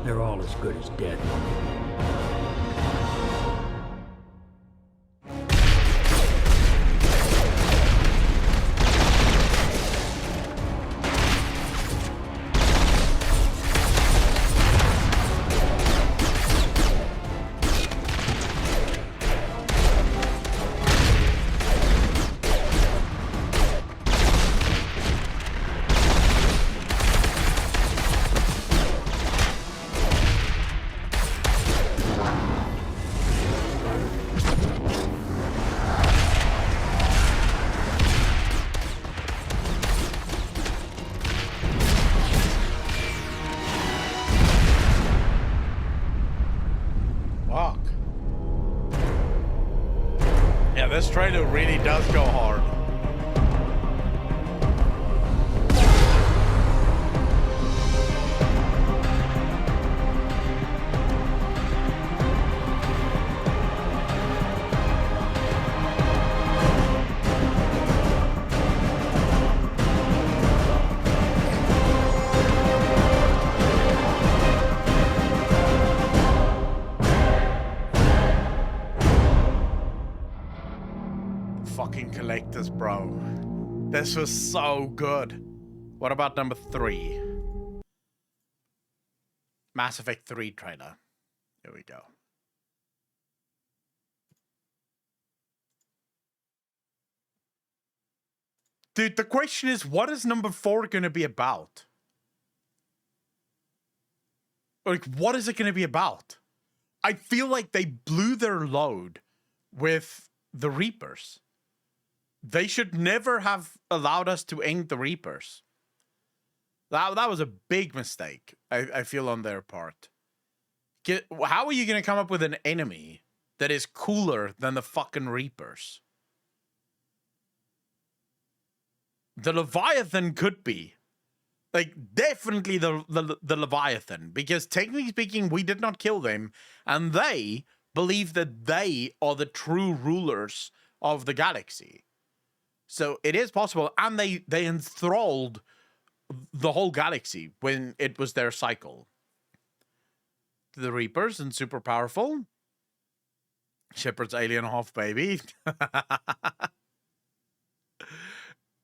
they're all as good as dead. this trailer really does go hard. Fucking collectors, bro. This was so good. What about number 3? Mass Effect 3 trailer. Here we go. Dude, the question is, what is number 4 going to be about? Like, what is it going to be about? I feel like they blew their load with the Reapers. They should never have allowed us to end the Reapers. That was a big mistake, I feel, on their part. How are you going to come up with an enemy that is cooler than the fucking Reapers? The Leviathan could be. Like, definitely the Leviathan. Because technically speaking, we did not kill them. And they believe that they are the true rulers of the galaxy. So it is possible, and they enthralled the whole galaxy when it was their cycle. The Reapers and super powerful. Shepard's alien half baby.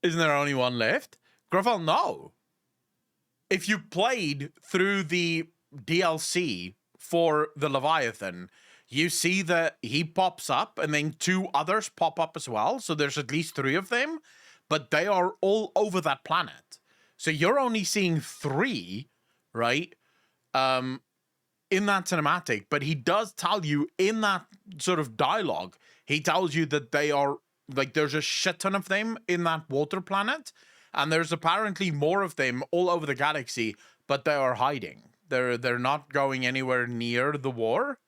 Isn't there only one left? Grafal, no. If you played through the DLC for the Leviathan, you see that he pops up and then 2 others pop up as well. So there's at least 3 of them, but they are all over that planet. So you're only seeing 3, right? In that cinematic, but he does tell you in that sort of dialogue, he tells you that they are, like, there's a shit ton of them in that water planet. And there's apparently more of them all over the galaxy, but they are hiding. They're not going anywhere near the war.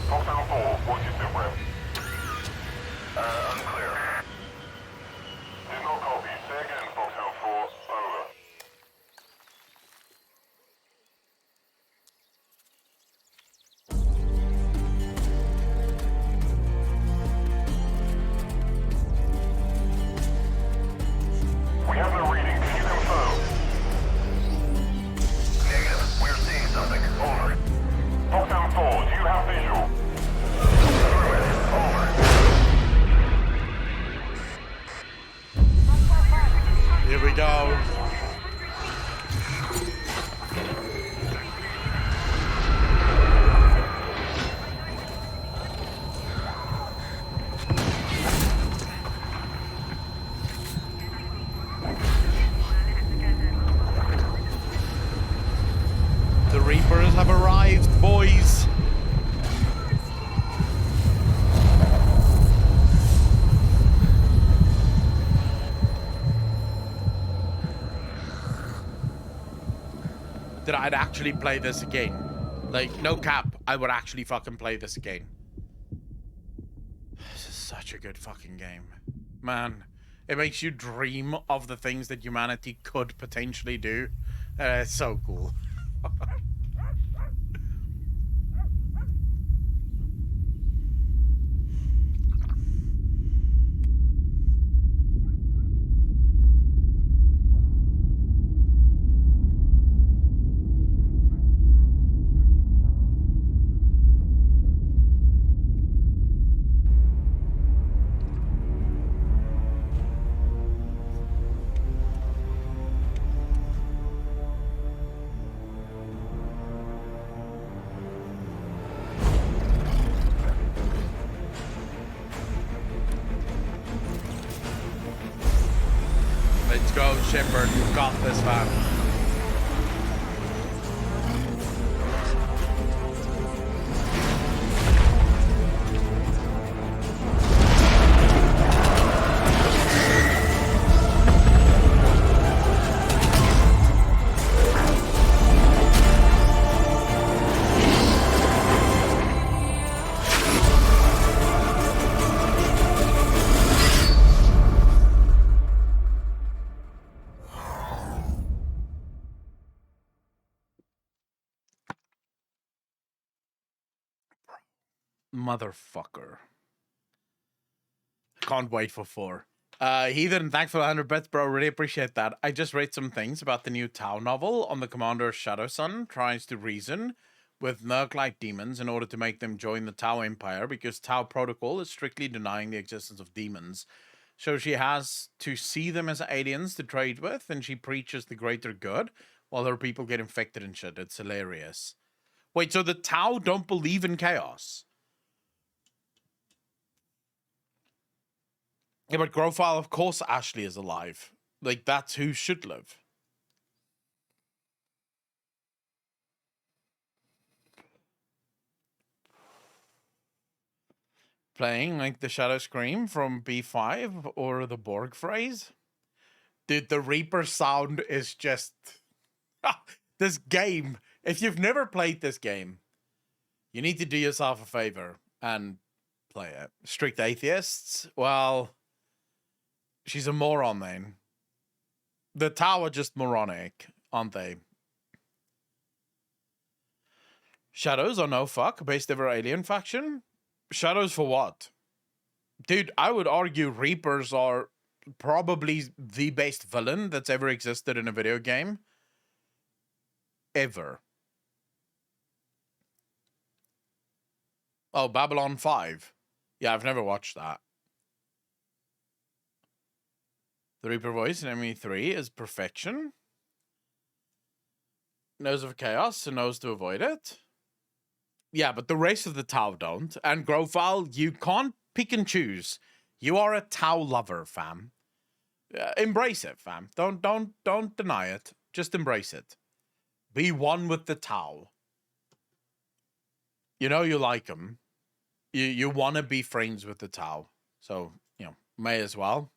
Foxhound 4, what's your sit rep? Unclear. Did not copy. Say again, Foxhound 4, over. We have no reading. Can you confirm? Negative. We're seeing something. Over. Foxhound 4, do you have visual? Here we go. The Reapers have arrived, boys. That I'd actually play this again. Like, no cap, I would actually fucking play this again. This is such a good fucking game. Man, it makes you dream of the things that humanity could potentially do. It's so cool. Let's go, Shepard. You've got this, man. Motherfucker. Can't wait for 4. Heathen, thanks for the 100 bits, bro. Really appreciate that. I just read some things about the new Tau novel on the Commander Shadow Sun tries to reason with Nerg-like demons in order to make them join the Tau Empire because Tau Protocol is strictly denying the existence of demons. So she has to see them as aliens to trade with, and she preaches the greater good while her people get infected and shit. It's hilarious. Wait, so the Tau don't believe in chaos? Yeah, but Grofile, of course Ashley is alive. Like, that's who should live. Playing like the Shadow Scream from B5 or the Borg phrase. Dude, the Reaper sound is just... this game, if you've never played this game, you need to do yourself a favor and play it. Strict Atheists, well, she's a moron then. The Tau are just moronic, aren't they? Shadows are no fuck, best ever alien faction? Shadows for what? Dude, I would argue Reapers are probably the best villain that's ever existed in a video game. Ever. Oh, Babylon 5. Yeah, I've never watched that. The Reaper voice in ME3 is perfection. Knows of chaos and knows to avoid it. Yeah, but the rest of the Tau don't. And Grofile, you can't pick and choose. You are a Tau lover, fam. Embrace it, fam. Don't deny it. Just embrace it. Be one with the Tau. You know you like them. You want to be friends with the Tau. So, you know, may as well.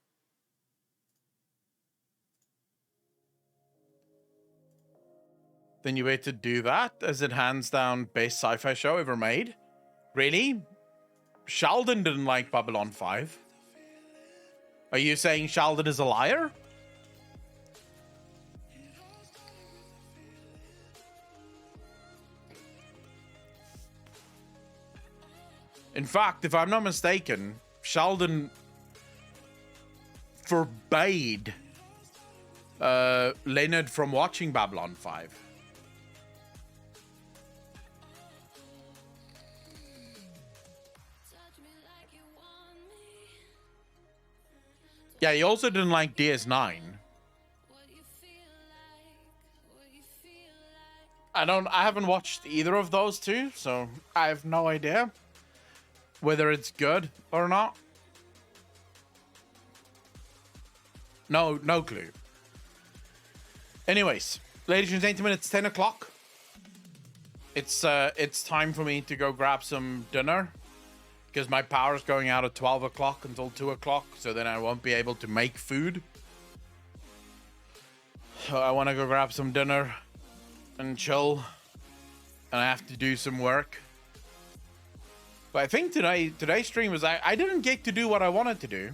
Then you wait to do that as it hands down best sci-fi show ever made. Really? Sheldon didn't like Babylon 5. Are you saying Sheldon is a liar? In fact, if I'm not mistaken, Sheldon forbade Leonard from watching Babylon 5. Yeah, he also didn't like DS9. I haven't watched either of those two, so I have no idea whether it's good or not. No clue. Anyways, ladies and gentlemen, it's 10 o'clock. It's time for me to go grab some dinner. Because my power's going out at 12 o'clock until 2 o'clock, so then I won't be able to make food. So I want to go grab some dinner and chill. And I have to do some work. But I think today's stream was... I didn't get to do what I wanted to do.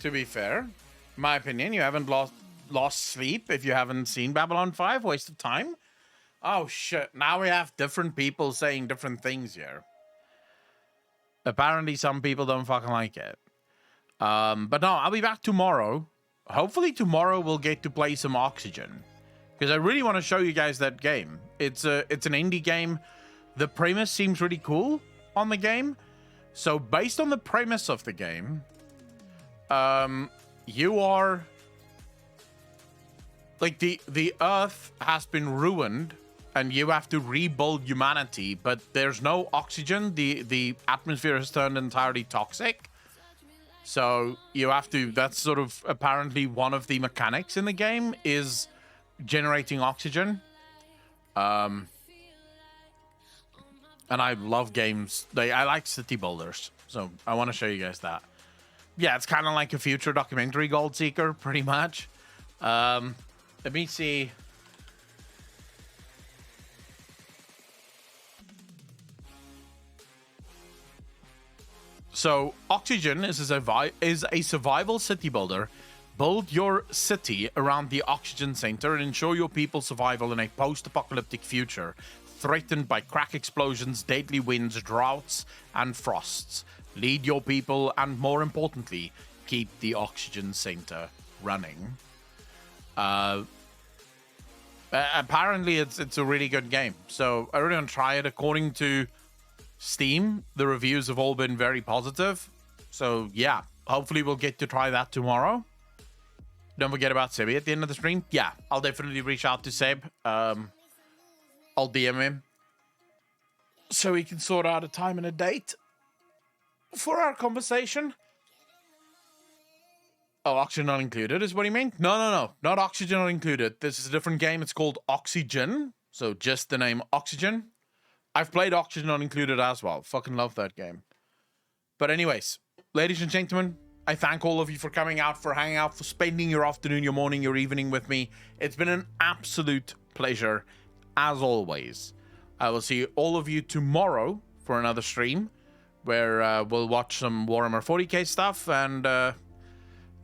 To be fair. In my opinion, you haven't lost sleep if you haven't seen Babylon 5. Waste of time. Oh, shit. Now we have different people saying different things here. Apparently, some people don't fucking like it. But no, I'll be back tomorrow. Hopefully, tomorrow we'll get to play some Oxygen. Because I really want to show you guys that game. It's an indie game. The premise seems really cool on the game. So, based on the premise of the game, you are... Like, the Earth has been ruined... And you have to rebuild humanity, but there's no oxygen. The atmosphere has turned entirely toxic. So you have to... That's sort of apparently one of the mechanics in the game is generating oxygen. And I love games. I like city builders. So I want to show you guys that. Yeah, it's kind of like a future documentary Gold Seeker, pretty much. Let me see... So, Oxygen is a survival city builder. Build your city around the Oxygen Center and ensure your people's survival in a post-apocalyptic future. threatened by crack explosions, deadly winds, droughts, and frosts. Lead your people, and more importantly, keep the oxygen center running. Apparently, it's a really good game, so I really want to try it. According to Steam, the reviews have all been very positive. So yeah, hopefully we'll get to try that tomorrow. Don't forget about Sebi at the end of the stream. Yeah, I'll definitely reach out to Seb. I'll DM him so we can sort out a time and a date for our conversation. Oh, oxygen not included is what he meant? No. Not oxygen not included. This is a different game. It's called Oxygen. So just the name Oxygen. I've played Oxygen not included as well. Fucking love that game. But anyways, ladies and gentlemen, I thank all of you for coming out, for hanging out, for spending your afternoon, your morning, your evening with me. It's been an absolute pleasure, as always. I will see all of you tomorrow for another stream where we'll watch some Warhammer 40k stuff and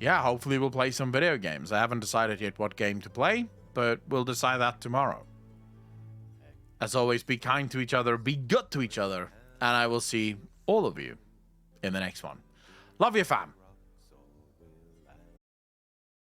yeah, hopefully we'll play some video games. I haven't decided yet what game to play, but we'll decide that tomorrow. As always, be kind to each other, be good to each other, and I will see all of you in the next one. Love you, fam.